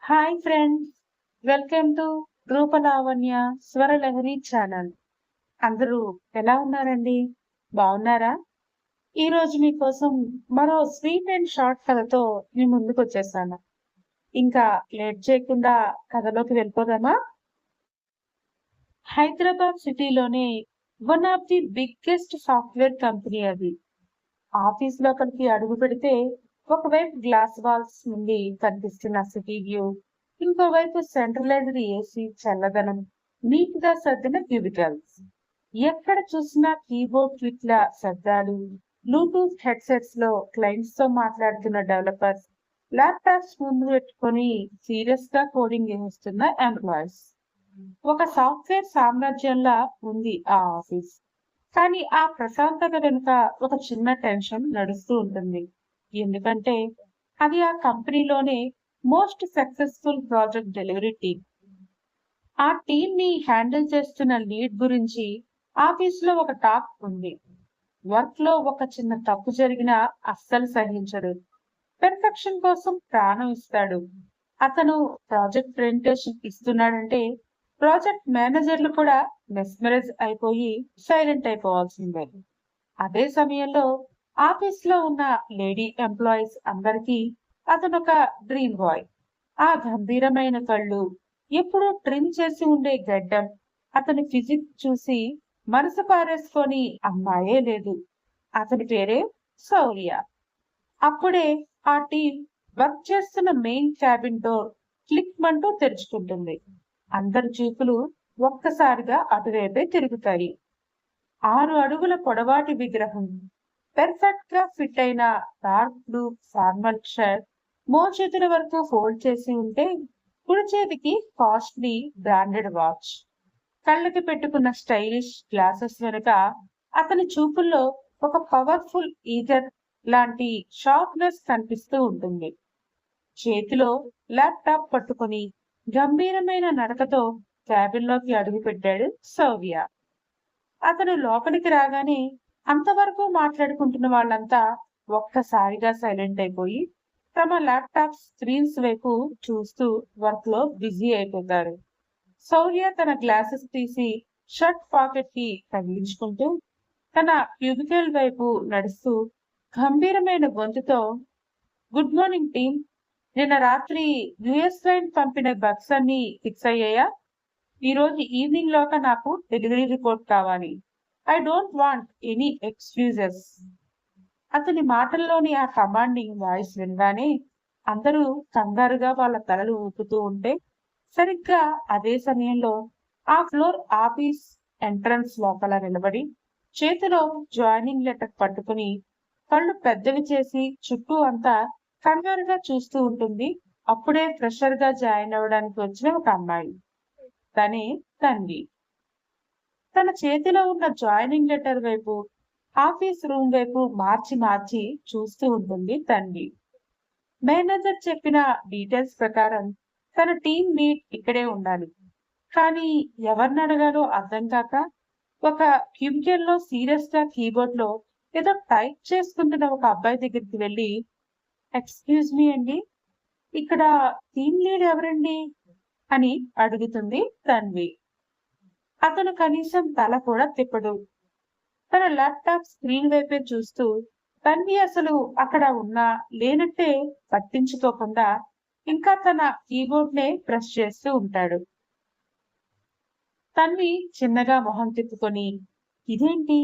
Hi friends, welcome to Rupalavanya Swaralahari channel. అందరూ ఎలా ఉన్నారండి? బాగున్నారా? ఈ రోజు మీకోసం మరో స్వీట్ అండ్ షార్ట్ కథతో మీ ముందుకు వచ్చేసాను. ఇంకా లేట్ చేయకుండా కథలోకి వెళ్ళిపోదామా? హైదరాబాద్ సిటీలోనే one of the biggest software company అది. ఆఫీస్ లోపలికి అడుగు పెడితే ఒకవైపు గ్లాస్ వాల్స్ నుండి కనిపిస్తున్న సిటీ వ్యూ, ఇంకోవైపు సెంట్రలైజ్డ్ ఏసీ చల్లదనం, నీట్ గా సర్దిన క్యూబికల్స్. ఎక్కడ చూసినా కీబోర్డ్ క్లిక్ల శబ్దాలు, బ్లూటూత్ హెడ్సెట్స్ లో క్లయింట్స్ తో మాట్లాడుతున్న డెవలపర్స్, ల్యాప్టాప్స్ ముందు పెట్టుకొని సీరియస్ గా కోడింగ్ చేస్తున్న ఎంప్లాయీస్. ఒక సాఫ్ట్వేర్ సామ్రాజ్యంలా ఉంది ఆ ఆఫీస్. కానీ ఆ ప్రశాంతత వెనుక ఒక చిన్న టెన్షన్ నడుస్తూ ఉంటుంది. ఎందుకంటే అది ఆ కంపెనీలోనే most successful project delivery team. ఆ టీం ని హ్యాండిల్ చేస్తున్న లీడ్ గురించి ఆఫీస్ లో ఒక టాక్ ఉంది. వర్క్ లో ఒక చిన్న తప్పు జరిగినా అస్సలు సహించడు. పెర్ఫెక్షన్ కోసం ప్రాణం ఇస్తాడు. అతను ప్రాజెక్ట్ ప్రెజెంటేషన్ ఇస్తున్నాడంటే ప్రాజెక్ట్ మేనేజర్లు కూడా మెస్మరైజ్ అయిపోయి సైలెంట్ అయిపోవాల్సిందే. అదే సమయంలో ఆఫీస్ లో ఉన్న లేడీ ఎంప్లాయీస్ అందరికీ అతను ఒక డ్రీమ్ బాయ్. ఆ గంభీరమైన కళ్ళు, ఎప్పుడూ ట్రిమ్ చేసి ఉండే గడ్డం, అతని ఫిజిక్ చూసి మనసు పారేసుకొని అమ్మాయే లేదు. అతని పేరే శౌర్య. అప్పుడే ఆ టీం వర్క్ చేస్తున్న మెయిన్ క్యాబిన్ డోర్ క్లిక్ మంటూ తెరుచుకుంటుంది. అందరి చూపులు ఒక్కసారిగా అటువైపే తిరుగుతాయి. 6 అడుగుల పొడవాటి విగ్రహం, పెర్ఫెక్ట్ గా ఫిట్ అయిన డార్క్ బ్లూ ఫార్మల్ షర్ట్ మోచేతుల వరకు ఫోల్డ్ చేసి ఉంటే, కుడి చేతికి కాస్ట్లీ బ్రాండెడ్ వాచ్, కళ్ళకి పెట్టుకున్న స్టైలిష్ గ్లాసెస్ వెనుక అతని చూపుల్లో ఒక పవర్ఫుల్ ఈగర్ లాంటి షార్ప్నెస్ కనిపిస్తూ ఉంటుంది. చేతిలో ల్యాప్టాప్ పట్టుకొని గంభీరమైన నడకతో క్యాబిన్ లోకి అడుగు పెట్టాడు సౌర్య. అతను లోపలికి రాగానే అంతవరకు మాట్లాడుకుంటున్న వాళ్ళంతా ఒక్కసారిగా సైలెంట్ అయిపోయి తమ ల్యాప్టాప్ స్క్రీన్స్ వైపు చూస్తూ వర్క్ లో బిజీ అయిపోతారు. శౌర్య తన గ్లాసెస్ తీసి షర్ట్ పాకెట్ కి తగిలించుకుంటూ తన క్యూబికల్ వైపు నడుస్తూ గంభీరమైన గొంతుతో, గుడ్ మార్నింగ్ టీమ్. నిన్న రాత్రి యుఎస్ క్లయింట్ పంపిన బగ్స్ అన్ని ఫిక్స్ అయ్యాయా? ఈ రోజు ఈవినింగ్ లోగా నాకు డెలివరీ రిపోర్ట్ కావాలి. I don't want any excuses. అతని మాటల్లోని ఆ కమాండింగ్ వాయిస్ వినగానే అందరూ కంగారుగా వాళ్ళ తలలు ఊపుతూ ఉంటే, సరిగ్గా అదే సమయంలో ఆ ఫ్లోర్ ఆఫీస్ ఎంట్రన్స్ లోపల నిలబడి చేతిలో జాయినింగ్ లెటర్ పట్టుకుని కళ్ళు పెద్దవి చేసి చుట్టూ అంతా కంగారుగా చూస్తూ ఉంటుంది అప్పుడే ఫ్రెషర్ గా జాయిన్ అవ్వడానికి వచ్చిన ఒక అమ్మాయి. తనే తన్వి. తన చేతిలో ఉన్న జాయినింగ్ లెటర్ వైపు, ఆఫీస్ రూమ్ వైపు మార్చి మార్చి చూస్తూ ఉంటుంది తన్వి. మేనేజర్ చెప్పిన డీటెయిల్స్ ప్రకారం తన టీం మీట్ ఇక్కడే ఉండాలి. కానీ ఎవరిని అడగాలో అర్థం కాక ఒక క్యూబికల్ లో సీరియస్ గా కీబోర్డ్ లో ఏదో టైప్ చేసుకుంటున్న ఒక అబ్బాయి దగ్గరికి వెళ్ళి, ఎక్స్క్యూజ్ మీ అండి, ఇక్కడ టీం లీడ్ ఎవరండి అని అడుగుతుంది తన్వి. అతను కనీసం తల కూడా తిప్పడు. తన ల్యాప్టాప్ స్క్రీన్ వైపే చూస్తూ తన్వి అసలు అక్కడ ఉన్నా లేనట్టే పట్టించుకోకుండా ఇంకా తన కీబోర్డ్ నే ప్రెస్ చేస్తూ ఉంటాడు. తన్వి చిన్నగా మొహం తిప్పుకొని, ఇదేంటి,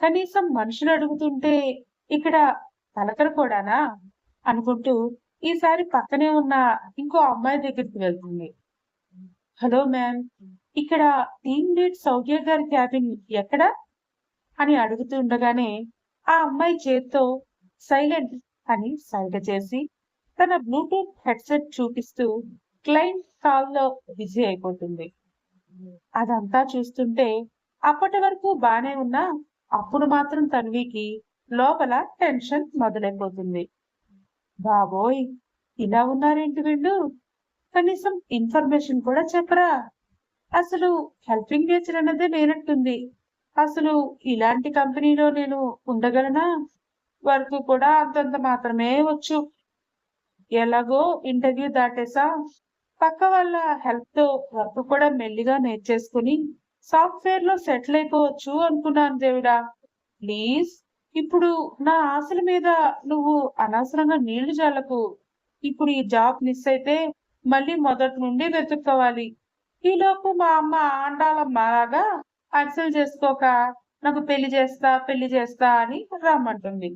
కనీసం మనుషులు అడుగుతుంటే ఇక్కడ పలకరు కూడానా అనుకుంటూ ఈసారి పక్కనే ఉన్న ఇంకో అమ్మాయి దగ్గరికి వెళ్తుంది. హలో మ్యామ్, ఇక్కడ టీమ్ లీడ్ సౌఖ్య గారి క్యాబిన్ ఎక్కడ అని అడుగుతుండగానే ఆ అమ్మాయి చేత్తో సైలెంట్ అని సైగ చేసి తన బ్లూటూత్ హెడ్సెట్ చూపిస్తూ క్లయింట్ కాల్ లో బిజీ అయిపోతుంది. అదంతా చూస్తుంటే అప్పటి వరకు బానే ఉన్నా అప్పుడు మాత్రం తన్వికి లోపల టెన్షన్ మొదలైపోతుంది. బాబోయ్, ఇలా ఉన్నారేంటి వీళ్ళు, కనీసం ఇన్ఫర్మేషన్ కూడా చెప్పరా, అసలు హెల్పింగ్ నేచర్ అన్నదే లేనట్టుంది. అసలు ఇలాంటి కంపెనీలో నేను ఉండగలనా? వర్క్ కూడా అంతంత మాత్రమే వచ్చు. ఎలాగో ఇంటర్వ్యూ దాటేసా, పక్క వాళ్ళ హెల్ప్ తో వర్క్ కూడా మెల్లిగా నేర్చేసుకుని సాఫ్ట్వేర్ లో సెటిల్ అయిపోవచ్చు అనుకున్నాను దేవుడా. ప్లీజ్, ఇప్పుడు నా ఆశల మీద నువ్వు అనవసరంగా నీళ్లు జల్లకు. ఇప్పుడు ఈ జాబ్ మిస్ అయితే మళ్ళీ మొదటి నుండి వెతుక్కోవాలి. ఈలోపు మా అమ్మ ఆండాలమ్మలాగా అరిసెలు చేసుకోక నాకు పెళ్లి చేస్తా అని రమ్మంటుంది.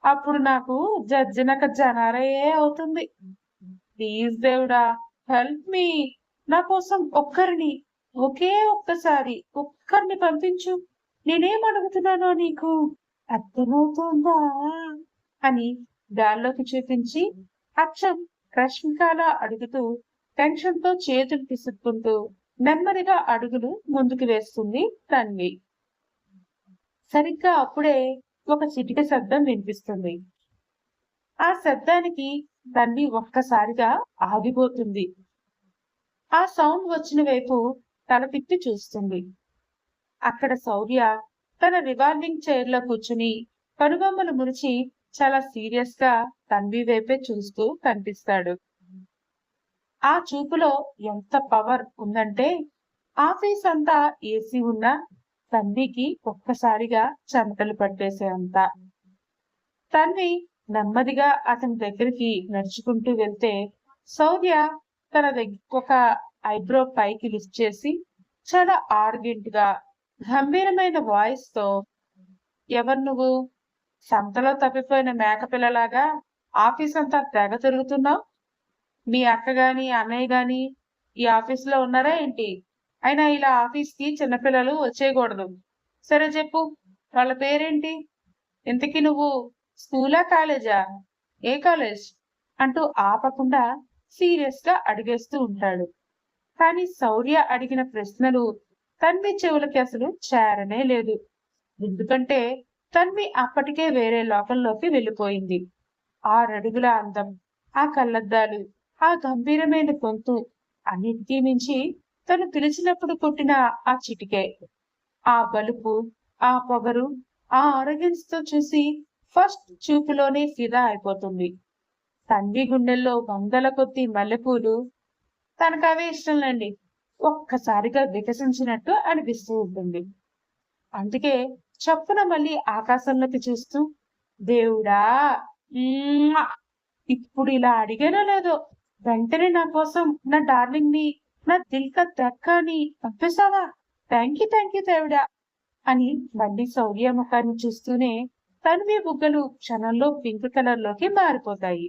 అప్పుడు నాకు జజ్జనక జనారయ్యే అవుతుంది. ప్లీజ్ దేవుడా, హెల్ప్ మీ. నా కోసం ఒక్కరిని పంపించు. నేనేం అడుగుతున్నానో నీకు అర్థమవుతుందా అని గాల్లోకి చూపించి అచ్చం రష్మికలా అడుగుతూ టెన్షన్ తో చేతులు పిసుక్కుంటూ నెమ్మదిగా అడుగులు ముందుకు వేస్తుంది తన్వి. సరిగ్గా అప్పుడే ఒక చిటిక శబ్దం వినిపిస్తుంది. ఆ శబ్దానికి తన్వి ఒక్కసారిగా ఆగిపోతుంది. ఆ సౌండ్ వచ్చిన వైపు తల తిప్పి చూస్తుంది. అక్కడ శౌర్య తన రివాల్వింగ్ చైర్ లో కూర్చుని కనుబొమ్మలు మురిచి చాలా సీరియస్ గా తన్వి వైపే చూస్తూ కనిపిస్తాడు. ఆ చూపులో ఎంత పవర్ ఉందంటే ఆఫీస్ అంతా ఏసీ ఉన్నా తన్వికి ఒక్కసారిగా చెమటలు పట్టేసే అంత. తన్వి నెమ్మదిగా అతని దగ్గరికి నడుచుకుంటూ వెళ్తే శౌర్య తన ఒక ఐబ్రో పైకి లిఫ్ట్ చేసి చాలా ఆర్గెంట్ గా గంభీరమైన వాయిస్ తో, ఎవరు నువ్వు? సంతలో తప్పిపోయిన మేకపిల్లలాగా ఆఫీస్ అంతా తెగ తిరుగుతున్నావు. మీ అక్క గాని అన్నయ్య గాని ఈ ఆఫీస్ లో ఉన్నారా ఏంటి? అయినా ఇలా ఆఫీస్ కి చిన్నపిల్లలు వచ్చేయకూడదు. సరే చెప్పు, వాళ్ళ పేరేంటి? ఇంతకీ నువ్వు స్కూలా కాలేజా? ఏ కాలేజ్? అంటూ ఆపకుండా సీరియస్ గా అడిగేస్తూ ఉంటాడు. కానీ శౌర్య అడిగిన ప్రశ్నలు తన్వి చెవులకి అసలు చేరనే లేదు. ఎందుకంటే తన్వి అప్పటికే వేరే లోకంలోకి వెళ్ళిపోయింది. 6 అడుగుల అందం, ఆ కళ్ళద్దాలు, ఆ గంభీరమైన గొంతు, అన్నిటికీ మించి తను పిలిచినప్పుడు కొట్టిన ఆ చిటికే, ఆ బలుపు, ఆ పొగరు, ఆ ఆరోగ్యన్స్ తో చూసి ఫస్ట్ చూపులోనే ఫిదా అయిపోతుంది. తన్వి గుండెల్లో వందల కొద్ది మల్లెపూలు, తనకవే ఇష్టంలేండి, ఒక్కసారిగా వికసించినట్టు అనిపిస్తూ ఉంటుంది. అందుకే చప్పున మళ్ళీ ఆకాశంలోకి చూస్తూ, దేవుడా, మ్మ్, ఇప్పుడు ఇలా అడిగానో లేదో వెంటనే నా కోసం నా డార్లింగ్ ని, నా దిల్కా దక్కాని పంపిస్తావా? థ్యాంక్ యూ దేవుడా అని మళ్ళీ శౌర్య ముఖాన్ని చూస్తూనే తన్వి బుగ్గలు క్షణంలో పింక్ కలర్ లోకి మారిపోతాయి.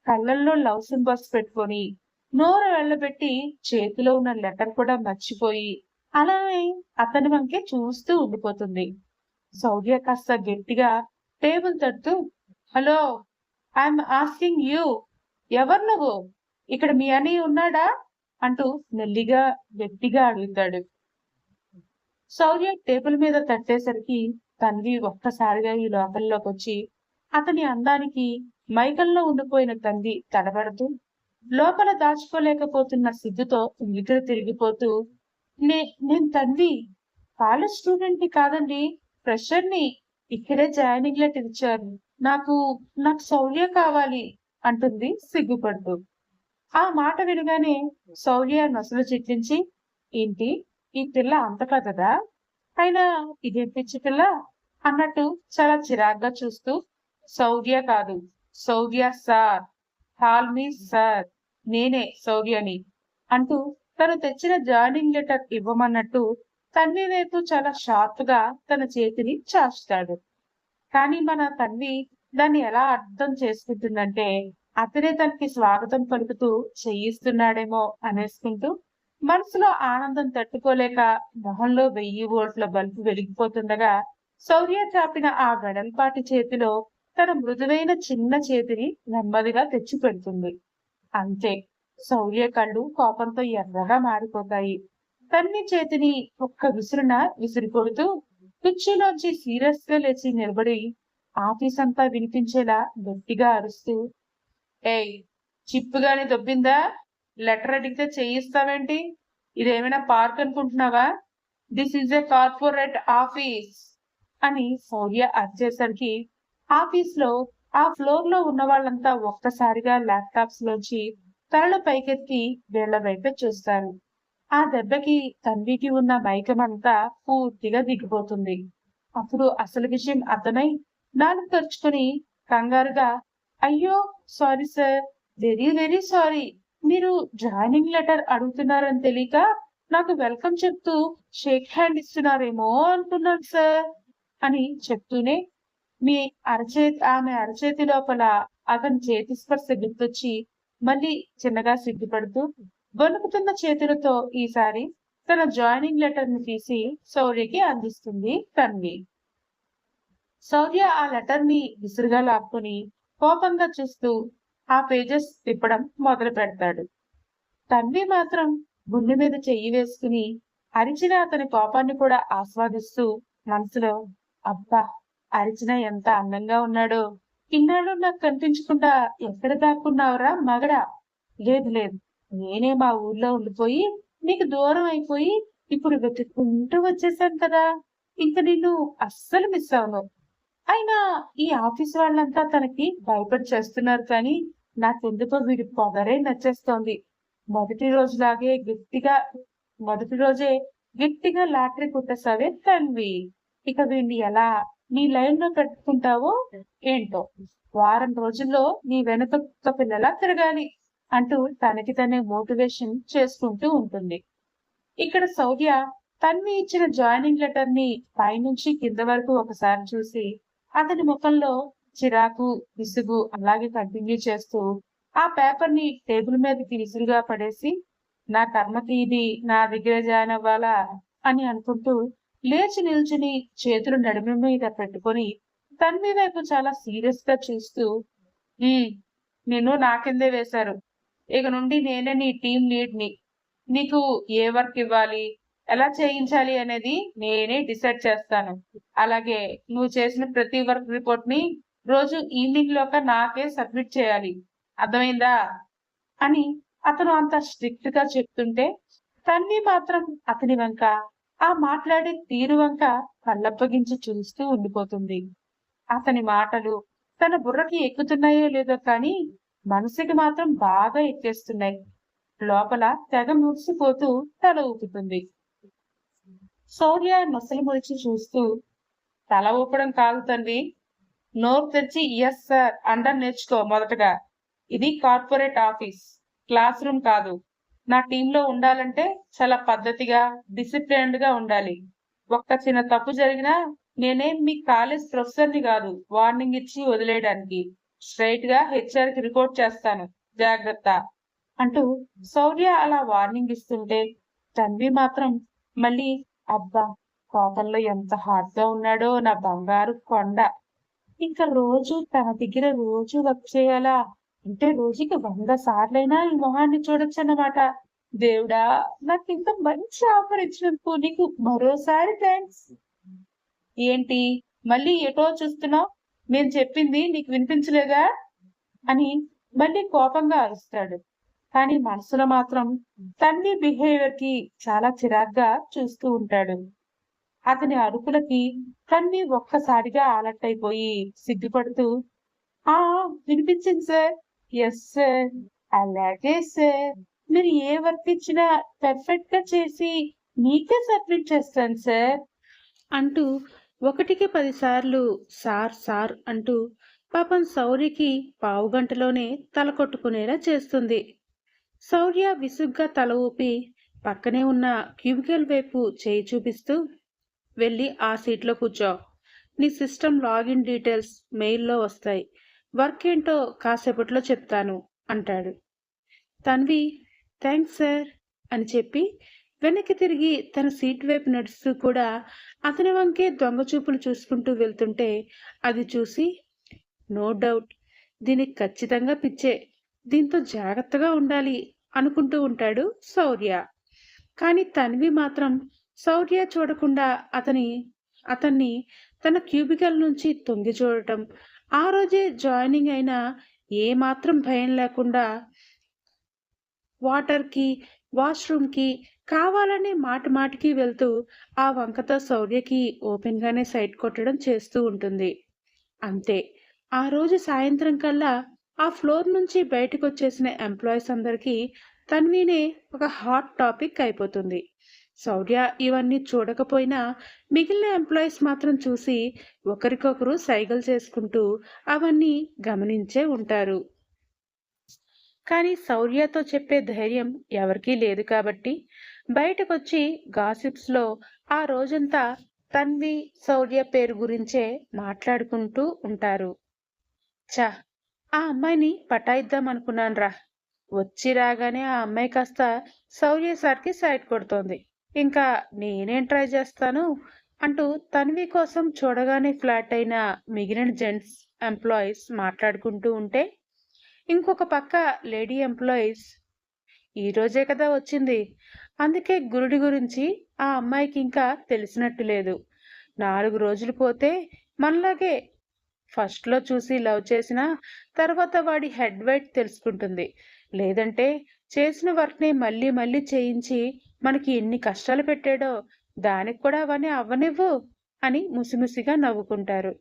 కళ్ళల్లో లవ్ సింబల్స్ పెట్టుకొని నోరు వెళ్ళబెట్టి చేతిలో ఉన్న లెటర్ కూడా మర్చిపోయి అలానే అతని వంకే చూస్తూ ఉండిపోతుంది. శౌర్య కాస్త గట్టిగా టేబుల్ తడుతూ, హలో, ఐఎమ్ ఆస్కింగ్ యూ, ఎవరు నువ్వు? ఇక్కడ మీ అన్నయ్య ఉన్నాడా అంటూ మెల్లిగా గట్టిగా అడుగుతాడు. శౌర్య టేబుల్ మీద తట్టేసరికి తన్వి ఒక్కసారిగా ఈ లోపల్లోకి వచ్చి అతని అందానికి మైకంలో ఉండిపోయిన తన్వి తడబడుతూ లోపల దాచుకోలేకపోతున్న సిగ్గుతో ఉలికిరి తిరిగిపోతూ, నేను తన్వి, కాలేజ్ స్టూడెంట్ ని కాదండి, ఫ్రెషర్ ని. ఇక్కడే జాయినింగ్ లెటర్ ఇచ్చారు. నాకు నాకు శౌర్య కావాలి అంటుంది సిగ్గుపడుతూ. ఆ మాట వినగానే శౌర్య నొసలు చిట్లించి, ఏంటి ఈ పిల్ల అంత పెద్దదా? అయినా ఇదేం పిచ్చి పిల్ల అన్నట్టు చాలా చిరాగ్గా చూస్తూ, శౌర్య కాదు, శౌర్య సార్, కాల్ మీ సార్, నేనే శౌర్యని అంటూ తను తెచ్చిన జాయినింగ్ లెటర్ ఇవ్వమన్నట్టు తన్వి వైపు చాలా షార్ప్ గా తన చేతిని చాచుతాడు. కానీ మన తన్వి దాన్ని ఎలా అర్థం చేసుకుంటుందంటే అతనే తనకి స్వాగతం పలుకుతూ చేయిస్తున్నాడేమో అనేసుకుంటూ మనసులో ఆనందం తట్టుకోలేక మొహంలో 1000 వోల్ట్ల బల్బు వెలిగిపోతుండగా శౌర్య చాపిన ఆ వెడల్పాటి చేతిలో తన మృదువైన చిన్న చేతిని నెమ్మదిగా తెచ్చి పెడుతుంది. అంతే, శౌర్య కళ్ళు కోపంతో ఎర్రగా మారిపోతాయి. తన్ని చేతిని ఒక్క విసురున విసిరి కొడుతూ కుర్చీలోంచి సీరియస్ గా లేచి నిలబడి ఆఫీస్ అంతా వినిపించేలా గట్టిగా అరుస్తూ, ఏయ్, చిప్పుగాని దొబ్బిందా? లెటర్ అడిగితే చేయిస్తావేంటి? ఇదేమైనా పార్క్ అనుకుంటున్నావా? This is a corporate office అని శౌర్య అరిచేసరికి ఆఫీస్ లో ఆ ఫ్లోర్ లో ఉన్న వాళ్ళంతా ఒక్కసారిగా ల్యాప్టాప్స్ లోంచి తలలో పైకెత్తి వీళ్ల వైపే చూస్తాడు. ఆ దెబ్బకి తన్వికి ఉన్న మైకమంతా పూర్తిగా దిగిపోతుంది. అప్పుడు అసలు విషయం అర్థమై నాలుగు తెరుచుకుని కంగారుగా, అయ్యో sorry sir, very very sorry. మీరు జాయినింగ్ లెటర్ అడుగుతున్నారని తెలియక నాకు వెల్కమ్ చెప్తూ షేక్ హ్యాండ్ ఇస్తున్నారేమో అనుకున్నాను సార్ అని చెప్తూనే ఆమె అరచేతి లోపల అతని చేతి స్పర్శ గుర్తొచ్చి మళ్ళీ చిన్నగా సిగ్గుపడుతూ వణుకుతున్న చేతులతో ఈసారి తన జాయినింగ్ లెటర్ ని తీసి శౌర్యకి అందిస్తుంది తన్వి. శౌర్య ఆ లెటర్ ని విసురుగా లాక్కుని కోపంగా చూస్తూ ఆ పేజెస్ తిప్పడం మొదలు పెడతాడు. తన్వి మాత్రం గుండె మీద చెయ్యి వేసుకుని అరిచిన అతని కోపాన్ని కూడా ఆస్వాదిస్తూ మనసులో, అబ్బా అరిచిన ఎంత అందంగా ఉన్నాడో, ఇన్నాళ్ళు నాకు కనిపించకుండా ఎక్కడ దాక్కున్నావురా మగడా? లేదు లేదు, నేనే మా ఊర్లో ఉండిపోయి నీకు దూరం అయిపోయి ఇప్పుడు వెతుక్కుంటూ వచ్చేసాను కదా, ఇంక నిన్ను అస్సలు మిస్ అవను. అయినా ఈ ఆఫీస్ వాళ్ళంతా తనకి భయపడి చేస్తున్నారు కానీ నాకెందుకో వీడి పొగరే నచ్చేస్తోంది. మొదటి రోజులాగే మొదటి రోజే గట్టిగా లాటరీ కుట్టేసావే తన్వి. ఇక వీడిని ఎలా నీ లైన్ లో పెట్టుకుంటావో ఏంటో, వారం రోజుల్లో నీ వెనుక కుక్క పిల్లలా తిరగాలి అంటూ తనకి తనే మోటివేషన్ చేసుకుంటూ ఉంటుంది. ఇక్కడ శౌర్య తన్వి ఇచ్చిన జాయినింగ్ లెటర్ ని పైనుంచి కింద వరకు ఒకసారి చూసి అతని ముఖంలో చిరాకు, విసుగు అలాగే కంటిన్యూ చేస్తూ ఆ పేపర్ ని టేబుల్ మీదకి విసురుగా పడేసి, నా కర్మకి ఇది నా దగ్గర జాయిన్ అవ్వాలా అని అనుకుంటూ లేచి నిల్చుని చేతులు నడుము మీద పెట్టుకొని తన్వి వైపు చాలా సీరియస్ గా చూస్తూ, నిన్ను నా కిందే వేశారు. ఇక నుండి నేనే నీ టీం లీడ్ ని. నీకు ఏ వర్క్ ఇవ్వాలి, ఎలా చేయించాలి అనేది నేనే డిసైడ్ చేస్తాను. అలాగే నువ్వు చేసిన ప్రతి వర్క్ రిపోర్ట్ ని రోజు ఈవినింగ్ లోక నాకే సబ్మిట్ చేయాలి. అర్థమైందా అని అతను అంత స్ట్రిక్ట్ గా చెప్తుంటే తన్వి మాత్రం అతని వంక, ఆ మాట్లాడే తీరు వంక కళ్ళప్పగించి చూస్తూ ఉండిపోతుంది. అతని మాటలు తన బుర్రకి ఎక్కుతున్నాయో లేదో కానీ మనసుకి మాత్రం బాగా ఎక్కేస్తున్నాయి. లోపల తెగ మురిసిపోతూ తల ఊపుతుంది. శౌర్య నొసలు ముడిచి చూస్తూ, తల ఊపడం కాదు తండ్రి, నోరు తెరిచి ఎస్ సార్ అండం నేర్చుకో. మొదటగా ఇది కార్పొరేట్ ఆఫీస్, క్లాస్ రూమ్ కాదు. నా టీంలో ఉండాలంటే చాలా పద్ధతిగా, డిసిప్లైన్డ్ గా ఉండాలి. ఒక్క చిన్న తప్పు జరిగినా నేనేం మీ కాలేజ్ ప్రొఫెసర్ని కాదు వార్నింగ్ ఇచ్చి వదిలేయడానికి. స్ట్రైట్ గా హెచ్ఆర్ కి రిపోర్ట్ చేస్తాను, జాగ్రత్త అంటూ శౌర్య అలా వార్నింగ్ ఇస్తుంటే తన్వి మాత్రం మళ్ళీ, అబ్బా కోపంలో ఎంత హాట్ గా ఉన్నాడో నా బంగారు కొండ. ఇంకా రోజు తన దగ్గర రోజు వర్క్ చేయాలా అంటే రోజుకి 100 సార్లైనా ఈ మొహాన్ని చూడొచ్చు అన్నమాట. దేవుడా, నాకు ఇంత మంచి ఆఫర్ ఇచ్చినందుకు నీకు మరోసారి థ్యాంక్స్. ఏంటి మళ్ళీ ఎటో చూస్తున్నావు? నేను చెప్పింది నీకు వినిపించలేదా అని మళ్ళీ కోపంగా అరుస్తాడు. కానీ మనసులో మాత్రం తన్వి బిహేవియర్ కి చాలా చిరాగ్గా చూస్తూ ఉంటాడు. అతని అరుపులకి తన్వి ఒక్కసారిగా అలర్ట్ అయిపోయి సిగ్గుపడుతూ, ఆ వినిపించింది సార్, ఎస్ సార్, అలాగే సార్, మీరు ఏ వర్క్ ఇచ్చినా పర్ఫెక్ట్ గా చేసి మీకే సబ్మిట్ చేస్తాను సార్ అంటూ 1కి 10 సార్లు సార్ సార్ అంటూ పాపం శౌర్యకి పావుగంటలోనే తల కొట్టుకునేలా చేస్తుంది. శౌర్య విసుగ్గా తల ఊపి పక్కనే ఉన్న క్యూబికల్ వైపు చేయి చూపిస్తూ, వెళ్ళి ఆ సీట్లో కూర్చో. నీ సిస్టమ్ లాగిన్ డీటెయిల్స్ మెయిల్లో వస్తాయి. వర్క్ ఏంటో కాసేపట్లో చెప్తాను అంటాడు. తన్వి థ్యాంక్స్ సార్ అని చెప్పి వెనక్కి తిరిగి తన సీట్ వైపు నడుస్తూ కూడా అతని వంకే దొంగ చూపులు చూసుకుంటూ వెళ్తుంటే అది చూసి, నో డౌట్ దీనికి ఖచ్చితంగా పిచ్చే, దీంతో జాగ్రత్తగా ఉండాలి అనుకుంటూ ఉంటాడు శౌర్య. కానీ తన్వి మాత్రం శౌర్య చూడకుండా అతన్ని తన క్యూబికల్ నుంచి తొంగి చూడటం, ఆ రోజే జాయినింగ్ అయినా ఏమాత్రం భయం లేకుండా వాటర్కి, వాష్రూమ్కి కావాలని మాటికి వెళ్తూ ఆ వంకతో శౌర్యకి ఓపెన్గానే సైట్ కొట్టడం చేస్తూ ఉంటుంది. అంతే, ఆ రోజు సాయంత్రం కల్లా ఆ ఫ్లోర్ నుంచి బయటకొచ్చేసిన ఎంప్లాయీస్ అందరికీ తన్వినే ఒక హాట్ టాపిక్ అయిపోతుంది. శౌర్య ఇవన్నీ చూడకపోయినా మిగిలిన ఎంప్లాయీస్ మాత్రం చూసి ఒకరికొకరు సైగలు చేసుకుంటూ అవన్నీ గమనించే ఉంటారు. కానీ శౌర్యతో చెప్పే ధైర్యం ఎవరికీ లేదు కాబట్టి బయటకొచ్చి గాసిప్స్‌లో ఆ రోజంతా తన్వి, శౌర్య పేరు గురించే మాట్లాడుకుంటూ ఉంటారు. ఛ! ఆ అమ్మాయిని పటాయిద్దామనుకున్నానురా. వచ్చి రాగానే ఆ అమ్మాయి కాస్త శౌర్య సార్‌కి సైట్ కొడుతోంది. ఇంకా నేనేం ట్రై చేస్తాను అంటూ తన్వి కోసం చూడగానే ఫ్లాట్ అయిన మిగిలిన జెంట్స్ ఎంప్లాయీస్ మాట్లాడుకుంటూ ఉంటే, ఇంకొక పక్క లేడీ ఎంప్లాయీస్ ఈ రోజే కదా వచ్చింది. అందుకే గురుడి గురించి ఆ అమ్మాయికి ఇంకా తెలిసినట్టు లేదు. 4 రోజులు పోతే మనలాగే ఫస్ట్‌లో చూసి లవ్ చేసినా, తర్వాత వాడి హెడ్ వెయిట్ తెలుసుకుంటుంది. లేదంటే చేసిన వర్క్‌ని మళ్ళీ మళ్ళీ చేయించి మనకి ఎన్ని కష్టాలు పెట్టాడో, దానికి కూడా అవన్నీ అవ్వనివ్వు అని ముసిముసిగా నవ్వుకుంటారు.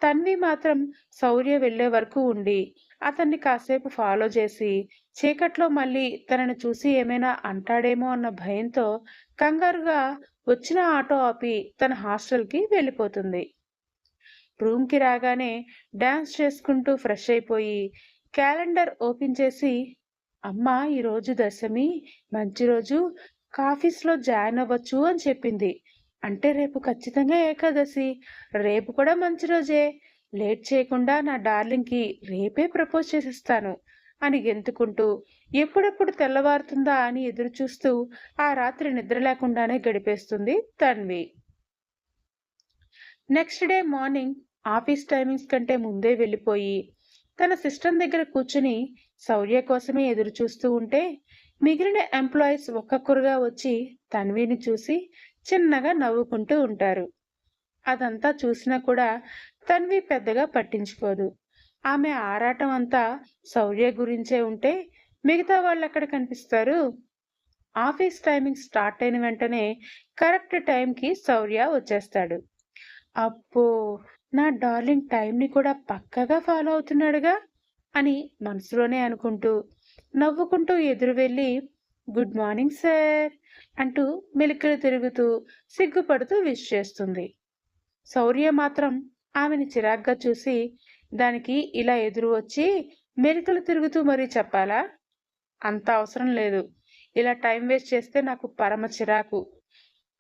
తన్వి మాత్రం శౌర్య వెళ్ళే వరకు ఉండి, అతన్ని కాసేపు ఫాలో చేసి, చీకట్లో మళ్ళీ తనని చూసి ఏమైనా అంటాడేమో అన్న భయంతో కంగారుగా వచ్చిన ఆటో ఆపి తన హాస్టల్‌కి వెళ్ళిపోతుంది. రూమ్‌కి రాగానే డాన్స్ చేసుకుంటూ ఫ్రెష్ అయిపోయి, క్యాలెండర్ ఓపెన్ చేసి, అమ్మ ఈరోజు దశమి, మంచి రోజు, ఆఫీస్‌లో జాయిన్ అవ్వచ్చు అని చెప్పింది. అంటే రేపు ఖచ్చితంగా ఏకాదశి. రేపు కూడా మంచి రోజే. లేట్ చేయకుండా నా డార్లింగ్‌కి రేపే ప్రపోజ్ చేసేస్తాను అని గెంతుకుంటూ, ఎప్పుడెప్పుడు తెల్లవారుతుందా అని ఎదురుచూస్తూ ఆ రాత్రి నిద్ర లేకుండానే గడిపేస్తుంది Tanvi. Next day morning office timings కంటే ముందే వెళ్ళిపోయి తన సిస్టమ్ దగ్గర కూర్చుని శౌర్య కోసమే ఎదురు చూస్తూ ఉంటే మిగిలిన ఎంప్లాయీస్ ఒక్కొక్కరుగా వచ్చి తన్విని చూసి చిన్నగా నవ్వుకుంటూ ఉంటారు. అదంతా చూసినా కూడా తన్వి పెద్దగా పట్టించుకోదు. ఆమె ఆరాటం అంతా శౌర్య గురించే ఉంటే మిగతా వాళ్ళు ఎక్కడ కనిపిస్తారు. ఆఫీస్ టైమింగ్ స్టార్ట్ అయిన వెంటనే కరెక్ట్ టైంకి శౌర్య వచ్చేస్తాడు. అబ్బో! నా డార్లింగ్ టైంని కూడా పక్కాగా ఫాలో అవుతున్నాడుగా అని మనసులోనే అనుకుంటూ, నవ్వుకుంటూ ఎదురు వెళ్ళి, గుడ్ మార్నింగ్ సార్ అంటూ మెలికలు తిరుగుతూ, సిగ్గుపడుతూ విష్ చేస్తుంది. శౌర్య మాత్రం ఆమెని చిరాగ్గా చూసి, దానికి ఇలా ఎదురు వచ్చి మెలికలు తిరుగుతూ మరీ చెప్పాలా? అంత అవసరం లేదు. ఇలా టైం వేస్ట్ చేస్తే నాకు పరమ చిరాకు.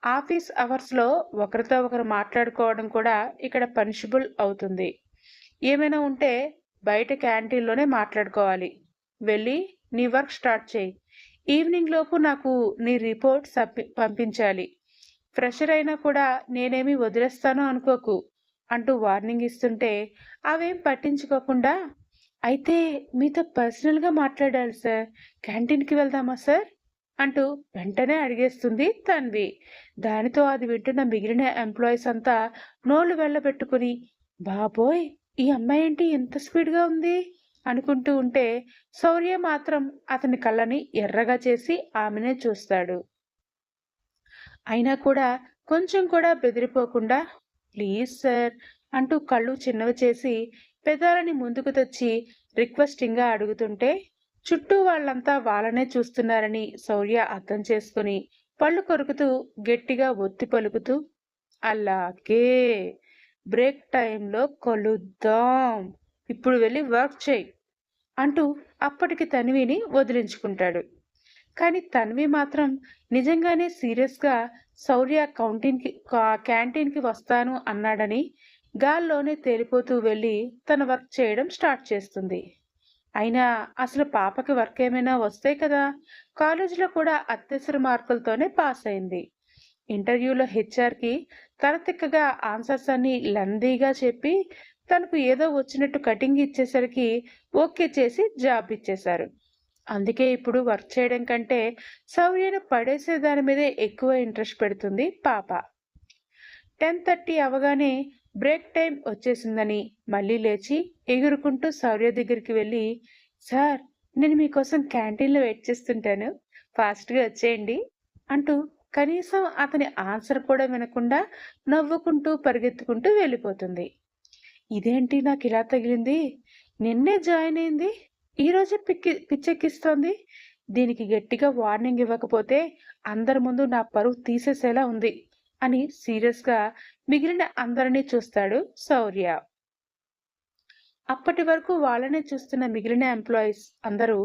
ఆఫీస్ అవర్స్‌లో ఒకరితో ఒకరు మాట్లాడుకోవడం కూడా ఇక్కడ పనిషబుల్ అవుతుంది. ఏమైనా ఉంటే బయట క్యాంటీన్‌లోనే మాట్లాడుకోవాలి. వెళ్ళి నీ వర్క్ స్టార్ట్ చెయ్యి. ఈవినింగ్ లోపు నాకు నీ రిపోర్ట్ పంపించాలి. ఫ్రెషర్ అయినా కూడా నేనేమి వదిలేస్తాను అనుకోకు అంటూ వార్నింగ్ ఇస్తుంటే అవేం పట్టించుకోకుండా, అయితే మీతో పర్సనల్‌గా మాట్లాడాలి సార్. క్యాంటీన్‌కి వెళ్దామా సార్? అంటూ వెంటనే అడిగేస్తుంది తన్వి. దానితో అది వింటున్న మిగిలిన ఎంప్లాయీస్ అంతా నోళ్లు వెళ్ళబెట్టుకుని, బాబోయ్! ఈ అమ్మాయి ఏంటి ఇంత స్పీడ్‌గా ఉంది అనుకుంటూ ఉంటే, శౌర్య మాత్రం అతని కళ్ళని ఎర్రగా చేసి ఆమెనే చూస్తాడు. అయినా కూడా కొంచెం కూడా బెదిరిపోకుండా, ప్లీజ్ సార్ అంటూ కళ్ళు చిన్నవి చేసి పెదాలని ముందుకు తెచ్చి రిక్వెస్టింగ్‌గా అడుగుతుంటే, చుట్టూ వాళ్ళంతా వాళ్ళనే చూస్తున్నారని శౌర్య అర్థం చేసుకుని పళ్ళు కొరుకుతూ గట్టిగా ఒత్తి పలుకుతూ, అలాగే బ్రేక్ టైంలో కలుద్దాం. ఇప్పుడు వెళ్ళి వర్క్ చెయ్యి అంటూ అప్పటికి తన్విని వదిలించుకుంటాడు. కానీ తన్వి మాత్రం నిజంగానే సీరియస్‌గా శౌర్య క్యాంటీన్‌కి వస్తాను అన్నాడని గాల్లోనే తేలిపోతూ వెళ్ళి తన వర్క్ చేయడం స్టార్ట్ చేస్తుంది. అయినా అసలు పాపకి వర్క్ ఏమైనా వస్తే కదా! కాలేజీలో కూడా అత్యవసర మార్కులతోనే పాస్ అయింది. ఇంటర్వ్యూలో హెచ్ఆర్‌కి తలతిక్కగా ఆన్సర్స్ అన్నీ లెంథీగా చెప్పి తనకు ఏదో వచ్చినట్టు కటింగ్ ఇచ్చేసరికి ఓకే చేసి జాబ్ ఇచ్చేశారు. అందుకే ఇప్పుడు వర్క్ చేయడం కంటే శౌర్యను పడేసే దాని మీదే ఎక్కువ ఇంట్రెస్ట్ పెడుతుంది పాప. 10:30 అవ్వగానే బ్రేక్ టైం వచ్చేసిందని మళ్ళీ లేచి ఎగురుకుంటూ శౌర్య దగ్గరికి వెళ్ళి, సార్ నేను మీకోసం క్యాంటీన్‌లో వెయిట్ చేస్తుంటాను. ఫాస్ట్‌గా వచ్చేయండి అంటూ కనీసం అతని ఆన్సర్ కూడా వినకుండా నవ్వుకుంటూ పరిగెత్తుకుంటూ వెళ్ళిపోతుంది. ఇదేంటి నాకిలా తగిలింది? నిన్నే జాయిన్ అయింది, ఈరోజే పిచ్చెక్కిస్తోంది. దీనికి గట్టిగా వార్నింగ్ ఇవ్వకపోతే అందరి ముందు నా పరువు తీసేసేలా ఉంది అని సీరియస్గా మిగిలిన అందరినీ చూస్తాడు శౌర్య. అప్పటి వరకు వాళ్ళనే చూస్తున్న మిగిలిన ఎంప్లాయీస్ అందరూ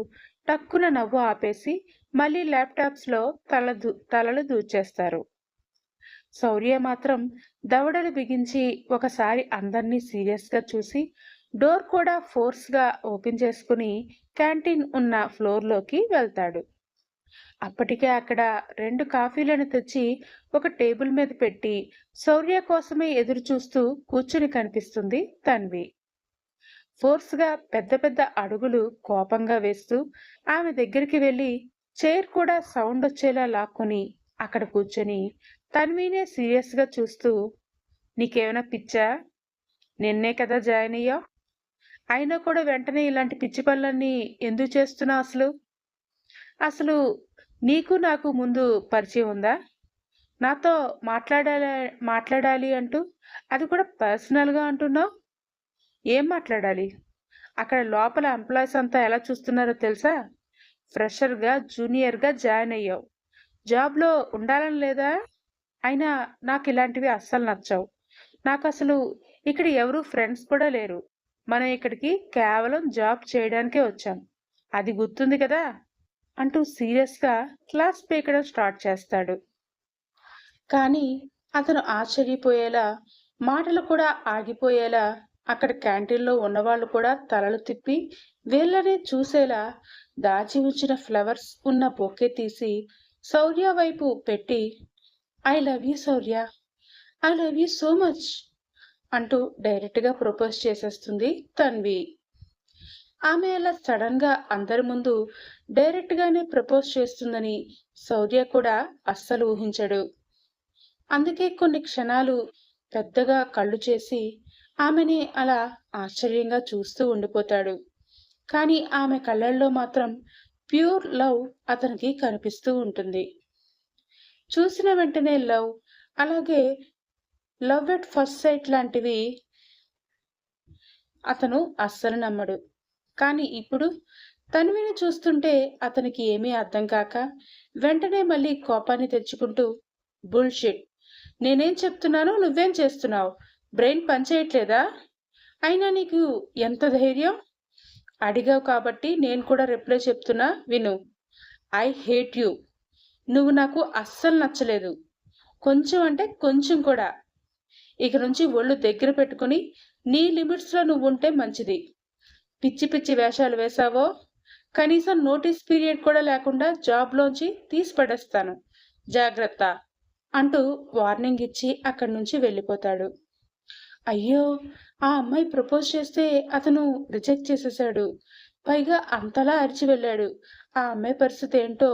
టక్కున నవ్వు ఆపేసి మళ్ళీ ల్యాప్టాప్స్లో తలలు దూర్చేస్తారు. శౌర్య మాత్రం దవడలు బిగించి ఒకసారి అందర్నీ సీరియస్గా చూసి డోర్ కూడా ఫోర్స్గా ఓపెన్ చేసుకుని క్యాంటీన్ ఉన్న ఫ్లోర్లోకి వెళ్తాడు. అప్పటికే అక్కడ 2 కాఫీలను తెచ్చి ఒక టేబుల్ మీద పెట్టి శౌర్య కోసమే ఎదురు చూస్తూ కూర్చుని కనిపిస్తుంది తన్వి. ఫోర్స్గా పెద్ద పెద్ద అడుగులు కోపంగా వేస్తూ ఆమె దగ్గరికి వెళ్ళి చైర్ కూడా సౌండ్ వచ్చేలా లాక్కుని అక్కడ కూర్చొని తన్వినే సీరియస్గా చూస్తూ, నీకేమైనా పిచ్చా? నిన్నే కదా జాయిన్ అయ్యావు, అయినా కూడా వెంటనే ఇలాంటి పిచ్చి పనులన్నీ ఎందుకు చేస్తున్నావు? అసలు నీకు నాకు ముందు పరిచయం ఉందా? నాతో మాట్లాడాలి అంటూ అది కూడా పర్సనల్గా అంటున్నావు. ఏం మాట్లాడాలి? అక్కడ లోపల ఎంప్లాయీస్ అంతా ఎలా చూస్తున్నారో తెలుసా? ఫ్రెషర్గా జూనియర్గా జాయిన్ అయ్యావు, జాబ్లో ఉండాలని లేదా? అయినా నాకు ఇలాంటివి అస్సలు నచ్చవు. నాకు అసలు ఇక్కడ ఎవరు ఫ్రెండ్స్ కూడా లేరు. మనం ఇక్కడికి కేవలం జాబ్ చేయడానికే వచ్చాం, అది గుర్తుంది కదా అంటూ సీరియస్గా క్లాస్ పీకడం స్టార్ట్ చేస్తాడు. కానీ అతను ఆశ్చర్యపోయేలా, మాటలు కూడా ఆగిపోయేలా అక్కడ క్యాంటీన్లో ఉన్నవాళ్ళు కూడా తలలు తిప్పి వీళ్ళనే చూసేలా దాచి ఉంచిన ఫ్లవర్స్ ఉన్న బొకే తీసి శౌర్య వైపు పెట్టి, I love you Shaurya, I love you so much అంటూ డైరెక్ట్గా ప్రపోజ్ చేసేస్తుంది తన్వి. ఆమె అలా సడన్గా అందరి ముందు డైరెక్ట్గానే ప్రపోజ్ చేస్తుందని శౌర్య కూడా అస్సలు ఊహించడు. అందుకే కొన్ని క్షణాలు పెద్దగా కళ్ళు చేసి ఆమెని అలా ఆశ్చర్యంగా చూస్తూ ఉండిపోతాడు. కానీ ఆమె కళ్ళల్లో మాత్రం ప్యూర్ లవ్ అతనికి కనిపిస్తూ ఉంటుంది. చూసిన వెంటనే లవ్, అలాగే లవ్ ఎట్ ఫస్ట్ సైట్ లాంటివి అతను అస్సలు నమ్మడు. కానీ ఇప్పుడు తన్విని చూస్తుంటే అతనికి ఏమీ అర్థం కాక వెంటనే మళ్ళీ కోపాన్ని తెచ్చుకుంటూ, బుల్షిట్, నేనేం చెప్తున్నానో నువ్వేం చేస్తున్నావు? బ్రెయిన్ పనిచేయట్లేదా? అయినా నీకు ఎంత ధైర్యం? అడిగావు కాబట్టి నేను కూడా రిప్లై చెప్తున్నా విను. I hate you. నువ్వు నాకు అస్సలు నచ్చలేదు, కొంచెం అంటే కొంచెం కూడా. ఇక నుంచి ఒళ్ళు దగ్గర పెట్టుకుని నీ లిమిట్స్లో నువ్వు ఉంటే మంచిది. పిచ్చి పిచ్చి వేషాలు వేశావో కనీసం నోటీస్ పీరియడ్ కూడా లేకుండా జాబ్లోంచి తీసి పడేస్తాను, జాగ్రత్త అంటూ వార్నింగ్ ఇచ్చి అక్కడి నుంచి వెళ్ళిపోతాడు. అయ్యో, ఆ అమ్మాయి ప్రపోజ్ చేస్తే అతను రిజెక్ట్ చేసేశాడు, పైగా అంతలా అరిచి వెళ్ళాడు, ఆ అమ్మాయి పరిస్థితి ఏంటో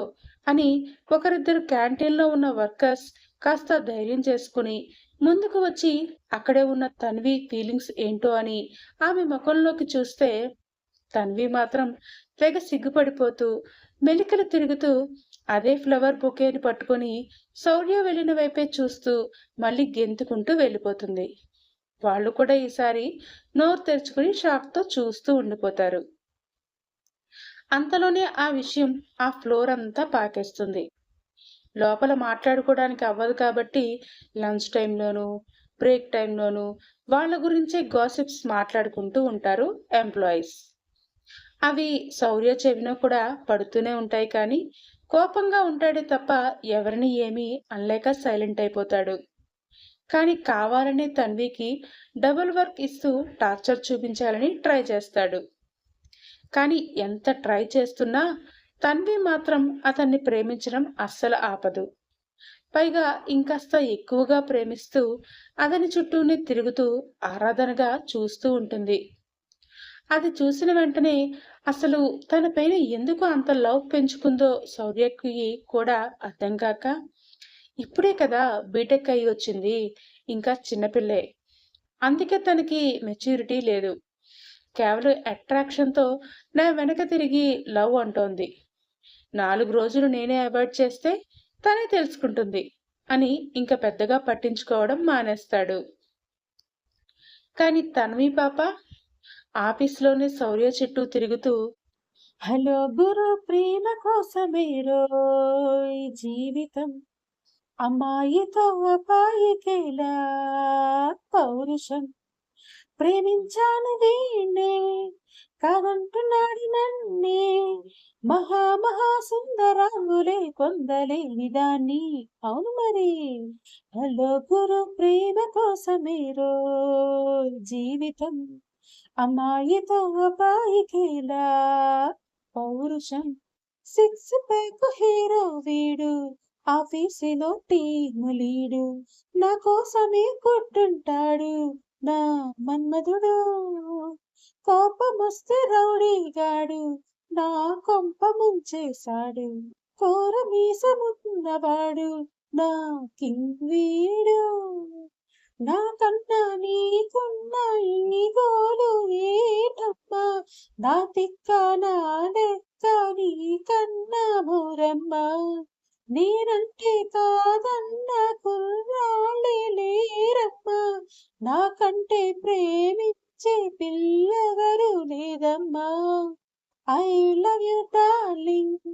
అని ఒకరిద్దరు క్యాంటీన్లో ఉన్న వర్కర్స్ కాస్త ధైర్యం చేసుకుని ముందుకు వచ్చి అక్కడే ఉన్న తన్వి ఫీలింగ్స్ ఏంటో అని ఆమె ముఖంలోకి చూస్తే తన్వి మాత్రం తెగ సిగ్గుపడిపోతూ మెలికలు తిరుగుతూ అదే ఫ్లవర్ బొకేని పట్టుకొని శౌర్య వెళ్ళిన వైపే చూస్తూ మళ్ళీ గెంతుకుంటూ వెళ్ళిపోతుంది. వాళ్ళు కూడా ఈసారి నోరు తెరుచుకుని షాక్తో చూస్తూ ఉండిపోతారు. అంతలోనే ఆ విషయం ఆ ఫ్లోర్ అంతా పాకేస్తుంది. లోపల మాట్లాడుకోవడానికి అవ్వదు కాబట్టి లంచ్ టైంలోనూ బ్రేక్ టైంలోనూ వాళ్ళ గురించే గాసిప్స్ మాట్లాడుకుంటూ ఉంటారు ఎంప్లాయీస్. అవి శౌర్య చెవిన కూడా పడుతూనే ఉంటాయి. కానీ కోపంగా ఉంటాడే తప్ప ఎవరిని ఏమీ అనలేక సైలెంట్ అయిపోతాడు. కానీ కావాలనే తన్వికి డబుల్ వర్క్ ఇస్తూ టార్చర్ చూపించాలని ట్రై చేస్తాడు. కానీ ఎంత ట్రై చేస్తున్నా తన్వి మాత్రం అతన్ని ప్రేమించడం అస్సలు ఆపదు. పైగా ఇంకాస్త ఎక్కువగా ప్రేమిస్తూ అతని చుట్టూనే తిరుగుతూ ఆరాధనగా చూస్తూ ఉంటుంది. అది చూసిన వెంటనే అసలు తన పైన ఎందుకు అంత లవ్ పెంచుకుందో శౌర్యకి కూడా అర్థం కాక, ఇప్పుడే కదా బీటెక్ అయ్యి వచ్చింది, ఇంకా చిన్నపిల్లే, అందుకే తనకి మెచ్యూరిటీ లేదు, కేవలం అట్రాక్షన్తో నా వెనక తిరిగి లవ్ అంటోంది, 4 రోజులు నేనే అవాయిడ్ చేస్తే తనే తెలుసుకుంటుంది అని ఇంకా పెద్దగా పట్టించుకోవడం మానేస్తాడు. కానీ తన్వి పాప ఆఫీస్లోనే శౌర్య చుట్టూ తిరుగుతూ, హలో గురు ప్రేమ కోసమేరోయ్ జీవితం, అమ్మాయితో అపాయికేలా పౌరుషం, ప్రేమించాను వీణ్ణే కాదంటున్నాడు నన్నే, మహా సుందరాంగులే పొందలేని దాన్ని. అవును మరి. హలో గురు ప్రేమ కోసమేరో జీవితం, అమ్మాయితో అబ్బాయికేలా పౌరుషం, సిక్స్ ప్యాక్ హీరో వీడు, ఆఫీసులో టీము లీడు, నా కోసమే కొట్టుంటాడు నా మన్మధుడు, కోపమొస్తే రౌడీగాడు నా కొంప ముంచేశాడు, కోర మీసమున్నవాడు నా కింగ్ వీడు, నాకన్నా నీకున్న ఈ గోలు ఏటమ్మా, నా తిక్క నా లెక్క నీకన్నా మూరమ్మ, నేనంటే కాదన్న కుర్రాళ్ళే లేరమ్మా, నాకంటే ప్రేమించే పిల్లెవరు లేదమ్మా, ఐ లవ్ యు డార్లింగ్,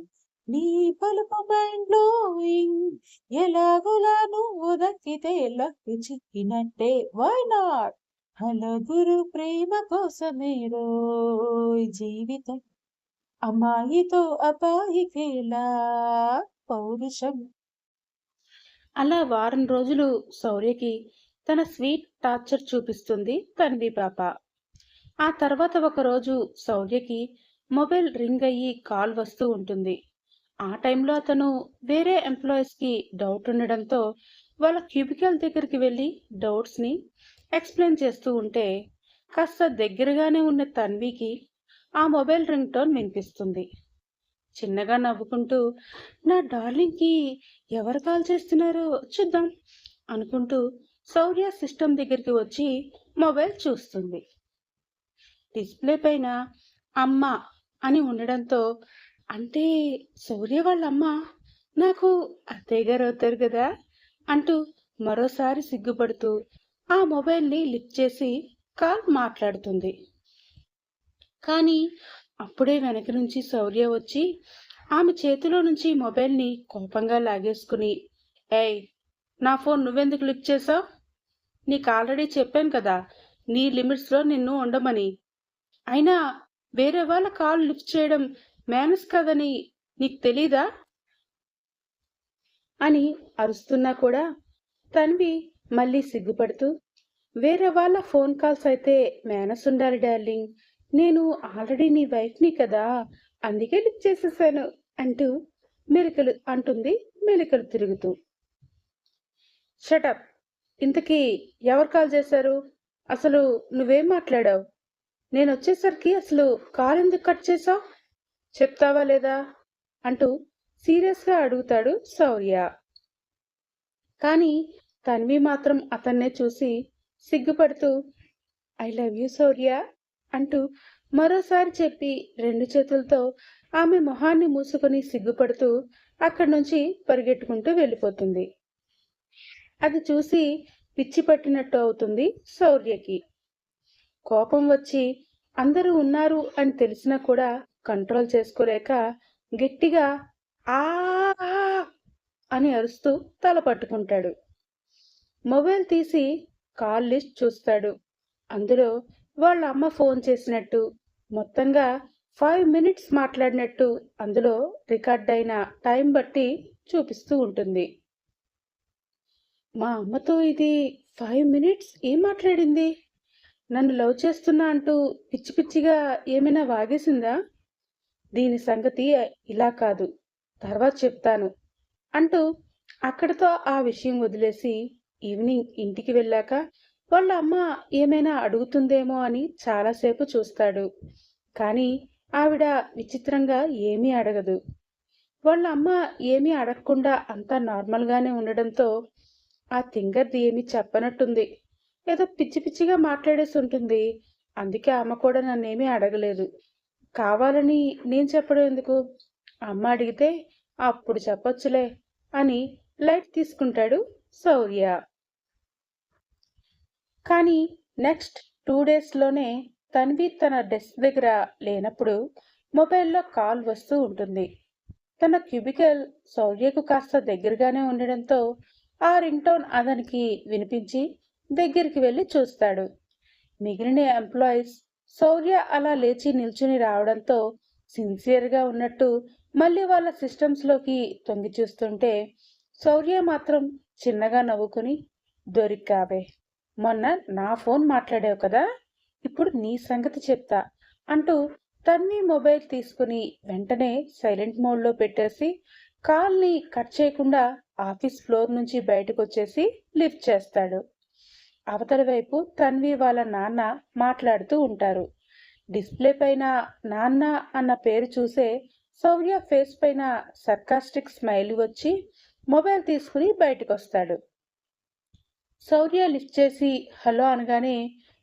నీ పలుపు మైండ్ బ్లోయింగ్, ఎలాగులా నువ్వు దక్కితే లక్కు చిక్కినట్టే, వై నాట్. హలో గురు ప్రేమ కోసమేరోయ్ జీవితం, అమ్మాయితో అబ్బాయికేలా పౌరుషం. అలా వారం రోజులు శౌర్యకి తన స్వీట్ టార్చర్ చూపిస్తుంది తన్వి పాప. ఆ తర్వాత ఒకరోజు శౌర్యకి మొబైల్ రింగ్ అయ్యి కాల్ వస్తూ ఉంటుంది. ఆ టైంలో అతను వేరే ఎంప్లాయీస్కి డౌట్ ఉండడంతో వాళ్ళ క్యూబికల్ దగ్గరికి వెళ్ళి డౌట్స్ని ఎక్స్ప్లెయిన్ చేస్తూ ఉంటే కాస్త దగ్గరగానే ఉన్న తన్వికి ఆ మొబైల్ రింగ్ టోన్ వినిపిస్తుంది. చిన్నగా నవ్వుకుంటూ, నా డార్లింగ్కి ఎవరు కాల్ చేస్తున్నారో చూద్దాం అనుకుంటూ శౌర్య సిస్టమ్ దగ్గరికి వచ్చి మొబైల్ చూస్తుంది. డిస్ప్లే పైన అమ్మ అని ఉండడంతో, అంటే శౌర్య వాళ్ళమ్మ నాకు అత్తయ్య గారు అవుతారు కదా అంటూ మరోసారి సిగ్గుపడుతూ ఆ మొబైల్ని లిఫ్ట్ చేసి కాల్ మాట్లాడుతుంది. కానీ అప్పుడే వెనక నుంచి శౌర్య వచ్చి ఆమె చేతిలో నుంచి మొబైల్ని కోపంగా లాగేసుకుని, ఏయ్, నా ఫోన్ నువ్వెందుకు లిఫ్ట్ చేసావు? నీకు ఆల్రెడీ చెప్పాను కదా నీ లిమిట్స్లో నిన్ను ఉండమని. అయినా వేరే వాళ్ళ కాల్ లిఫ్ట్ చేయడం మేనస్ కాదని నీకు తెలీదా అని అరుస్తున్నా కూడా తన్వి మళ్ళీ సిగ్గుపడుతూ, వేరే వాళ్ళ ఫోన్ కాల్స్ అయితే మేనస్ ఉండాలి డార్లింగ్, నేను ఆల్రెడీ నీ వైఫ్ని కదా అందుకే లిఫ్ట్ చేసేసాను అంటూ మెలికలు తిరుగుతూ. షటప్, ఇంతకీ ఎవరు కాల్ చేశారు? అసలు నువ్వేం మాట్లాడావు? నేను వచ్చేసరికి అసలు కాల్ ఎందుకు కట్ చేసావు? చెప్తావా లేదా అంటూ సీరియస్గా అడుగుతాడు శౌర్య. కానీ తన్వి మాత్రం అతన్నే చూసి సిగ్గుపడుతూ, ఐ లవ్ యూ శౌర్య అంటూ మరోసారి చెప్పి 2 చేతులతో ఆమె మొహాన్ని మూసుకొని సిగ్గుపడుతూ అక్కడి నుంచి పరిగెట్టుకుంటూ వెళ్ళిపోతుంది. అది చూసి పిచ్చి పట్టినట్టు అవుతుంది శౌర్యకి. కోపం వచ్చి అందరూ ఉన్నారు అని తెలిసినా కూడా కంట్రోల్ చేసుకోలేక గట్టిగా ఆ అని అరుస్తూ తల పట్టుకుంటాడు. మొబైల్ తీసి కాల్ లిస్ట్ చూస్తాడు. అందులో వాళ్ళ అమ్మ ఫోన్ చేసినట్టు, మొత్తంగా 5 మినిట్స్ మాట్లాడినట్టు అందులో రికార్డ్ అయిన టైం బట్టి చూపిస్తూ ఉంటుంది. మా అమ్మతో ఇది 5 మినిట్స్ ఏం మాట్లాడింది? నన్ను లవ్ చేస్తున్నా అంటూ పిచ్చి పిచ్చిగా ఏమైనా వాగేసిందా? దీని సంగతి ఇలా కాదు, తర్వాత చెప్తాను అంటూ అక్కడితో ఆ విషయం వదిలేసి ఈవినింగ్ ఇంటికి వెళ్ళాక వాళ్ళ అమ్మ ఏమైనా అడుగుతుందేమో అని చాలాసేపు చూస్తాడు. కానీ ఆవిడ విచిత్రంగా ఏమీ అడగదు. వాళ్ళ అమ్మ ఏమీ అడగకుండా అంతా నార్మల్గానే ఉండడంతో ఆ తింగర్ది ఏమీ చెప్పనట్టుంది, ఏదో పిచ్చి పిచ్చిగా మాట్లాడేసి ఉంటుంది, అందుకే ఆమె కూడా నన్నేమీ అడగలేదు, కావాలని నేను చెప్పడం ఎందుకు, అమ్మ అడిగితే అప్పుడు చెప్పొచ్చులే అని లైట్ తీసుకుంటాడు శౌర్య. కానీ నెక్స్ట్ 2 డేస్లోనే తన్వి తన డెస్క్ దగ్గర లేనప్పుడు మొబైల్లో కాల్ వస్తూ ఉంటుంది. తన క్యూబికల్ శౌర్యకు కాస్త దగ్గరగానే ఉండడంతో ఆ రింగ్ టోన్ అతనికి వినిపించి దగ్గరికి వెళ్ళి చూస్తాడు. మిగిలిన ఎంప్లాయీస్ శౌర్య అలా లేచి నిల్చుని రావడంతో సిన్సియర్గా ఉన్నట్టు మళ్ళీ వాళ్ళ సిస్టమ్స్లోకి తొంగి చూస్తుంటే శౌర్య మాత్రం చిన్నగా నవ్వుకుని, దొరికావే, మొన్న నా ఫోన్ మాట్లాడావు కదా, ఇప్పుడు నీ సంగతి చెప్తా అంటూ తన్వి మొబైల్ తీసుకుని వెంటనే సైలెంట్ మోడ్లో పెట్టేసి కాల్ని కట్ చేయకుండా ఆఫీస్ ఫ్లోర్ నుంచి బయటకు వచ్చేసి లిఫ్ట్ చేస్తాడు. అవతల వైపు తన్వి వాళ్ళ నాన్న మాట్లాడుతూ ఉంటారు. డిస్ప్లే పైన నాన్న అన్న పేరు చూసే శౌర్య ఫేస్ పైన సర్కాస్టిక్ స్మైల్ వచ్చి మొబైల్ తీసుకుని బయటకు వస్తాడు. శౌర్య లిఫ్ట్ చేసి హలో అనగానే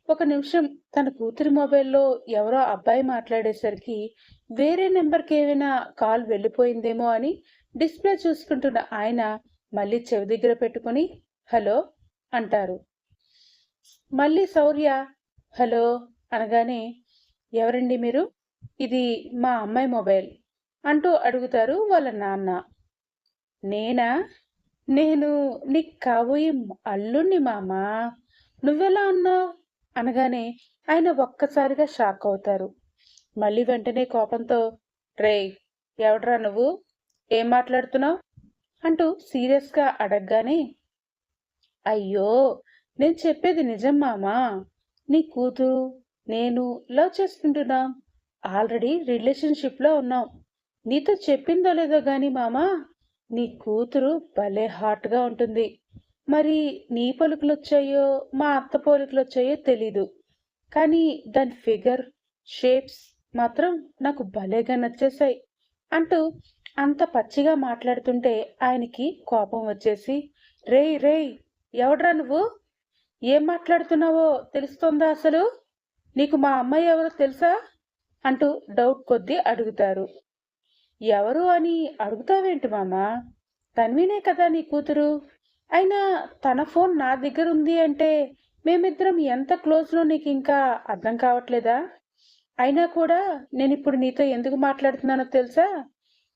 ఒక నిమిషం తన కూతురి మొబైల్లో ఎవరో అబ్బాయి మాట్లాడేసరికి వేరే నెంబర్కి ఏమైనా కాల్ వెళ్ళిపోయిందేమో అని డిస్ప్లే చూసుకుంటున్న ఆయన మళ్ళీ చెవి దగ్గర పెట్టుకుని హలో అంటారు. మళ్ళీ శౌర్య హలో అనగానే ఎవరండి మీరు, ఇది మా అమ్మాయి మొబైల్ అంటూ అడుగుతారు వాళ్ళ నాన్న. నేనా, నేను నీకు కాబోయే అల్లుణ్ణి మామా, నువ్వెలా ఉన్నావు అనగానే ఆయన ఒక్కసారిగా షాక్ అవుతారు. మళ్ళీ వెంటనే కోపంతో రేయ్, ఎవడ్రా నువ్వు, ఏం మాట్లాడుతున్నావు అంటూ సీరియస్గా అడగగానే అయ్యో, నేను చెప్పేది నిజం మామా, నీ కూతురు నేను లవ్ చేసుకుంటున్నాం, ఆల్రెడీ రిలేషన్షిప్లో ఉన్నాం. నీతో చెప్పిందో లేదో గాని మామా, నీ కూతురు భలే హాట్గా ఉంటుంది. మరి నీ పలుకులు వచ్చాయో మా అత్త పోలికలు వచ్చాయో తెలీదు, కానీ దాని ఫిగర్ షేప్స్ మాత్రం నాకు భలేగా నచ్చేశాయి అంటూ అంత పచ్చిగా మాట్లాడుతుంటే ఆయనకి కోపం వచ్చేసి రేయ్ రేయ్, ఎవడ్రా నువ్వు, ఏం మాట్లాడుతున్నావో తెలుస్తోందా, అసలు నీకు మా అమ్మాయి ఎవరో తెలుసా అంటూ డౌట్ కొద్దీ అడుగుతారు. ఎవరు అని అడుగుతావేంటి మామా, తన్వినే కదా నీ కూతురు, అయినా తన ఫోన్ నా దగ్గర ఉంది అంటే మేమిద్దరం ఎంత క్లోజ్లో నీకు ఇంకా అర్థం కావట్లేదా, అయినా కూడా నేను ఇప్పుడు నీతో ఎందుకు మాట్లాడుతున్నానో తెలుసా,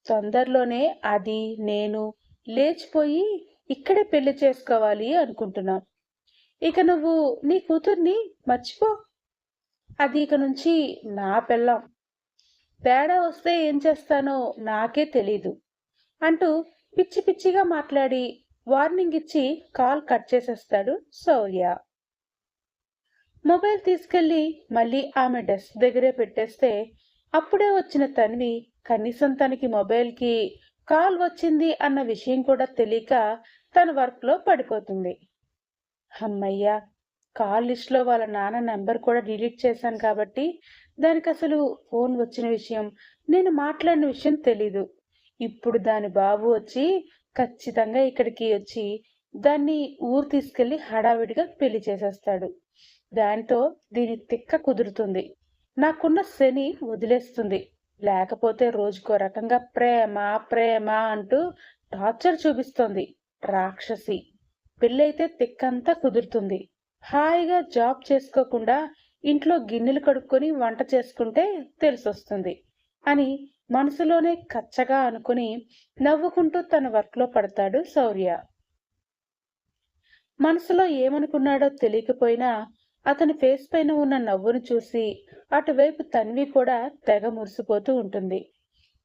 తొందరలోనే అది నేను లేచిపోయి ఇక్కడే పెళ్లి చేసుకోవాలి అనుకుంటున్నాం. ఇక నువ్వు నీ కూతుర్ని మర్చిపో, అది ఇక నుంచి నా పెళ్ళాం, తేడా వస్తే ఏం చేస్తానో నాకే తెలీదు అంటూ పిచ్చి పిచ్చిగా మాట్లాడి వార్నింగ్ ఇచ్చి కాల్ కట్ చేసేస్తాడు శౌర్య. మొబైల్ తీసుకెళ్లి మళ్ళీ ఆమె డెస్క్ దగ్గరే పెట్టేస్తే అప్పుడే వచ్చిన తన్వి కనీసం తనకి మొబైల్కి కాల్ వచ్చింది అన్న విషయం కూడా తెలియక తన వర్క్లో పడిపోతుంది. అమ్మయ్యా, కాల్ లిస్ట్లో వాళ్ళ నాన్న నెంబర్ కూడా డిలీట్ చేశాను కాబట్టి దానికి అసలు ఫోన్ వచ్చిన విషయం, నేను మాట్లాడిన విషయం తెలీదు. ఇప్పుడు దాని బాబు వచ్చి ఖచ్చితంగా ఇక్కడికి వచ్చి దాన్ని ఊరు తీసుకెళ్లి హడావిడిగా పెళ్లి చేసేస్తాడు. దానితో దీని తిక్క కుదురుతుంది, నాకున్న శని వదిలేస్తుంది. లేకపోతే రోజుకో రకంగా ప్రేమ ప్రేమ అంటూ టార్చర్ చూపిస్తోంది రాక్షసి. పెళ్ళైతే తిక్కంతా కుదురుతుంది, హాయిగా జాబ్ చేసుకోకుండా ఇంట్లో గిన్నెలు కడుక్కొని వంట చేసుకుంటే తెలిసొస్తుంది అని మనసులోనే కచ్చగా అనుకుని నవ్వుకుంటూ తన వర్క్లో పడతాడు శౌర్య. మనసులో ఏమనుకున్నాడో తెలియకపోయినా అతని ఫేస్ పైన ఉన్న నవ్వును చూసి అటువైపు తన్వి కూడా తెగ మురిసిపోతూ ఉంటుంది.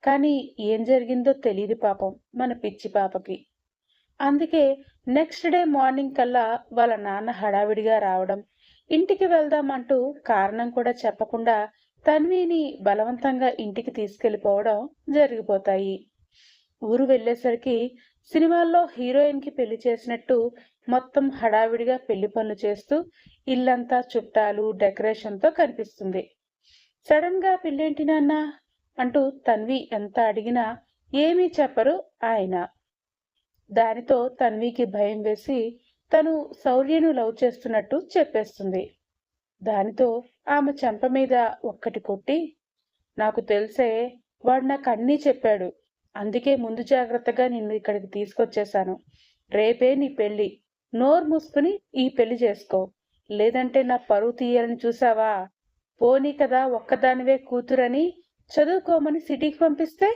కానీ ఏం జరిగిందో తెలియదు పాపం మన పిచ్చి పాపకి. అందుకే నెక్స్ట్ డే మార్నింగ్ కల్లా వాళ్ళ నాన్న హడావిడిగా రావడం, ఇంటికి వెళ్దామంటూ కారణం కూడా చెప్పకుండా తన్విని బలవంతంగా ఇంటికి తీసుకెళ్లిపోవడం జరిగిపోతాయి. ఊరు వెళ్ళేసరికి సినిమాల్లో హీరోయిన్ కి పెళ్లి చేసినట్టు మొత్తం హడావిడిగా పెళ్లి పనులు చేస్తూ ఇల్లంతా చుట్టాలు డెకరేషన్తో కనిపిస్తుంది. సడన్ గా పెళ్ళేంటి నాన్న అంటూ తన్వి ఎంత అడిగినా ఏమీ చెప్పరు ఆయన. దానితో తన్వికి భయం వేసి తను శౌర్యను లవ్ చేస్తున్నట్టు చెప్పేస్తుంది. దానితో ఆమె చెంప మీద ఒక్కటి కొట్టి, నాకు తెలిసే, వాడు నాకు అన్నీ చెప్పాడు, అందుకే ముందు జాగ్రత్తగా నిన్ను ఇక్కడికి తీసుకొచ్చేశాను. రేపే నీ పెళ్లి, నోరు మూసుకుని ఈ పెళ్లి చేసుకో, లేదంటే నా పరువు తీయాలని చూసావా, పోనీ కదా ఒక్కదానివే కూతురని చదువుకోమని సిటీకి పంపిస్తే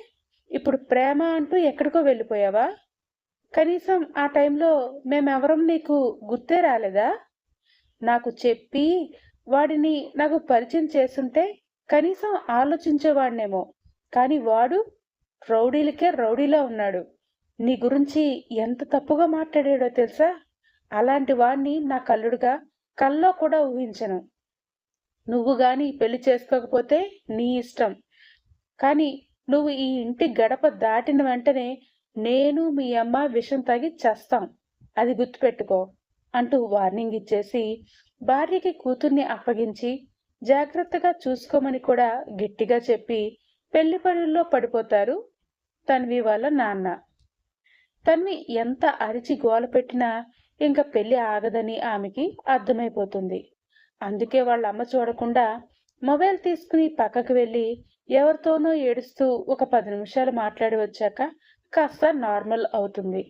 ఇప్పుడు ప్రేమ అంటూ ఎక్కడికో వెళ్ళిపోయావా? కనీసం ఆ టైంలో మేమెవరం నీకు గుర్తే రాలేదా? నాకు చెప్పి వాడిని నాకు పరిచయం చేసుంటే కనీసం ఆలోచించేవాడినేమో. కానీ వాడు రౌడీలకే రౌడీలా ఉన్నాడు. నీ గురించి ఎంత తప్పుగా మాట్లాడాడో తెలుసా? అలాంటి వాణ్ణి నా కల్లుడుగా కల్లో కూడా ఊహించను. నువ్వు గాని పెళ్లి చేసుకోకపోతే నీ ఇష్టం. కానీ నువ్వు ఈ ఇంటి గడప దాటిన వెంటనే నేను మీ అమ్మ విషం తాగి చస్తాం. అది గుర్తుపెట్టుకో అంటూ వార్నింగ్ ఇచ్చేసి భార్యకి కూతుర్ని అప్పగించి జాగ్రత్తగా చూసుకోమని కూడా గట్టిగా చెప్పి పెళ్లి పనుల్లో పడిపోతారు తన్వి వాళ్ళ నాన్న. తన్వి ఎంత అరిచి గోల పెట్టినా ఇంకా పెళ్లి ఆగదని ఆమెకి అర్థమైపోతుంది. అందుకే వాళ్ళ అమ్మ చూడకుండా మొబైల్ తీసుకుని పక్కకు వెళ్ళి ఎవరితోనో ఏడుస్తూ ఒక 10 నిమిషాలు మాట్లాడి వచ్చాక కాస్త నార్మల్ అవుతుంది.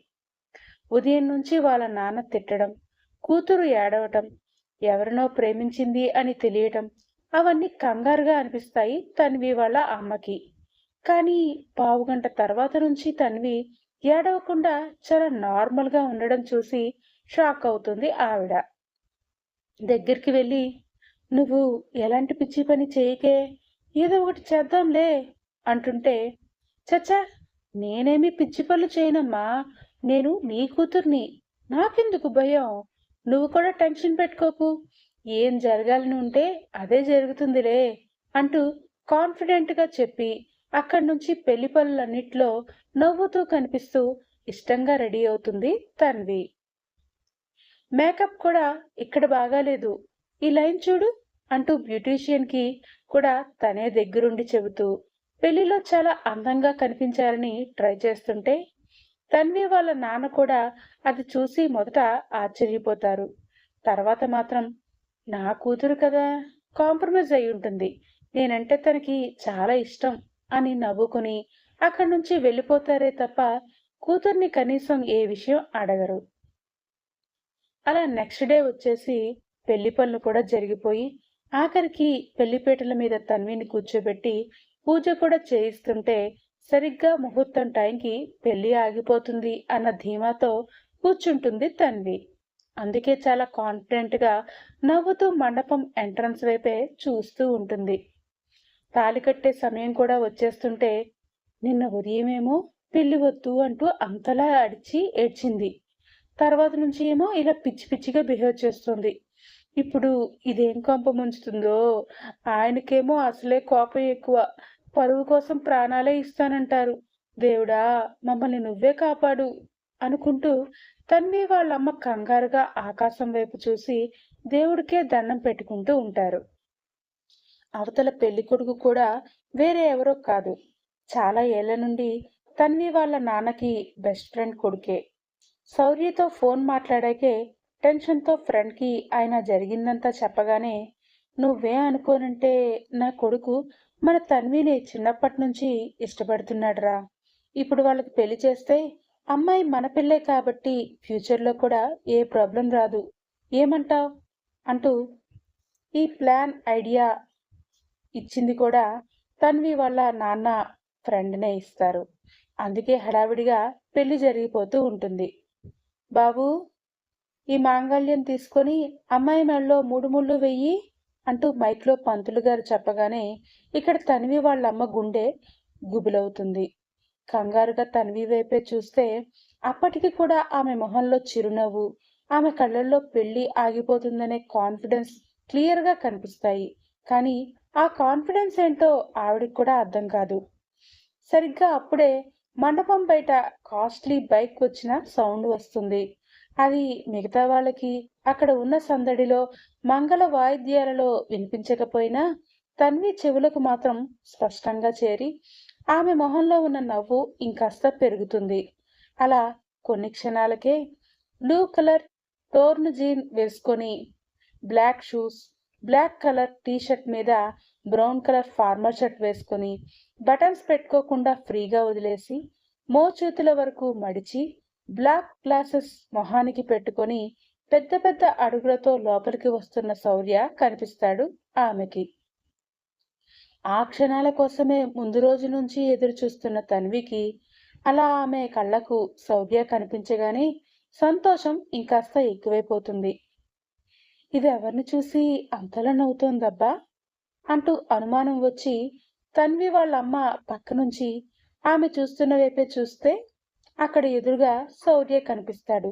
ఉదయం నుంచి వాళ్ళ నాన్న తిట్టడం, కూతురు ఏడవటం, ఎవరినో ప్రేమించింది అని తెలియటం అవన్నీ కంగారుగా అనిపిస్తాయి తన్వి వాళ్ళ అమ్మకి. కానీ పావుగంట తర్వాత నుంచి తన్వి ఏడవకుండా చాలా నార్మల్గా ఉండడం చూసి షాక్ అవుతుంది ఆవిడ. దగ్గరికి వెళ్ళి, నువ్వు ఎలాంటి పిచ్చి పని చేయకే, ఏదో ఒకటి చేద్దాంలే అంటుంటే, చచ్చా, నేనేమి పిచ్చి పనులు చేయనమ్మా, నేను నీ కూతుర్ని, నాకెందుకు భయం, నువ్వు కూడా టెన్షన్ పెట్టుకోకు, ఏం జరగాలని ఉంటే అదే జరుగుతుందిలే అంటూ కాన్ఫిడెంట్గా చెప్పి అక్కడి నుంచి పెళ్లి పనులన్నిట్లో నవ్వుతూ కనిపిస్తూ ఇష్టంగా రెడీ అవుతుంది తన్వి. మేకప్ కూడా ఇక్కడ బాగాలేదు, ఈ లైన్ చూడు అంటూ బ్యూటీషియన్ కి కూడా తనే దగ్గరుండి చెబుతూ పెళ్లిలో చాలా అందంగా కనిపించాలని ట్రై చేస్తుంటే తన్వి వాళ్ళ నాన్న కూడా అది చూసి మొదట ఆశ్చర్యపోతారు. తర్వాత మాత్రం నా కూతురు కదా, కాంప్రమైజ్ అయి ఉంటుంది, నేనంటే తనకి చాలా ఇష్టం అని నవ్వుకుని అక్కడి నుంచి వెళ్ళిపోతారే తప్ప కూతుర్ని కనీసం ఏ విషయం అడగరు. అలా నెక్స్ట్ డే వచ్చేసి పెళ్లి పనులు కూడా జరిగిపోయి ఆఖరికి పెళ్లిపీటల మీద తన్విని కూర్చోబెట్టి పూజ కూడా చేయిస్తుంటే సరిగ్గా ముహూర్తం టైంకి పెళ్లి ఆగిపోతుంది అన్న ధీమాతో కూర్చుంటుంది తన్వి. అందుకే చాలా కాన్ఫిడెంట్ గా నవ్వుతూ మండపం ఎంట్రన్స్ వైపే చూస్తూ ఉంటుంది. తాళి కట్టే సమయం కూడా వచ్చేస్తుంటే నిన్న ఉదయమేమో పెళ్లి వద్దు అంటూ అంతలా అడిచి ఏడ్చింది. తర్వాత నుంచి ఏమో ఇలా పిచ్చి పిచ్చిగా బిహేవ్ చేస్తుంది. ఇప్పుడు ఇదేం కొంప ముంచుతుందో, ఆయనకేమో అసలే కోపం ఎక్కువ, పరువు కోసం ప్రాణాలే ఇస్తానంటారు, దేవుడా మమ్మల్ని నువ్వే కాపాడు అనుకుంటూ తన్వి వాళ్ళమ్మ కంగారుగా ఆకాశం వైపు చూసి దేవుడికే దండం పెట్టుకుంటూ ఉంటారు. అవతల పెళ్లి కొడుకు కూడా వేరే ఎవరో కాదు, చాలా ఏళ్ల నుండి తన్వి వాళ్ళ నాన్నకి బెస్ట్ ఫ్రెండ్ కొడుకే. శౌర్యతో ఫోన్ మాట్లాడాకే టెన్షన్తో ఫ్రెండ్కి ఆయన జరిగిందంతా చెప్పగానే, నువ్వే అనుకోనంటే నా కొడుకు మన తన్విని చిన్నప్పటి నుంచి ఇష్టపడుతున్నాడురా, ఇప్పుడు వాళ్ళకి పెళ్లి చేస్తే అమ్మాయి మన పిల్లే కాబట్టి ఫ్యూచర్లో కూడా ఏ ప్రాబ్లం రాదు, ఏమంటావ్ అంటూ ఈ ప్లాన్ ఐడియా ఇచ్చింది కూడా తన్వి వాళ్ళ నాన్న ఫ్రెండ్నే ఇస్తారు. అందుకే హడావిడిగా పెళ్లి జరిగిపోతూ ఉంటుంది. బాబు, ఈ మాంగళ్యం తీసుకొని అమ్మాయి మెడలో 3 ముళ్ళు వెయ్యి అంటూ మైక్లో పంతులు గారు చెప్పగానే ఇక్కడ తన్వి వాళ్ళమ్మ గుండె గుబులవుతుంది. కంగారుగా తన్వి వైపే చూస్తే అప్పటికి కూడా ఆమె మొహంలో చిరునవ్వు, ఆమె కళ్ళల్లో పెళ్లి ఆగిపోతుందనే కాన్ఫిడెన్స్ క్లియర్గా కనిపిస్తాయి. కానీ ఆ కాన్ఫిడెన్స్ ఏంటో ఆవిడికి కూడా అర్థం కాదు. సరిగ్గా అప్పుడే మండపం బయట కాస్ట్లీ బైక్ వచ్చిన సౌండ్ వస్తుంది. అది మిగతా వాళ్ళకి అక్కడ ఉన్న సందడిలో మంగళ వాయిద్యాలలో వినిపించకపోయినా తన్వి చెవులకు మాత్రం స్పష్టంగా చేరి ఆమె మొహంలో ఉన్న నవ్వు ఇంకాస్త పెరుగుతుంది. అలా కొన్ని క్షణాలకే బ్లూ కలర్ టోర్న్ జీన్ వేసుకొని, black shoes, black colour T shirt మీద బ్రౌన్ కలర్ ఫార్మల్ షర్ట్ వేసుకొని, బటన్స్ పెట్టుకోకుండా ఫ్రీగా వదిలేసి మోచేతుల వరకు మడిచి బ్లాక్ గ్లాసెస్ మొహానికి పెట్టుకొని పెద్ద పెద్ద అడుగులతో లోపలికి వస్తున్న శౌర్య కనిపిస్తాడు ఆమెకి. ఆ క్షణాల కోసమే ముందు రోజు నుంచి ఎదురు చూస్తున్న తన్వికి అలా ఆమె కళ్ళకు శౌర్య కనిపించగానే సంతోషం ఇంకాస్త ఎక్కువైపోతుంది. ఇది ఎవరిని చూసి అంతలా నవ్వుతోందబ్బా అంటూ అనుమానం వచ్చి తన్వి వాళ్ళమ్మ పక్క నుంచి ఆమె చూస్తున్న వైపే చూస్తే అక్కడ ఎదురుగా శౌర్య కనిపిస్తాడు.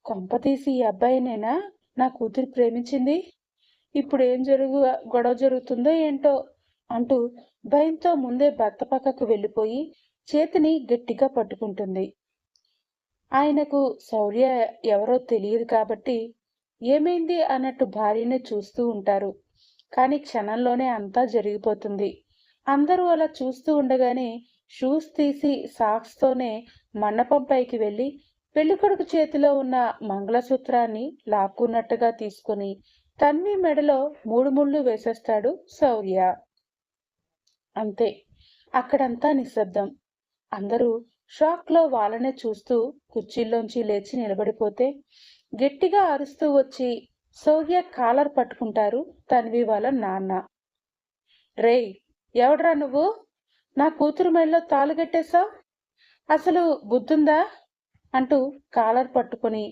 కొంపతీసి ఈ అబ్బాయినేనా నా కూతురు ప్రేమించింది? ఇప్పుడు ఏం గొడవ జరుగుతుందో ఏంటో అంటూ భయంతో ముందే భర్త పక్కకు వెళ్ళిపోయి చేతిని గట్టిగా పట్టుకుంటుంది. ఆయనకు శౌర్య ఎవరో తెలియదు కాబట్టి ఏమైంది అన్నట్టు భార్యనే చూస్తూ ఉంటారు. కానీ క్షణంలోనే అంతా జరిగిపోతుంది. అందరూ అలా చూస్తూ ఉండగానే షూస్ తీసి సాక్స్తోనే మండపం పైకి వెళ్ళి పెళ్ళికొడుకు చేతిలో ఉన్న మంగళసూత్రాన్ని లాక్కున్నట్టుగా తీసుకుని తన్వి మెడలో 3 ముళ్ళు వేసేస్తాడు శౌర్య. అంతే, అక్కడంతా నిశ్శబ్దం. అందరూ షాక్ లో వాళ్ళనే చూస్తూ కుర్చీల్లోంచి లేచి నిలబడిపోతే గట్టిగా అరుస్తూ వచ్చి శౌర్య కాలర్ పట్టుకుంటారు తన్వి వాళ్ళ నాన్న. రేయ్, ఎవడ్రా నువ్వు? నా కూతురు మెడలో తాళి కట్టేశావ్? అసలు బుద్ధుందా అంటూ కాలర్ పట్టుకుని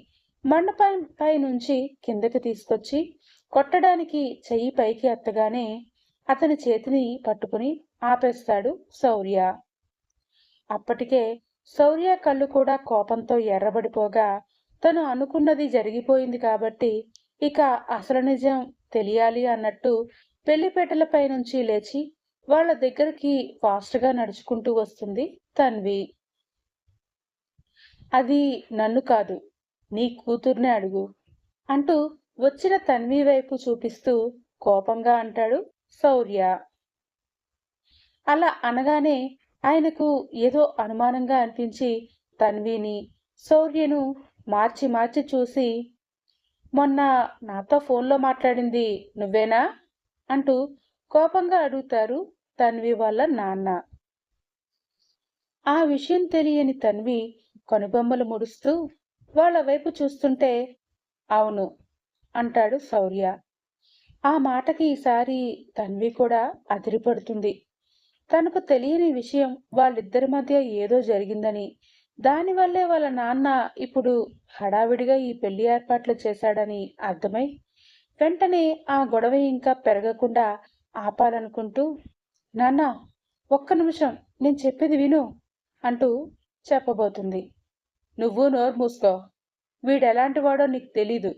మండపంపై నుంచి కిందకి తీసుకొచ్చి కొట్టడానికి చెయ్యి పైకి ఎత్తగానే అతని చేతిని పట్టుకుని ఆపేస్తాడు శౌర్య. అప్పటికే శౌర్య కళ్ళు కూడా కోపంతో ఎర్రబడిపోగా తను అనుకున్నది జరిగిపోయింది కాబట్టి ఇక అసలు నిజం తెలియాలి అన్నట్టు పెళ్లిపేటలపై నుంచి లేచి వాళ్ళ దగ్గరికి ఫాస్ట్గా నడుచుకుంటూ వస్తుంది తన్వి. అది నన్ను కాదు, నీ కూతుర్నే అడుగు అంటూ వచ్చిన తన్వి వైపు చూపిస్తూ కోపంగా అంటాడు శౌర్య. అలా అనగానే ఆయనకు ఏదో అనుమానంగా అనిపించి తన్విని శౌర్యను మార్చి మార్చి చూసి, మొన్న నాతో ఫోన్లో మాట్లాడింది నువ్వేనా అంటూ కోపంగా అడుగుతారు తన్వి వాళ్ళ నాన్న. ఆ విషయం తెలియని తన్వి కనుబొమ్మలు ముడుస్తూ వాళ్ళ వైపు చూస్తుంటే అవును అంటాడు శౌర్య. ఆ మాటకి ఈసారి తన్వి కూడా అదిరిపడుతుంది. తనకు తెలియని విషయం వాళ్ళిద్దరి మధ్య ఏదో జరిగిందని, దానివల్లే వాళ్ళ నాన్న ఇప్పుడు హడావిడిగా ఈ పెళ్లి ఏర్పాట్లు చేశాడని అర్థమై వెంటనే ఆ గొడవ ఇంకా పెరగకుండా ఆపాలనుకుంటూ, నాన్న ఒక్క నిమిషం నేను చెప్పేది విను అంటూ చెప్పబోతుంది. నువ్వు నోరు మూసుకో, వీడెలాంటి వాడో నీకు తెలీదు.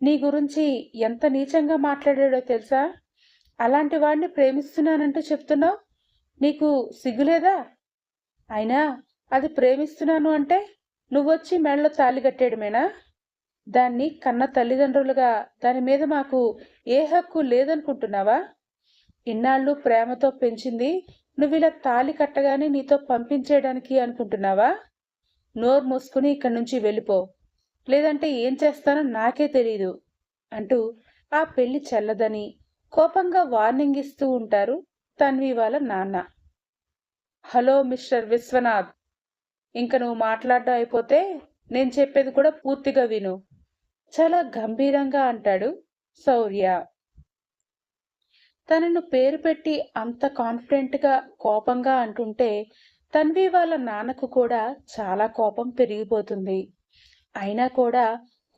నీ గురించి ఎంత నీచంగా మాట్లాడాడో తెలుసా? అలాంటి వాడిని ప్రేమిస్తున్నానంటూ చెప్తున్నావు, నీకు సిగ్గులేదా? అయినా అది ప్రేమిస్తున్నాను అంటే నువ్వొచ్చి మెడలో తాళి కట్టేయడమేనా? దాన్ని కన్న తల్లిదండ్రులుగా దాని మీద మాకు ఏ హక్కు లేదనుకుంటున్నావా? ఇన్నాళ్ళు ప్రేమతో పెంచింది నువ్విలా తాళి కట్టగానే నీతో పంపించేయడానికి అనుకుంటున్నావా? నోరు మూసుకుని ఇక్కడి నుంచి వెళ్ళిపో, లేదంటే ఏం చేస్తానో నాకే తెలీదు అంటూ ఆ పెళ్లి చెల్లదని కోపంగా వార్నింగ్ ఇస్తూ ఉంటారు తన్వి వాళ్ళ నాన్న. హలో మిస్టర్ విశ్వనాథ్, ఇంక నువ్వు మాట్లాడడం అయిపోతే నేను చెప్పేది కూడా పూర్తిగా విను, చాలా గంభీరంగా అంటాడు శౌర్య. తనను పేరు పెట్టి అంత కాన్ఫిడెంట్గా కోపంగా అంటుంటే తన్వి వాళ్ళ నాన్నకు కూడా చాలా కోపం పెరిగిపోతుంది. అయినా కూడా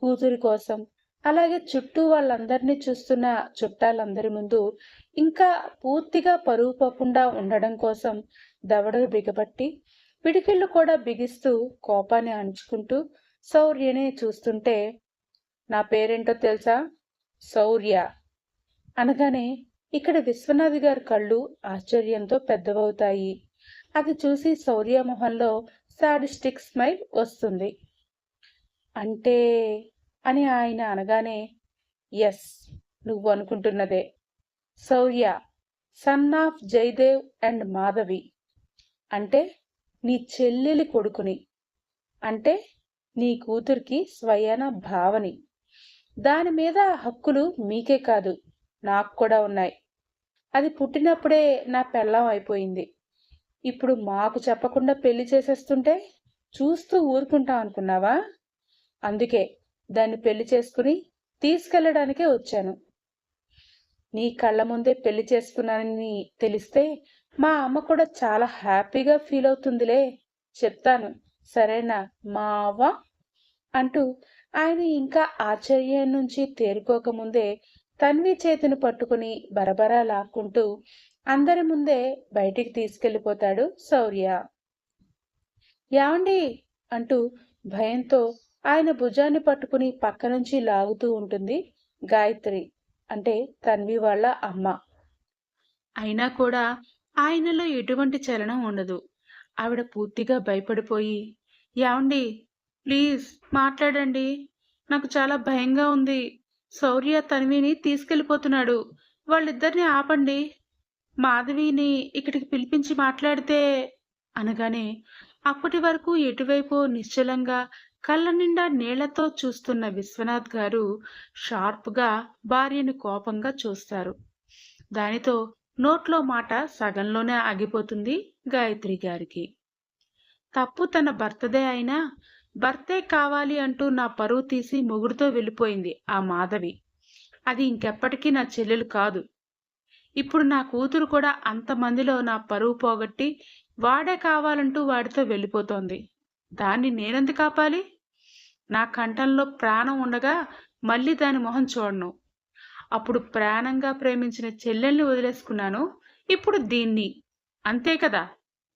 కూతురి కోసం, అలాగే చుట్టూ వాళ్ళందరినీ చూస్తున్న చుట్టాలందరి ముందు ఇంకా పూర్తిగా పరువు పోకుండా ఉండడం కోసం దవడలు బిగబట్టి పిడికిళ్ళు కూడా బిగిస్తూ కోపాన్ని అణుచుకుంటూ శౌర్యనే చూస్తుంటే, నా పేరేంటో తెలుసా? శౌర్య అనగానే ఇక్కడ విశ్వనాథ్ గారి కళ్ళు ఆశ్చర్యంతో పెద్దవవుతాయి. అది చూసి శౌర్య మొహంలో సాడిస్టిక్ స్మైల్ వస్తుంది. అంటే అని ఆయన అనగానే, ఎస్, నువ్వు అనుకుంటున్నదే, Shaurya, son of Jayadev and Madhavi, అంటే నీ చెల్లెలి కొడుకుని, అంటే నీ కూతురికి స్వయాన భావని. దాని మీద హక్కులు మీకే కాదు నాకు కూడా ఉన్నాయి. అది పుట్టినప్పుడే నా పెళ్ళాం అయిపోయింది. ఇప్పుడు మాకు చెప్పకుండా పెళ్లి చేసేస్తుంటే చూస్తూ ఊరుకుంటాం అనుకున్నావా? అందుకే దాన్ని పెళ్లి చేసుకుని తీసుకెళ్లడానికే వచ్చాను. నీ కళ్ళ ముందే పెళ్లి చేసుకున్నానని తెలిస్తే మా అమ్మ కూడా చాలా హ్యాపీగా ఫీల్ అవుతుందిలే. చెప్తాను, సరేనా మావా అంటూ ఆయన ఇంకా ఆశ్చర్యం నుంచి తేరుకోకముందే తన్వి చేతిని పట్టుకుని బరబరా లాక్కుంటూ అందరి ముందే బయటికి తీసుకెళ్లిపోతాడు శౌర్య. యాండి అంటూ భయంతో ఆయన భుజాన్ని పట్టుకుని పక్క నుంచి లాగుతూ ఉంటుంది గాయత్రి, అంటే తన్వి వాళ్ళ అమ్మ. అయినా కూడా ఆయనలో ఎటువంటి చలనం ఉండదు. ఆవిడ పూర్తిగా భయపడిపోయి, యాండి ప్లీజ్ మాట్లాడండి, నాకు చాలా భయంగా ఉంది. శౌర్య తన్విని తీసుకెళ్లిపోతున్నాడు, వాళ్ళిద్దరిని ఆపండి, మాధవిని ఇక్కడికి పిలిపించి మాట్లాడితే అనగానే అప్పటి వరకు ఎటువైపు నిశ్చలంగా కళ్ళ నిండా నీళ్లతో చూస్తున్న విశ్వనాథ్ గారు షార్ప్గా భార్యను కోపంగా చూస్తారు. దానితో నోట్లో మాట సగంలోనే ఆగిపోతుంది గాయత్రి గారికి. తప్పు తన భర్తదే అయినా భర్తే కావాలి అంటూ నా పరువు తీసి మొగుడుతో వెళ్ళిపోయింది ఆ మాధవి. అది ఇంకెప్పటికీ నా చెల్లెలు కాదు. ఇప్పుడు నా కూతురు కూడా అంతమందిలో నా పరువు పోగొట్టి వాడే కావాలంటూ వాడితో వెళ్ళిపోతోంది. దాన్ని నేనెందుకు కాపాలి? నా కంఠంలో ప్రాణం ఉండగా మళ్ళీ దాని మొహం చూడను. అప్పుడు ప్రాణంగా ప్రేమించిన చెల్లెల్ని వదిలేసుకున్నాను, ఇప్పుడు దీన్ని, అంతే కదా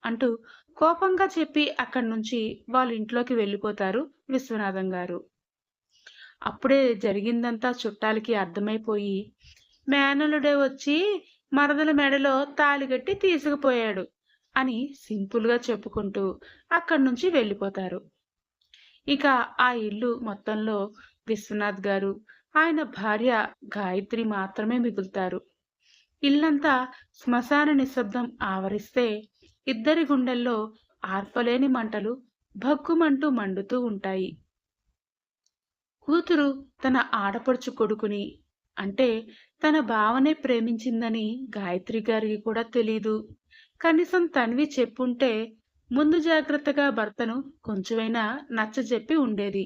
అంటూ కోపంగా చెప్పి అక్కడి నుంచి వాళ్ళ ఇంట్లోకి వెళ్ళిపోతారు విశ్వనాథం గారు. అప్పుడే జరిగిందంతా చుట్టాలకి అర్థమైపోయి, మేనలుడే వచ్చి మరదల మెడలో తాళిగట్టి తీసుకుపోయాడు అని సింపుల్గా చెప్పుకుంటూ అక్కడి నుంచి వెళ్ళిపోతారు. ఇక ఆ ఇల్లు మొత్తంలో విశ్వనాథ్ గారు, ఆయన భార్య గాయత్రి మాత్రమే మిగులుతారు. ఇల్లంతా శ్మశాన నిశ్శబ్దం ఆవరిస్తే ఇద్దరి గుండెల్లో ఆర్పలేని మంటలు భగ్గుమంటూ మండుతూ ఉంటాయి. కూతురు తన ఆడపడుచు కొడుకుని, అంటే తన భావనే ప్రేమించిందని గాయత్రి గారికి కూడా తెలీదు. కనీసం తన్వి చెప్పుంటే ముందు జాగ్రత్తగా భర్తను కొంచెమైనా నచ్చజెప్పి ఉండేది.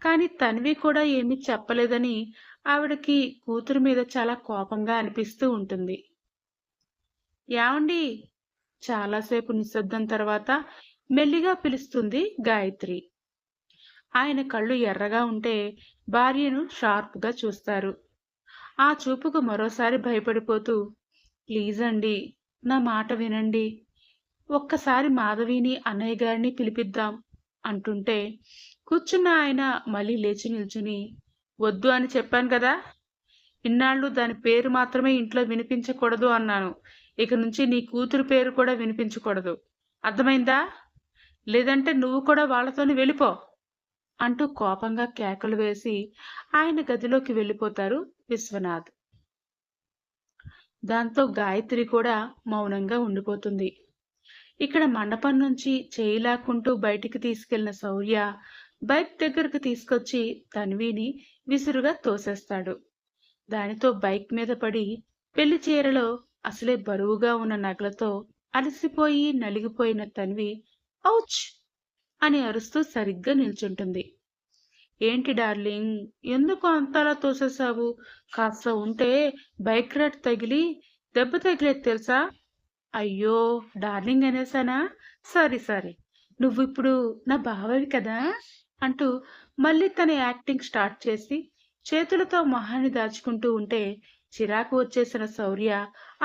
కానీ తన్వి కూడా ఏమీ చెప్పలేదని ఆవిడకి కూతురు మీద చాలా కోపంగా అనిపిస్తూ ఉంటుంది. యాండి చాలాసేపు నిశ్శబ్దం తర్వాత మెల్లిగా పిలుస్తుంది గాయత్రి. ఆయన కళ్ళు ఎర్రగా ఉంటే భార్యను షార్ప్గా చూస్తారు. ఆ చూపుకు మరోసారి భయపడిపోతూ, ప్లీజ్ అండి, నా మాట వినండి, ఒక్కసారి మాధవిని అన్నయ్య గారిని పిలిపిద్దాం అంటుంటే కూర్చున్న ఆయన మళ్ళీ లేచి నిల్చుని, వద్దు అని చెప్పాను కదా, ఇన్నాళ్ళు దాని పేరు మాత్రమే ఇంట్లో వినిపించకూడదు అన్నాను. ఇక నుంచి నీ కూతురు పేరు కూడా వినిపించకూడదు, అర్థమైందా? లేదంటే నువ్వు కూడా వాళ్ళతోని వెళ్ళిపో అంటూ కోపంగా కేకలు వేసి ఆయన గదిలోకి వెళ్ళిపోతారు విశ్వనాథ్. దాంతో గాయత్రి కూడా మౌనంగా ఉండిపోతుంది. ఇక్కడ మండపం నుంచి చేయి లాక్కుంటూ బయటికి తీసుకెళ్లిన శౌర్య బైక్ దగ్గరకు తీసుకొచ్చి తన్విని విసురుగా తోసేస్తాడు. దానితో బైక్ మీద పడి పెళ్లి చీరలో అసలే బరువుగా ఉన్న నగలతో అలసిపోయి నలిగిపోయిన తన్వి ఔచ్ అని అరుస్తూ సరిగ్గా నిల్చుంటుంది. ఏంటి డార్లింగ్, ఎందుకు అంతలా తోసేసావు? కాస్త ఉంటే బైక్ రైడ్ తగిలి దెబ్బ తగిలేది తెలుసా? అయ్యో డార్లింగ్ అనేసానా, సారీ సారీ, నువ్వు ఇప్పుడు నా బావవి కదా అంటూ మళ్ళీ తన యాక్టింగ్ స్టార్ట్ చేసి చేతులతో మొహాన్ని దాచుకుంటూ ఉంటే చిరాకు వచ్చేసిన శౌర్య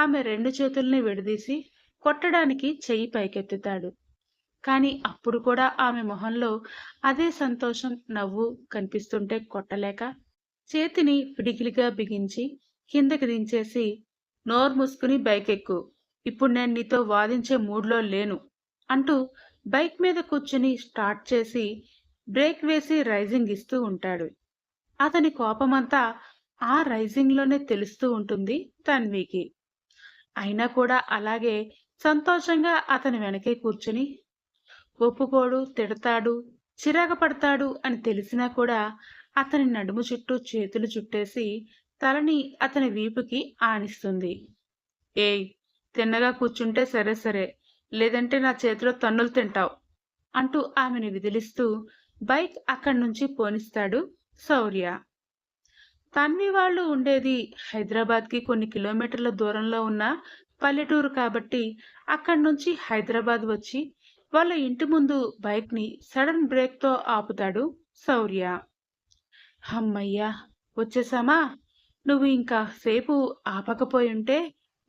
ఆమె రెండు చేతుల్ని విడదీసి కొట్టడానికి చెయ్యి పైకెత్తుతాడు. కానీ అప్పుడు కూడా ఆమె మొహంలో అదే సంతోషం నవ్వు కనిపిస్తుంటే కొట్టలేక చేతిని పిడికిలిగా బిగించి కిందకి దించేసి, నోరు మూసుకుని బైక్ ఎక్కు, ఇప్పుడు నేను నీతో వాదించే మూడ్లో లేను అంటూ బైక్ మీద కూర్చుని స్టార్ట్ చేసి బ్రేక్ వేసి రైజింగ్ ఇస్తూ ఉంటాడు. అతని కోపమంతా ఆ రైజింగ్లోనే తెలుస్తూ ఉంటుంది తన్వికి. అయినా కూడా అలాగే సంతోషంగా అతని వెనకే కూర్చుని, ఒప్పుకోడు, తిడతాడు, చిరాకు పడతాడు అని తెలిసినా కూడా అతని నడుము చుట్టూ చేతులు చుట్టేసి తలని అతని వీపుకి ఆనిస్తుంది. ఏయ్, తిన్నగా కూర్చుంటే సరే సరే, లేదంటే నా చేతిలో తన్నులు తింటావు అంటూ ఆమెను విదిలిస్తూ బైక్ అక్కడి నుంచి పోనిస్తాడు శౌర్య. తన్వి వాళ్ళు ఉండేది హైదరాబాద్‌కి కొన్ని కిలోమీటర్ల దూరంలో ఉన్న పల్లెటూరు కాబట్టి, అక్కడి నుంచి హైదరాబాద్ వచ్చి, వాళ్ళ ఇంటి ముందు బైక్‌ని సడన్ బ్రేక్‌తో ఆపుతాడు శౌర్య. హమ్మయ్య! వచ్చేసామా? నువ్వు ఇంకా సేపు ఆపకపోయుంటే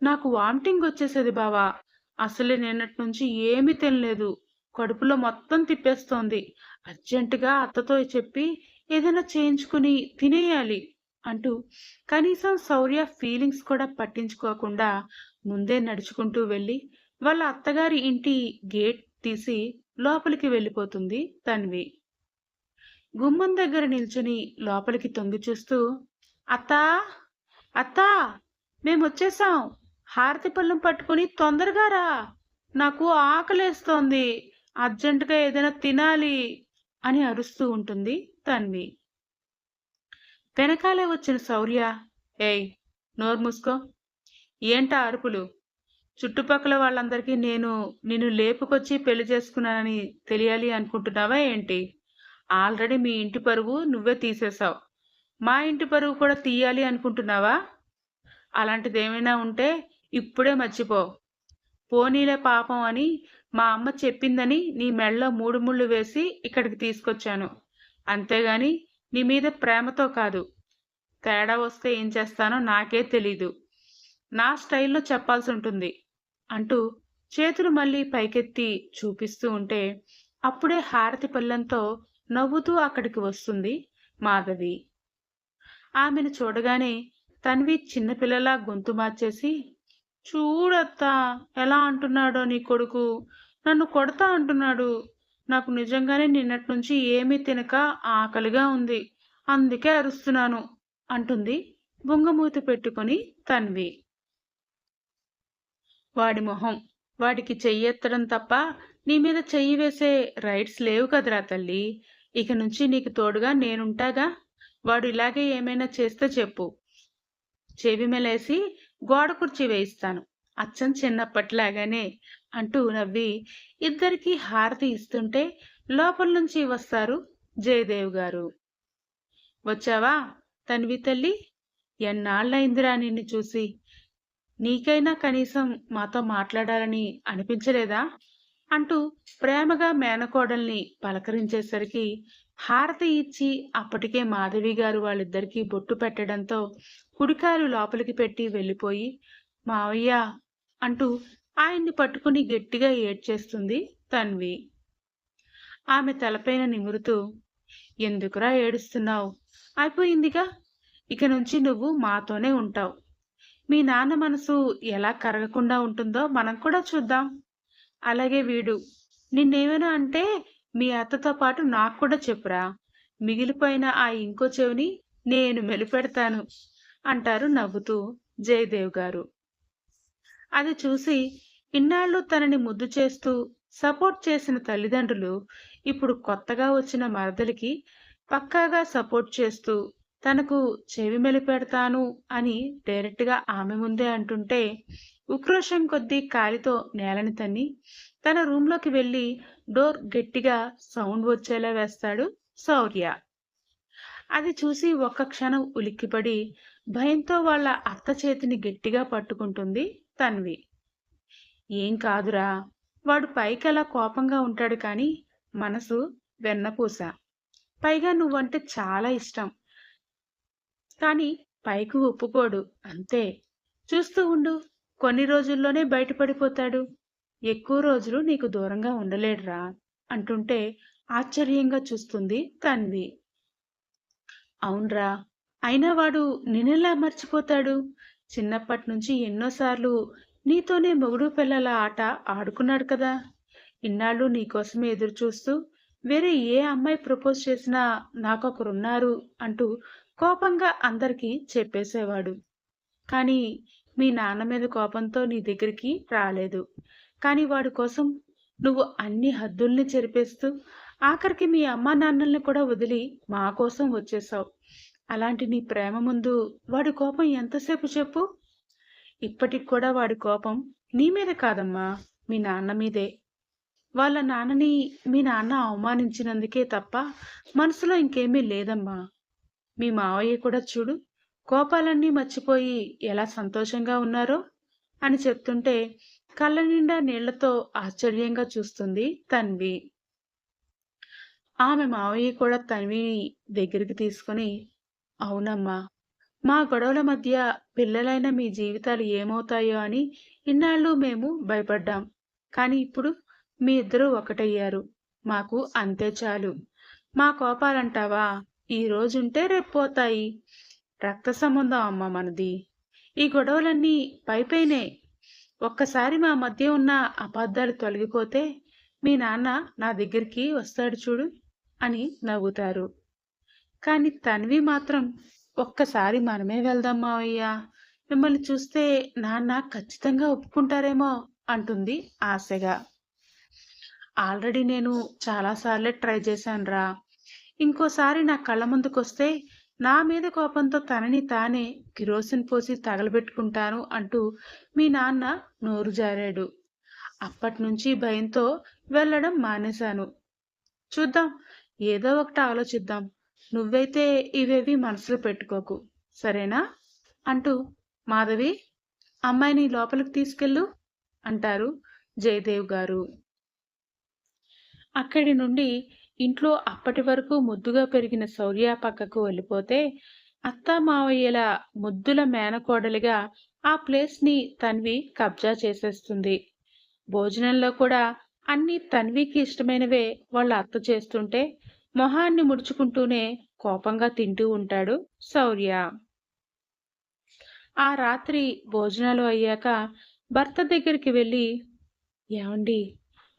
నాకు వామిటింగ్ వచ్చేసేది బావా! అసలే నిన్నటి నుంచి ఏమీ తినలేదు. కడుపులో మొత్తం తిప్పేస్తోంది. అర్జెంటుగా అత్తతో చెప్పి ఏదైనా చేయించుకుని తినేయాలి అంటూ కనీసం శౌర్య ఫీలింగ్స్ కూడా పట్టించుకోకుండా ముందే నడుచుకుంటూ వెళ్ళి వాళ్ళ అత్తగారి ఇంటి గేట్ తీసి లోపలికి వెళ్ళిపోతుంది తన్వి. గుమ్మం దగ్గర నిల్చుని లోపలికి తొంగి చూస్తూ, అత్తా అత్తా మేమొచ్చేసాం. హారతి పళ్ళెం పట్టుకుని తొందరగా రా. నాకు ఆకలేస్తోంది. అర్జెంటుగా ఏదైనా తినాలి అని అరుస్తూ ఉంటుంది తన్వి. వెనకాలే వచ్చిన శౌర్య, ఏయ్ నోరు మూసుకో. ఏంటా అరుపులు? చుట్టుపక్కల వాళ్ళందరికీ నిన్ను లేపుకొచ్చి పెళ్లి చేసుకున్నానని తెలియాలి అనుకుంటున్నావా ఏంటి? ఆల్రెడీ మీ ఇంటి పరువు నువ్వే తీసేశావు. మా ఇంటి పరువు కూడా తీయాలి అనుకుంటున్నావా? అలాంటిదేమైనా ఉంటే ఇప్పుడే మర్చిపో. పోనీలే పాపం అని మా అమ్మ చెప్పిందని నీ మెడలో 3 ముళ్ళు వేసి ఇక్కడికి తీసుకొచ్చాను. అంతేగాని నీ మీద ప్రేమతో కాదు. తేడా వస్తే ఏం చేస్తానో నాకే తెలీదు. నా స్టైల్‌లో చెప్పాల్సుంటుంది అంటూ చేతులు మళ్ళీ పైకెత్తి చూపిస్తూ ఉంటే, అప్పుడే హారతి పళ్ళెంతో నవ్వుతూ అక్కడికి వస్తుంది మాధవి. ఆమెను చూడగానే తన్వి చిన్నపిల్లలా గొంతు మార్చేసి, చూడత్తా ఎలా అంటున్నాడో నీ కొడుకు. నన్ను కొడతా అంటున్నాడు. నాకు నిజంగానే నిన్నటి నుంచి ఏమీ తినక ఆకలిగా ఉంది. అందుకే అరుస్తున్నాను అంటుంది బుంగమూతి పెట్టుకొని తన్వి. వాడి మొహం. వాడికి చెయ్యెత్తడం తప్ప నీ మీద చెయ్యి వేసే రైట్స్ లేవు కదరా తల్లి. ఇక నుంచి నీకు తోడుగా నేనుంటాగా. వాడు ఇలాగే ఏమైనా చేస్తే చెప్పు. చెవి మెలేసి గోడ కుర్చీ వేయిస్తాను. అచ్చం చిన్నప్పటిలాగానే అంటూ నవ్వి ఇద్దరికీ హారతి ఇస్తుంటే లోపల నుంచి వస్తారు జయదేవ్ గారు. వచ్చావా తన్వి తల్లి? ఎన్నాళ్ళయిందిరా నిన్ను చూసి. నీకైనా కనీసం మాతో మాట్లాడాలని అనిపించలేదా? అంటూ ప్రేమగా మేనకోడల్ని పలకరించేసరికి హారతి ఇచ్చి అప్పటికే మాధవి గారు వాళ్ళిద్దరికీ బొట్టు పెట్టడంతో కుడికాలు లోపలికి పెట్టి వెళ్ళిపోయి మావయ్య అంటూ ఆయన్ని పట్టుకుని గట్టిగా ఏడ్చేస్తుంది తన్వి. ఆమె తలపైన నిమురుతూ, ఎందుకురా ఏడుస్తున్నావు? అయిపోయిందిగా. ఇక నుంచి నువ్వు మాతోనే ఉంటావు. మీ నాన్న మనసు ఎలా కరగకుండా ఉంటుందో మనం కూడా చూద్దాం. అలాగే వీడు నిన్నేమైనా అంటే మీ అత్తతో పాటు నాకు కూడా చెప్పురా. మిగిలిపోయిన ఆ ఇంకో చెవిని నేను మెలిపెడతాను అంటారు నవ్వుతూ జయదేవ్ గారు. అది చూసి ఇన్నాళ్ళు తనని ముద్దు చేస్తూ సపోర్ట్ చేసిన తల్లిదండ్రులు ఇప్పుడు కొత్తగా వచ్చిన మరదలికి పక్కాగా సపోర్ట్ చేస్తూ తనకు చెవి మెలిపెడతాను అని డైరెక్ట్‌గా ఆమె ముందే అంటుంటే ఉక్రోషం కొద్దీ కాలితో నేలని తన్ని తన రూంలోకి వెళ్ళి డోర్ గట్టిగా సౌండ్ వచ్చేలా వేస్తాడు శౌర్య. అది చూసి ఒక్క క్షణం ఉలిక్కిపడి భయంతో వాళ్ళ అత్త చేతిని గట్టిగా పట్టుకుంటుంది తన్వి. ఏం కాదురా. వాడు పైకలా కోపంగా ఉంటాడు కానీ మనసు వెన్నపూస. పైగా నువ్వంటే చాలా ఇష్టం. కానీ పైకి ఒప్పుకోడు అంతే. చూస్తూ ఉండు. కొన్ని రోజుల్లోనే బయటపడిపోతాడు. ఎక్కువ రోజులు నీకు దూరంగా ఉండలేడురా అంటుంటే ఆశ్చర్యంగా చూస్తుంది తన్వి. అవునరా. అయినా వాడు నిన్నెలా మర్చిపోతాడు? చిన్నప్పటి నుంచి ఎన్నోసార్లు నీతోనే మొగుడు పిల్లల ఆట ఆడుకున్నాడు కదా. ఇన్నాళ్ళు నీకోసమే ఎదురు చూస్తూ వేరే ఏ అమ్మాయి ప్రపోజ్ చేసినా నాకొకరున్నారు అంటూ కోపంగా అందరికీ చెప్పేసేవాడు. కానీ మీ నాన్న మీద కోపంతో నీ దగ్గరికి రాలేదు. కానీ వాడి కోసం నువ్వు అన్ని హద్దుల్ని చెరిపేస్తూ ఆఖరికి మీ అమ్మా నాన్నల్ని కూడా వదిలి మా కోసం వచ్చేసావు. అలాంటి నీ ప్రేమ ముందు వాడి కోపం ఎంతసేపు చెప్పు? ఇప్పటికి కూడా వాడి కోపం నీ మీద కాదమ్మా, మీ నాన్న మీదే. వాళ్ళ నాన్నని మీ నాన్న అవమానించినందుకే తప్ప మనసులో ఇంకేమీ లేదమ్మా. మీ మావయ్య కూడా చూడు, కోపాలన్నీ మర్చిపోయి ఎలా సంతోషంగా ఉన్నారో అని చెప్తుంటే కళ్ళ నిండా నీళ్లతో ఆశ్చర్యంగా చూస్తుంది తన్వి. ఆమె మావయ్య కూడా తన్విని దగ్గరికి తీసుకొని, అవునమ్మా, మా గొడవల మధ్య పిల్లలైన మీ జీవితాలు ఏమవుతాయో అని ఇన్నాళ్ళు మేము భయపడ్డాం. కానీ ఇప్పుడు మీ ఇద్దరూ ఒకటయ్యారు. మాకు అంతే చాలు. మా కోపాలంటావా, ఈ రోజుంటే రేపు పోతాయి. రక్త సంబంధం అమ్మ మనది. ఈ గొడవలన్నీ పైపైనే. ఒక్కసారి మా మధ్య ఉన్న అబద్ధాలు తొలగిపోతే మీ నాన్న నా దగ్గరికి వస్తాడు చూడు అని నవ్వుతారు. కానీ తన్వి మాత్రం, ఒక్కసారి మనమే వెళ్దాం మావయ్య, మిమ్మల్ని చూస్తే నాన్న ఖచ్చితంగా ఒప్పుకుంటారేమో అంటుంది ఆశగా. ఆల్రెడీ నేను చాలాసార్లే ట్రై చేశానురా. ఇంకోసారి నా కళ్ళ ముందుకొస్తే నా మీద కోపంతో తనని తానే కిరోసిన్ పోసి తగలబెట్టుకుంటాను అంటూ మీ నాన్న నోరు జారాడు. అప్పటినుంచి భయంతో వెళ్ళడం మానేశాను. చూద్దాం, ఏదో ఒకటి ఆలోచిద్దాం. నువ్వైతే ఇవేవి మనసులో పెట్టుకోకు, సరేనా అంటూ మాధవి, అమ్మాయిని లోపలికి తీసుకెళ్ళు అంటారు జయదేవ్ గారు. అక్కడి నుండి ఇంట్లో అప్పటి వరకు ముద్దుగా పెరిగిన శౌర్య పక్కకు వెళ్ళిపోతే అత్తా మావయ్యల ముద్దుల మేనకోడలిగా ఆ ప్లేస్ ని తన్వి కబ్జా చేసేస్తుంది. భోజనంలో కూడా అన్ని తన్వికి ఇష్టమైనవే వాళ్ళ అత్త చేస్తుంటే మొహాన్ని ముడుచుకుంటూనే కోపంగా తింటూ ఉంటాడు శౌర్య. ఆ రాత్రి భోజనాలు అయ్యాక భర్త దగ్గరికి వెళ్ళి, ఏమండి,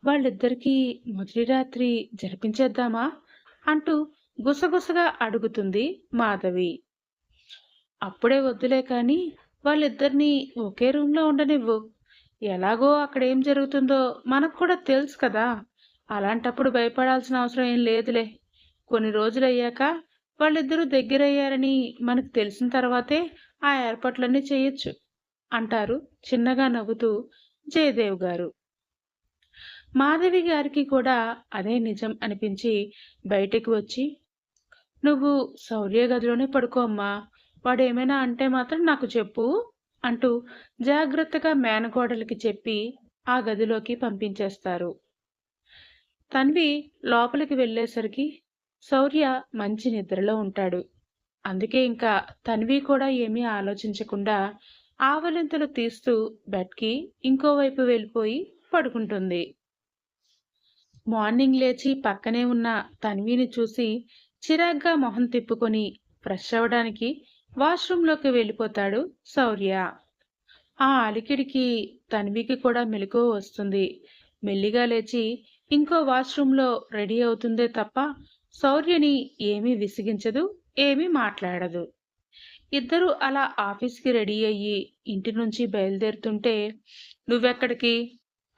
వాళ్ళిద్దరికీ మొదటి రాత్రి జరిపించేద్దామా అంటూ గుసగుసగా అడుగుతుంది మాధవి. అప్పుడే వద్దులే కాని వాళ్ళిద్దరినీ ఒకే రూమ్లో ఉండనివ్వు. ఎలాగో అక్కడేం జరుగుతుందో మనకు కూడా తెలుసు కదా. అలాంటప్పుడు భయపడాల్సిన అవసరం ఏం లేదులే. కొన్ని రోజులయ్యాక వాళ్ళిద్దరూ దగ్గరయ్యారని మనకు తెలిసిన తర్వాతే ఆ ఏర్పాట్లన్నీ చేయొచ్చు అంటారు చిన్నగా నవ్వుతూ జయదేవ్ గారు. మాధవి గారికి కూడా అదే నిజం అనిపించి బయటికి వచ్చి, నువ్వు శౌర్య గదిలోనే పడుకో అమ్మా, వాడేమైనా అంటే మాత్రం నాకు చెప్పు అంటూ జాగ్రత్తగా మేనకోడలికి చెప్పి ఆ గదిలోకి పంపించేస్తారు. తన్వి లోపలికి వెళ్ళేసరికి శౌర్య మంచి నిద్రలో ఉంటాడు. అందుకే ఇంకా తన్వి కూడా ఏమీ ఆలోచించకుండా ఆవలింతలు తీస్తూ బెడ్కి ఇంకోవైపు వెళ్ళిపోయి పడుకుంటుంది. మార్నింగ్ లేచి పక్కనే ఉన్న తన్విని చూసి చిరాగ్గా మొహం తిప్పుకొని ఫ్రెష్ అవ్వడానికి వాష్రూంలోకి వెళ్ళిపోతాడు శౌర్య. ఆ అలికిడికి తన్వికి కూడా మెలకువ వస్తుంది. మెల్లిగా లేచి ఇంకో వాష్రూంలో రెడీ అవుతుందే తప్ప శౌర్యని ఏమీ విసిగించదు, ఏమీ మాట్లాడదు. ఇద్దరు అలా ఆఫీస్కి రెడీ అయ్యి ఇంటి నుంచి బయలుదేరుతుంటే, నువ్వెక్కడికి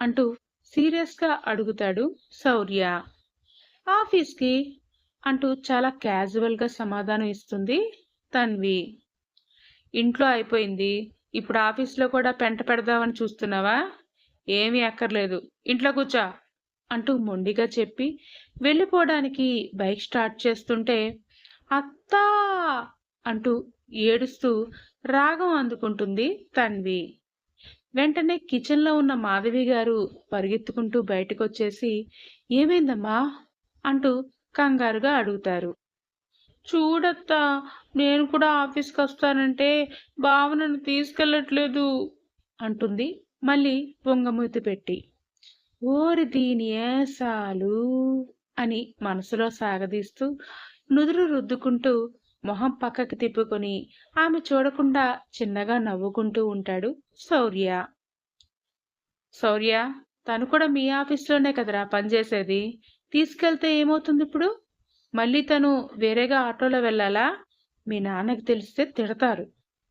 అంటూ సీరియస్గా అడుగుతాడు శౌర్య. ఆఫీస్కి అంటూ చాలా క్యాజువల్గా సమాధానం ఇస్తుంది తన్వి. ఇంట్లో అయిపోయింది, ఇప్పుడు ఆఫీస్లో కూడా పెంట పెడదామని చూస్తున్నావా? ఏమీ అక్కర్లేదు, ఇంట్లో కూర్చో అంటూ మొండిగా చెప్పి వెళ్ళిపోవడానికి బైక్ స్టార్ట్ చేస్తుంటే, అత్తా అంటూ ఏడుస్తూ రాగం అందుకుంటుంది తన్వి. వెంటనే కిచెన్లో ఉన్న మాధవి గారు పరిగెత్తుకుంటూ బయటకొచ్చేసి, ఏమైందమ్మా అంటూ కంగారుగా అడుగుతారు. చూడత్తా, నేను కూడా ఆఫీస్కి వస్తానంటే బావ నన్ను తీసుకెళ్ళట్లేదు అంటుంది మళ్ళీ పొంగమూతి పెట్టి. ఓరి దీని ఏసాలు అని మనసులో సాగదీస్తూ నుదురు రుద్దుకుంటూ మొహం పక్కకి తిప్పుకొని ఆమె చూడకుండా చిన్నగా నవ్వుకుంటూ ఉంటాడు శౌర్య. శౌర్య, తను కూడా మీ ఆఫీస్లోనే కదరా పనిచేసేది, తీసుకెళ్తే ఏమవుతుంది ఇప్పుడు? మళ్ళీ తను వేరేగా ఆటోలో వెళ్ళాలా? మీ నాన్నకి తెలిస్తే తిడతారు,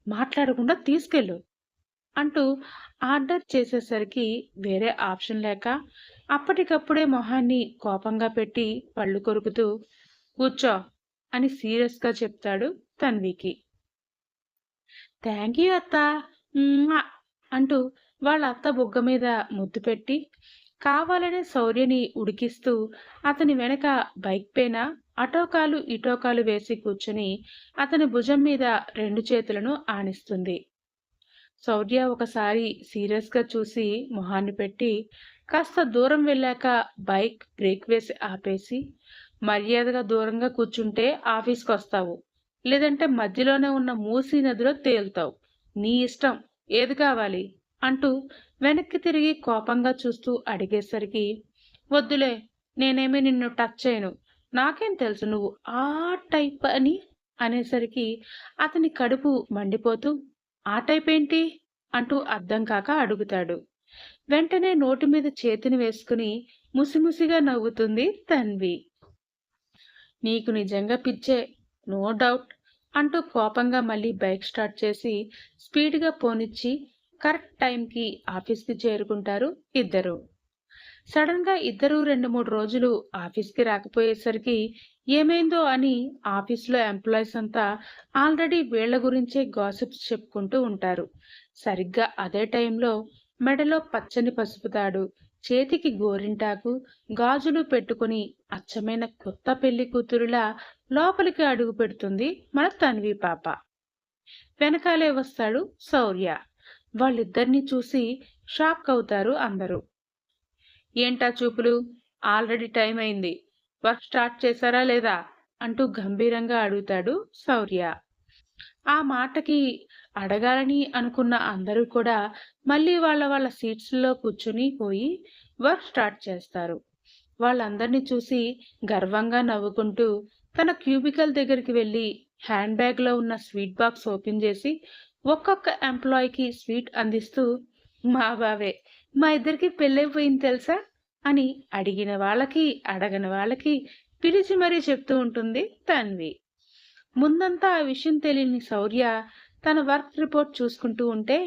మాట్లాడకుండా తీసుకెళ్ళు అంటూ ఆర్డర్ చేసేసరికి వేరే ఆప్షన్ లేక అప్పటికప్పుడే మొహాన్ని కోపంగా పెట్టి పళ్ళు కొరుకుతూ, కూర్చో అని సీరియస్గా చెప్తాడు తన్వికి. థ్యాంక్ యూ అత్త అంటూ వాళ్ళ అత్త బుగ్గ మీద ముద్దు పెట్టి కావాలనే శౌర్యని ఉడికిస్తూ అతని వెనక బైక్ పైన అటోకాలు ఇటోకాలు వేసి కూర్చుని అతని భుజం మీద 2 చేతులను ఆనిస్తుంది. శౌర్య ఒకసారి సీరియస్ గా చూసి మొహాన్ని పెట్టి, కాస్త దూరం వెళ్ళాక బైక్ బ్రేక్ వేసి ఆపేసి, మర్యాదగా దూరంగా కూర్చుంటే ఆఫీస్కొస్తావు, లేదంటే మధ్యలోనే ఉన్న మూసీ నదిలో తేలుతావు, నీ ఇష్టం, ఏది కావాలి అంటూ వెనక్కి తిరిగి కోపంగా చూస్తూ అడిగేసరికి, వద్దులే, నేనేమీ నిన్ను టచ్ చేయను, నాకేం తెలుసు నువ్వు ఆ టైప్ అని అనేసరికి అతని కడుపు మండిపోతూ, ఆ టైప్ ఏంటి అంటూ అర్థం కాక అడుగుతాడు. వెంటనే నోటి మీద చేతిని వేసుకుని ముసిముసిగా నవ్వుతుంది తన్వి. నీకు నిజంగా పిచ్చే, నో డౌట్ అంటూ కోపంగా మళ్ళీ బైక్ స్టార్ట్ చేసి స్పీడ్గా పోనిచ్చి కరెక్ట్ టైంకి ఆఫీస్కి చేరుకుంటారు ఇద్దరు. సడన్ గా ఇద్దరూ 2-3 రోజులు ఆఫీస్కి రాకపోయేసరికి ఏమైందో అని ఆఫీస్లో ఎంప్లాయీస్ అంతా ఆల్రెడీ వీళ్ల గురించే గాసిప్స్ చెప్పుకుంటూ ఉంటారు. సరిగ్గా అదే టైంలో మెడలో పచ్చని పసుపు తాడు, చేతికి గోరింటాకు, గాజులు పెట్టుకుని అచ్చమైన కొత్త పెళ్లి కూతురులా లోపలికి అడుగు పెడుతుంది మన తన్వి పాప. వెనకాలే వస్తాడు శౌర్య. వాళ్ళిద్దరినీ చూసి షాక్ అవుతారు అందరూ. ఏంటా చూపులు, ఆల్రెడీ టైం అయింది, వర్క్ స్టార్ట్ చేశారా లేదా అంటూ గంభీరంగా అడుగుతాడు శౌర్య. ఆ మాటకి అడగాలని అనుకున్న అందరూ కూడా మళ్ళీ వాళ్ళ వాళ్ళ సీట్స్లో కూర్చుని పోయి వర్క్ స్టార్ట్ చేస్తారు. వాళ్ళందరినీ చూసి గర్వంగా నవ్వుకుంటూ తన క్యూబికల్ దగ్గరికి వెళ్ళి హ్యాండ్ బ్యాగ్లో ఉన్న స్వీట్ బాక్స్ ఓపెన్ చేసి ఒక్కొక్క ఎంప్లాయీకి స్వీట్ అందిస్తూ, మా బావే, మా ఇద్దరికి పెళ్ళైపోయింది తెలుసా అని అడిగిన వాళ్ళకి అడగని వాళ్ళకి పిలిచి మరీ చెప్తూ ఉంటుంది తన్వి. ముందంతా ఆ విషయం తెలియని శౌర్య తన వర్క్ రిపోర్ట్ చూసుకుంటూ ఉంటే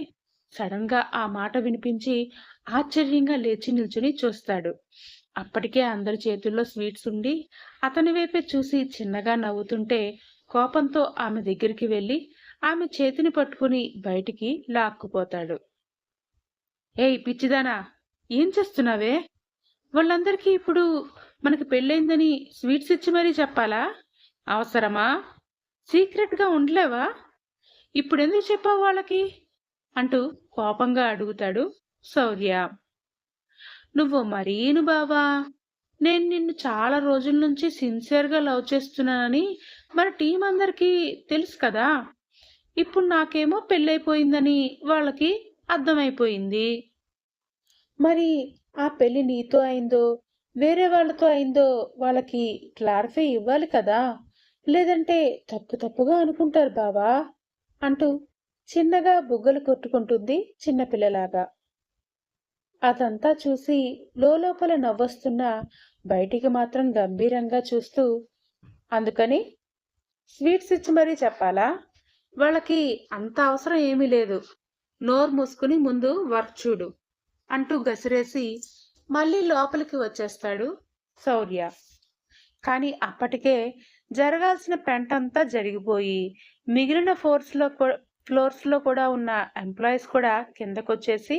సడన్ గా ఆ మాట వినిపించి ఆశ్చర్యంగా లేచి నిల్చుని చూస్తాడు. అప్పటికే అందరి చేతుల్లో స్వీట్స్ ఉండి అతని వైపే చూసి చిన్నగా నవ్వుతుంటే కోపంతో ఆమె దగ్గరికి వెళ్ళి ఆమె చేతిని పట్టుకుని బయటికి లాక్కుపోతాడు. ఏయ్ పిచ్చిదానా, ఏం చేస్తున్నావే? వాళ్ళందరికీ ఇప్పుడు మనకి పెళ్ళైందని స్వీట్స్ ఇచ్చి మరీ చెప్పాలా? అవసరమా? సీక్రెట్గా ఉండలేవా? ఇప్పుడెందుకు చెప్పావు వాళ్ళకి అంటూ కోపంగా అడుగుతాడు శౌర్య. నువ్వు మరీను బావా, నేను నిన్ను చాలా రోజుల నుంచి సిన్సియర్గా లవ్ చేస్తున్నానని మన టీం అందరికీ తెలుసు కదా. ఇప్పుడు నాకేమో పెళ్ళైపోయిందని వాళ్ళకి అర్థమైపోయింది. మరి ఆ పెళ్లి నీతో అయిందో వేరే వాళ్ళతో అయిందో వాళ్ళకి క్లారిఫై ఇవ్వాలి కదా, లేదంటే తప్పుగా అనుకుంటారు బావా అంటూ చిన్నగా బుగ్గలు కొట్టుకుంటుంది చిన్నపిల్లలాగా. అదంతా చూసి లోపల నవ్వొస్తున్నా బయటికి మాత్రం గంభీరంగా చూస్తూ, అందుకని స్వీట్స్ ఇచ్చి మరీ చెప్పాలా? వాళ్ళకి అంత అవసరం ఏమీ లేదు, నోరు మూసుకుని ముందు వర్క్ చూడు అంటూ గసిరేసి మళ్ళీ లోపలికి వచ్చేస్తాడు శౌర్య. కానీ అప్పటికే జరగాల్సిన పెంటంతా జరిగిపోయి మిగిలిన ఫ్లోర్స్లో కూడా ఉన్న ఎంప్లాయీస్ కూడా కిందకొచ్చేసి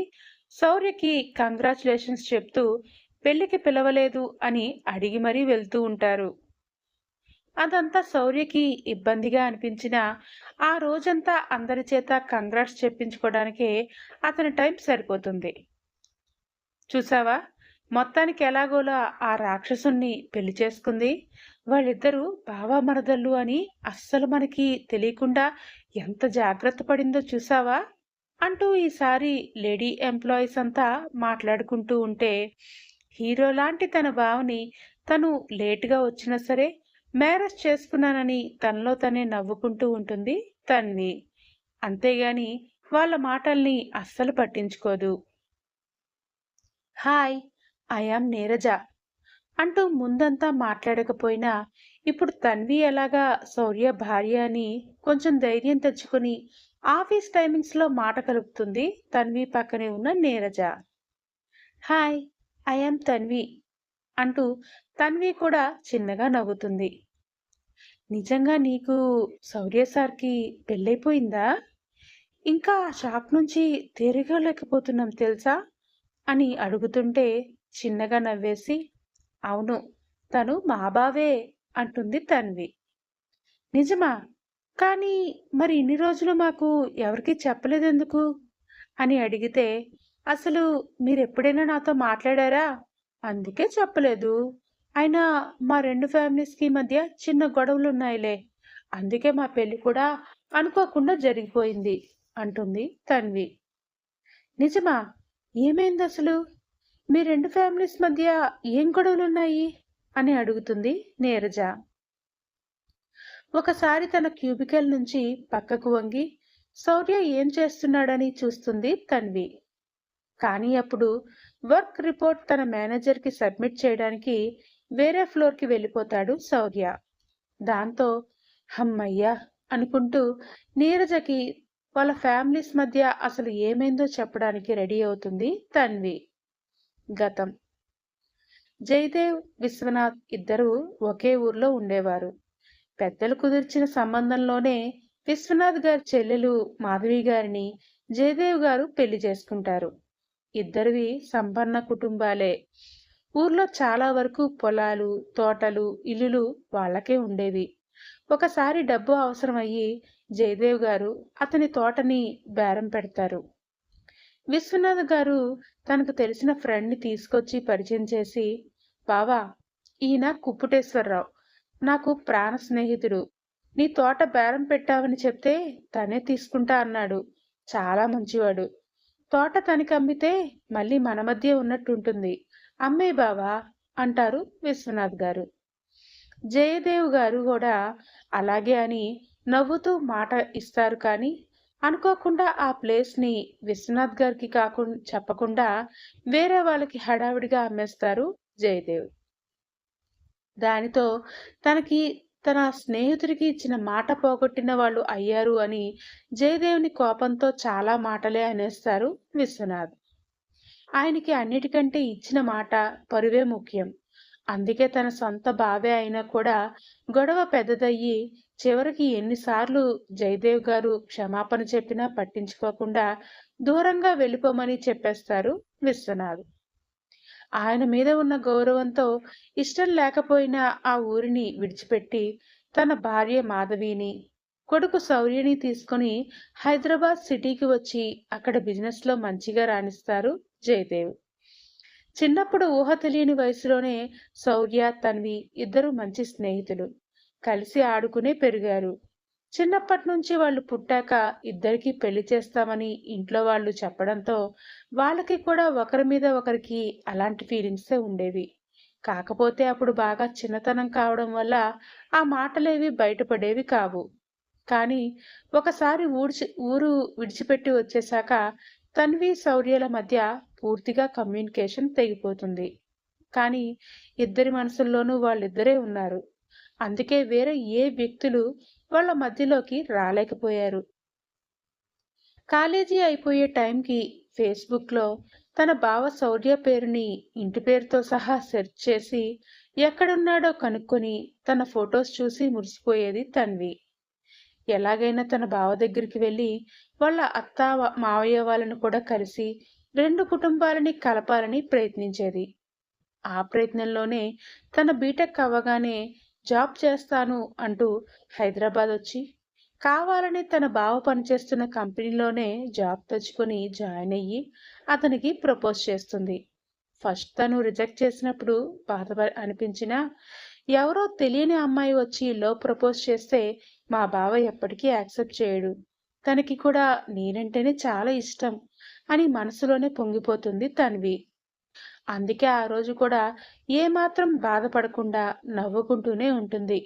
శౌర్యకి కంగ్రాచులేషన్స్ చెప్తూ పెళ్లికి పిలవలేదు అని అడిగి మరీ వెళ్తూ ఉంటారు. అదంతా శౌర్యకి ఇబ్బందిగా అనిపించినా ఆ రోజంతా అందరి చేత కంగ్రాట్స్ చెప్పించుకోవడానికే అతని టైం సరిపోతుంది. చూసావా, మొత్తానికి ఎలాగోలా ఆ రాక్షసుణ్ణి పెళ్లి చేసుకుంది, వాళ్ళిద్దరూ బావా మరదళ్ళు అని అస్సలు మనకి తెలియకుండా ఎంత జాగ్రత్త పడిందో చూసావా అంటూ ఈసారి లేడీ ఎంప్లాయీస్ అంతా మాట్లాడుకుంటూ ఉంటే హీరో లాంటి తన బావని తను లేటుగా వచ్చినా సరే మ్యారేజ్ చేసుకున్నానని తనలో తనే నవ్వుకుంటూ ఉంటుంది తన్వి. అంతేగాని వాళ్ళ మాటల్ని అస్సలు పట్టించుకోదు. హాయ్, ఐ యామ్ నీరజ అంటూ ముందంతా మాట్లాడకపోయినా ఇప్పుడు తన్వి ఎలాగా శౌర్య భార్య అని కొంచెం ధైర్యం తెచ్చుకుని ఆఫీస్ టైమింగ్స్లో మాట కలుపుతుంది తన్వి పక్కనే ఉన్న Neeraja. Hi, I am Tanvi అంటూ తన్వి కూడా చిన్నగా నవ్వుతుంది. నిజంగా నీకు శౌర్య సార్కి పెళ్ళైపోయిందా? ఇంకా ఆ షాక్ నుంచి తిరగలేకపోతున్నాం తెలుసా అని అడుగుతుంటే చిన్నగా నవ్వేసి, అవును, తను మా బావే అంటుంది తన్వి. నిజమా? కానీ మరి ఇన్ని రోజులు మాకు ఎవరికీ చెప్పలేదెందుకు? అని అడిగితే, అసలు మీరెప్పుడైనా నాతో మాట్లాడారా? అందుకే చెప్పలేదు. అయినా మా 2 ఫ్యామిలీస్‌కి మధ్య చిన్న గొడవలున్నాయిలే. అందుకే మా పెళ్లి కూడా అనుకోకుండా జరిగిపోయింది అంటుంది తన్వి. నిజమా? ఏమైందసలు? మీ 2 ఫ్యామిలీస్ మధ్య ఏం గొడవలున్నాయి? అని అడుగుతుంది నీరజ. ఒకసారి తన క్యూబికల్ నుంచి పక్కకు వంగి శౌర్య ఏం చేస్తున్నాడని చూస్తుంది తన్వి. కానీ అప్పుడు వర్క్ రిపోర్ట్ తన మేనేజర్కి సబ్మిట్ చేయడానికి వేరే ఫ్లోర్కి వెళ్ళిపోతాడు శౌర్య. దాంతో హమ్మయ్యా అనుకుంటూ నీరజకి వాళ్ళ ఫ్యామిలీస్ మధ్య అసలు ఏమైందో చెప్పడానికి రెడీ అవుతుంది తన్వి. గతం. జయదేవ్, విశ్వనాథ్ ఇద్దరూ ఒకే ఊర్లో ఉండేవారు. పెద్దలు కుదిర్చిన సంబంధంలోనే విశ్వనాథ్ గారి చెల్లెలు మాధవి గారిని జయదేవ్ గారు పెళ్లి చేసుకుంటారు. ఇద్దరివి సంపన్న కుటుంబాలే. ఊర్లో చాలా వరకు పొలాలు, తోటలు, ఇల్లులు వాళ్ళకే ఉండేవి. ఒకసారి డబ్బు అవసరమయ్యి జయదేవ్ గారు అతని తోటని బేరం పెడతారు. విశ్వనాథ్ గారు తనకు తెలిసిన ఫ్రెండ్ని తీసుకొచ్చి పరిచయం చేసి, బావా, ఈయన కుప్పుటేశ్వరరావు, నాకు ప్రాణ స్నేహితుడు. నీ తోట బేరం పెట్టావని చెప్తే తనే తీసుకుంటా అన్నాడు. చాలా మంచివాడు. తోట తనకి అమ్మితే మళ్ళీ మన మధ్య ఉన్నట్టుంటుంది. అమ్మే బావా అంటారు విశ్వనాథ్ గారు. జయదేవ్ గారు కూడా అలాగే అని నవ్వుతూ మాట ఇస్తారు. కానీ అనుకోకుండా ఆ ప్లేస్ని విశ్వనాథ్ గారికి కాకుండా చెప్పకుండా వేరే వాళ్ళకి హడావిడిగా అమ్మేస్తారు జయదేవ్. దానితో తనకి తన స్నేహితుడికి ఇచ్చిన మాట పోగొట్టిన వాళ్ళు అయ్యారు అని జయదేవ్ని కోపంతో చాలా మాటలే అనేస్తారు విశ్వనాథ్. ఆయనకి అన్నిటికంటే ఇచ్చిన మాట పరువే ముఖ్యం. అందుకే తన సొంత బావే అయినా కూడా గొడవ పెద్దదయ్యి చివరికి ఎన్నిసార్లు జయదేవ్ గారు క్షమాపణ చెప్పినా పట్టించుకోకుండా దూరంగా వెళ్ళిపోమని చెప్పేస్తారు విశ్వనాథ్. ఆయన మీద ఉన్న గౌరవంతో ఇష్టం లేకపోయినా ఆ ఊరిని విడిచిపెట్టి తన భార్య మాధవిని, కొడుకు శౌర్యని తీసుకుని హైదరాబాద్ సిటీకి వచ్చి అక్కడ బిజినెస్లో మంచిగా రాణిస్తారు జయదేవ్. చిన్నప్పుడు ఊహ తెలియని వయసులోనే శౌర్య, తన్వి ఇద్దరు మంచి స్నేహితులు. కలిసి ఆడుకునే పెరిగారు. చిన్నప్పటి నుంచి వాళ్ళు పుట్టాక ఇద్దరికి పెళ్లి చేస్తామని ఇంట్లో వాళ్ళు చెప్పడంతో వాళ్ళకి కూడా ఒకరి మీద ఒకరికి అలాంటి ఫీలింగ్సే ఉండేవి. కాకపోతే అప్పుడు బాగా చిన్నతనం కావడం వల్ల ఆ మాటలేవి బయటపడేవి కావు. కానీ ఒకసారి ఊరు విడిచిపెట్టి వచ్చేశాక తన్వి, శౌర్యల మధ్య పూర్తిగా కమ్యూనికేషన్ తెగిపోతుంది. కానీ ఇద్దరి మనసుల్లోనూ వాళ్ళిద్దరే ఉన్నారు. అందుకే వేరే ఏ వ్యక్తులు వాళ్ళ మధ్యలోకి రాలేకపోయారు. కాలేజీ అయిపోయే టైంకి ఫేస్బుక్లో తన బావ శౌర్య పేరుని ఇంటి పేరుతో సహా సెర్చ్ చేసి ఎక్కడున్నాడో కనుక్కొని తన ఫొటోస్ చూసి మురిసిపోయేది తన్వి. ఎలాగైనా తన బావ దగ్గరికి వెళ్ళి వాళ్ళ అత్త, మావయ్య వాళ్ళను కూడా కలిసి 2 కుటుంబాలని కలపాలని ప్రయత్నించేది. ఆ ప్రయత్నంలోనే తన బీటెక్ అవ్వగానే జాబ్ చేస్తాను అంటూ హైదరాబాద్ వచ్చి కావాలని తన బావ పనిచేస్తున్న కంపెనీలోనే జాబ్ తెచ్చుకొని జాయిన్ అయ్యి అతనికి ప్రపోజ్ చేస్తుంది. ఫస్ట్ తను రిజెక్ట్ చేసినప్పుడు బాధ అనిపించినా, ఎవరో తెలియని అమ్మాయి వచ్చి లవ్ ప్రపోజ్ చేస్తే మా బావ ఎప్పటికీ యాక్సెప్ట్ చేయడు, తనకి కూడా నేనంటేనే చాలా ఇష్టం అని మనసులోనే పొంగిపోతుంది తన్వి. అందుకే ఆ రోజు కూడా ఏమాత్రం బాధపడకుండా నవ్వుకుంటూనే ఉంటుంది.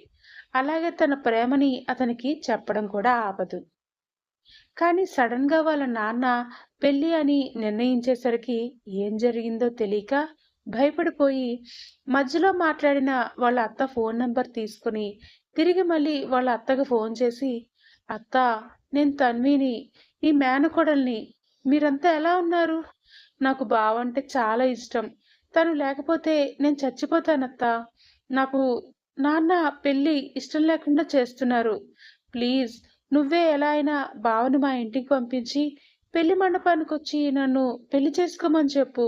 అలాగే తన ప్రేమని అతనికి చెప్పడం కూడా ఆపదు. కానీ సడన్ గా వాళ్ళ నాన్న పెళ్లి అని నిర్ణయించేసరికి ఏం జరిగిందో తెలియక భయపడిపోయి మధ్యలో మాట్లాడిన వాళ్ళ అత్త ఫోన్ నంబర్ తీసుకుని తిరిగి మళ్ళీ వాళ్ళ అత్తకు ఫోన్ చేసి, అత్త, నేను తన్విని, ఈ మేనకోడల్ని, మీరంతా ఎలా ఉన్నారు? నాకు బావంటే చాలా ఇష్టం. తను లేకపోతే నేను చచ్చిపోతానత్తా. నాకు నాన్న పెళ్లి ఇష్టం లేకుండా చేస్తున్నారు. ప్లీజ్ నువ్వే ఎలా అయినా బావని మా ఇంటికి పంపించి పెళ్లి మండపానికి వచ్చి నన్ను పెళ్లి చేసుకోమని చెప్పు.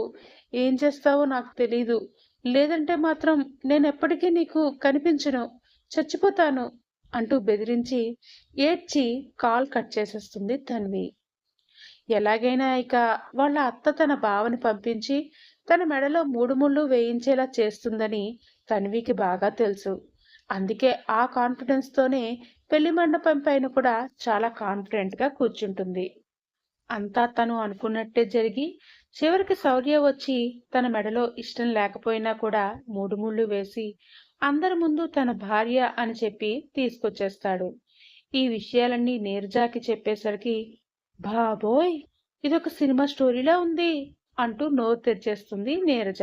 ఏం చేస్తావో నాకు తెలీదు. లేదంటే మాత్రం నేను ఎప్పటికీ నీకు కనిపించను. చచ్చిపోతాను అంటూ బెదిరించి ఏడ్చి కాల్ కట్ చేసేస్తుంది తన్వి. ఎలాగైనా ఇక వాళ్ళ అత్త తన బావని పంపించి తన మెడలో 3 ముళ్ళు వేయించేలా చేస్తుందని తన్వికి బాగా తెలుసు. అందుకే ఆ కాన్ఫిడెన్స్ తోనే పెళ్లి మండపం పైన కూడా చాలా కాన్ఫిడెంట్ గా కూర్చుంటుంది. అంతా తను అనుకున్నట్టే జరిగి చివరికి శౌర్య వచ్చి తన మెడలో ఇష్టం లేకపోయినా కూడా 3 ముళ్ళు వేసి అందరి ముందు తన భార్య అని చెప్పి తీసుకొచ్చేస్తాడు. ఈ విషయాలన్నీ నీరజాకి చెప్పేసరికి బాబోయ్! ఇదొక సినిమా స్టోరీలా ఉంది అంటూ నోరు తెరిచేస్తుంది నీరజ.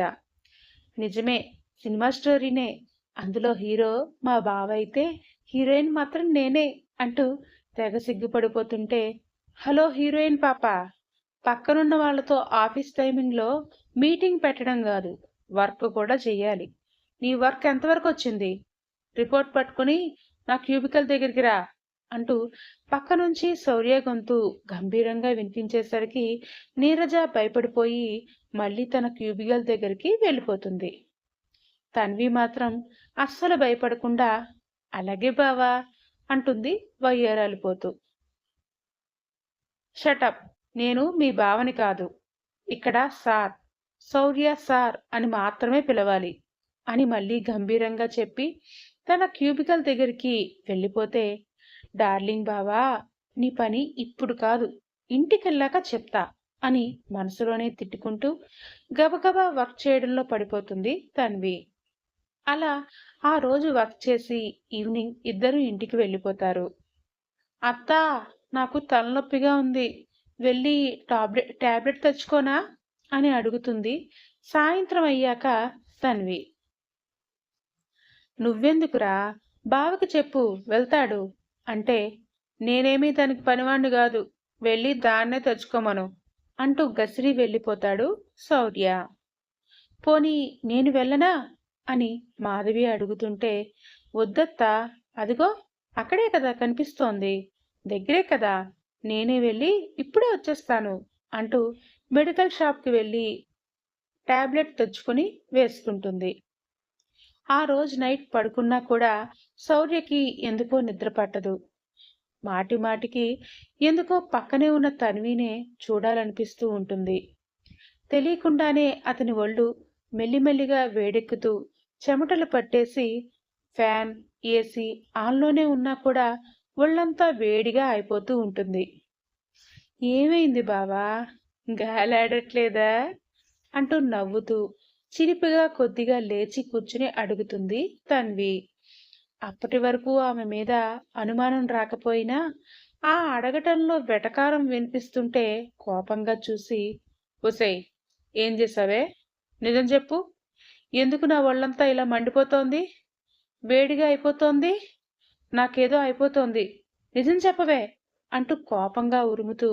నిజమే, సినిమా స్టోరీనే. అందులో హీరో మా బావ అయితే హీరోయిన్ మాత్రం నేనే అంటూ తెగ సిగ్గుపడిపోతుంటే, హలో హీరోయిన్ పాప, పక్కనున్న వాళ్ళతో ఆఫీస్ టైమింగ్లో మీటింగ్ పెట్టడం కాదు, వర్క్ కూడా చెయ్యాలి. నీ వర్క్ ఎంతవరకు వచ్చింది? రిపోర్ట్ పట్టుకుని నా క్యూబికల్ దగ్గరికి రా అంటూ పక్క నుంచి శౌర్య గొంతు గంభీరంగా వినిపించేసరికి నీరజ భయపడిపోయి మళ్ళీ తన క్యూబికల్ దగ్గరికి వెళ్ళిపోతుంది. తన్వి మాత్రం అస్సలు భయపడకుండా అలాగే బావా అంటుంది వయ్యారాలిపోతూ. షటప్, నేను మీ బావని కాదు, ఇక్కడ సార్, శౌర్య సార్ అని మాత్రమే పిలవాలి అని మళ్ళీ గంభీరంగా చెప్పి తన క్యూబికల్ దగ్గరికి వెళ్ళిపోతే, డార్లింగ్ బావా, నీ పని ఇప్పుడు కాదు, ఇంటికెళ్ళాక చెప్తా అని మనసులోనే తిట్టుకుంటూ గబగబా వర్క్ చేయడంలో పడిపోతుంది తన్వి. అలా ఆ రోజు వర్క్ చేసి ఈవినింగ్ ఇద్దరు ఇంటికి వెళ్ళిపోతారు. అత్తా, నాకు తలనొప్పిగా ఉంది, వెళ్ళి టాబ్లెట్ తెచ్చుకోనా అని అడుగుతుంది సాయంత్రం అయ్యాక తన్వి. నువ్వెందుకురా, బావకి చెప్పు వెళ్తాడు అంటే, నేనేమీ దానికి పనివాణ్ణి కాదు, వెళ్ళి దాన్నే తెచ్చుకోమను అంటూ గసిరి వెళ్ళిపోతాడు శౌర్య. పోనీ నేను వెళ్ళనా అని మాధవి అడుగుతుంటే, వద్దత్తా, అదిగో అక్కడే కదా కనిపిస్తోంది, దగ్గరే కదా, నేనే వెళ్ళి ఇప్పుడే వచ్చేస్తాను అంటూ మెడికల్ షాప్కి వెళ్ళి టాబ్లెట్ తెచ్చుకుని వేసుకుంటుంది. ఆ రోజు నైట్ పడుకున్నా కూడా శౌర్యకి ఎందుకో నిద్ర పట్టదు. మాటి మాటికి ఎందుకో పక్కనే ఉన్న తన్వినే చూడాలనిపిస్తూ ఉంటుంది. తెలియకుండానే అతని ఒళ్ళు మెల్లిమెల్లిగా వేడెక్కుతూ చెమటలు పట్టేసి ఫ్యాన్, ఏసీ ఆన్లోనే ఉన్నా కూడా ఒళ్ళంతా వేడిగా అయిపోతూ ఉంటుంది. ఏమైంది బావా, గాలాడట్లేదా అంటూ నవ్వుతూ చిలిపిగా కొద్దిగా లేచి కూర్చుని అడుగుతుంది తన్వి. అప్పటి వరకు ఆమె మీద అనుమానం రాకపోయినా ఆ అడగటంలో వెటకారం వినిపిస్తుంటే కోపంగా చూసి, ఒసేయ్, ఏం చేసావే, నిజం చెప్పు, ఎందుకు నా ఒళ్ళంతా ఇలా మండిపోతోంది, వేడిగా అయిపోతోంది, నాకేదో అయిపోతోంది, నిజం చెప్పవే అంటూ కోపంగా ఉరుముతూ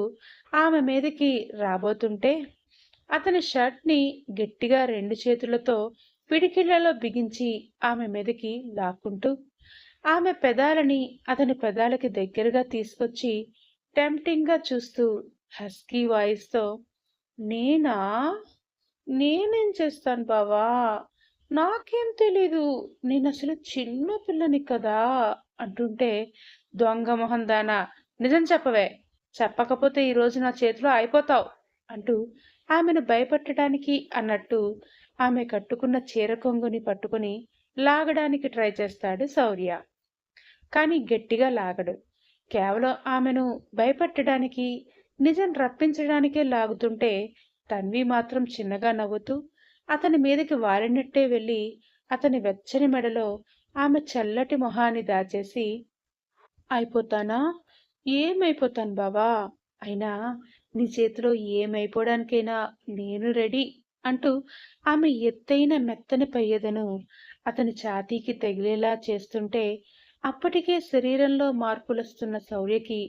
ఆమె మీదకి రాబోతుంటే అతని షర్ట్ని గట్టిగా 2 చేతులతో పిడికిళ్లలో బిగించి ఆమె మీదకి లాక్కుంటూ ఆమె పెదాలని అతని పెదాలకి దగ్గరగా తీసుకొచ్చి టెంప్టింగ్ గా చూస్తూ హస్కీ వాయిస్తో, నేనా, నేనేం చేస్తాను బావా, నాకేం తెలీదు, నేను అసలు చిన్న పిల్లని కదా అంటుంటే, దొంగ మొహం దానా, నిజం చెప్పవే, చెప్పకపోతే ఈరోజు నా చేతిలో అయిపోతావు అంటూ ఆమెను భయపెట్టడానికి అన్నట్టు ఆమె కట్టుకున్న చీర కొంగుని పట్టుకుని లాగడానికి ట్రై చేస్తాడు శౌర్య. కానీ గట్టిగా లాగడు. కేవలం ఆమెను భయపెట్టడానికి, నిజం రప్పించడానికే లాగుతుంటే తన్వి మాత్రం చిన్నగా నవ్వుతూ అతని మీదకి వాలినట్టే వెళ్ళి అతని వెచ్చని మెడలో ఆమె చల్లటి మొహాన్ని దాచేసి, అయిపోతానా, ఏమైపోతాను బావా, అయినా నీ చేతిలో ఏమైపోవడానికైనా నేను రెడీ అంటూ ఆమె ఎత్తైన మెత్తని పయ్యదను అతని ఛాతీకి తగిలేలా చేస్తుంటే అప్పటికే శరీరంలో మార్పులొస్తున్న శౌర్యకి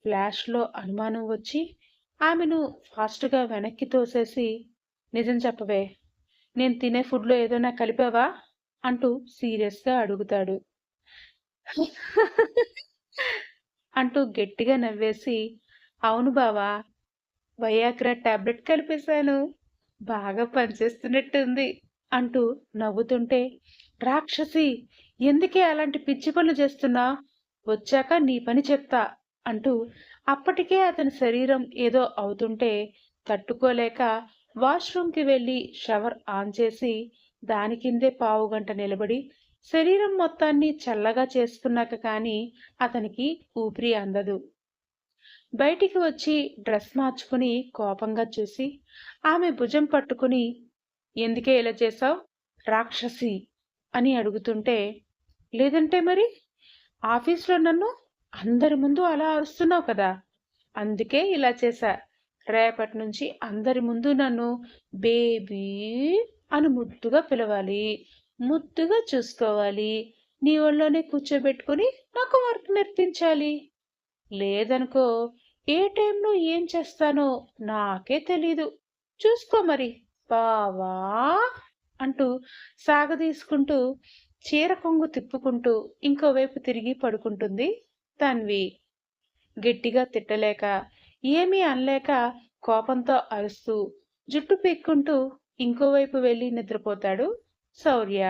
ఫ్లాష్లో అనుమానం వచ్చి ఆమెను ఫాస్ట్గా వెనక్కి తోసేసి, నిజం చెప్పవే, నేను తినే ఫుడ్లో ఏదైనా కలిపావా అంటూ సీరియస్గా అడుగుతాడు. అంటూ గట్టిగా నవ్వేసి, అవును బావా, వయాగ్రా టాబ్లెట్ కలిపేశాను, బాగా పనిచేస్తున్నట్టుంది అంటూ నవ్వుతుంటే, రాక్షసి, ఎందుకే అలాంటి పిచ్చి పనులు చేస్తున్నా? వచ్చాక నీ పని చెప్తా అంటూ అప్పటికే అతని శరీరం ఏదో అవుతుంటే తట్టుకోలేక వాష్రూమ్కి వెళ్ళి షవర్ ఆన్ చేసి దాని కిందే పావుగంట నిలబడి శరీరం మొత్తాన్ని చల్లగా చేసుకున్నాక కానీ అతనికి ఊపిరి అందదు. బయటికి వచ్చి డ్రెస్ మార్చుకుని కోపంగా చూసి ఆమె భుజం పట్టుకుని ఎందుకే ఇలా చేశావు రాక్షసి అని అడుగుతుంటే, లేదంటే మరి ఆఫీస్లో నన్ను అందరి ముందు అలా అరుస్తున్నావు కదా, అందుకే ఇలా చేశా. రేపటి నుంచి అందరి ముందు నన్ను బేబీ అని ముద్దుగా పిలవాలి, ముద్దుగా చూసుకోవాలి, నీ ఒళ్ళోనే కూర్చోబెట్టుకుని నాకు వర్క్ నేర్పించాలి. లేదనుకో ఏ టైంలో ఏం చేస్తానో నాకే తెలీదు. చూసుకో మరి బావా అంటూ సాగదీసుకుంటూ చీర కొంగు తిప్పుకుంటూ ఇంకోవైపు తిరిగి పడుకుంటుంది తన్వి. గట్టిగా తిట్టలేక ఏమీ అనలేక కోపంతో అరుస్తూ జుట్టు పీక్కుంటూ ఇంకోవైపు వెళ్ళి నిద్రపోతాడు శౌర్య.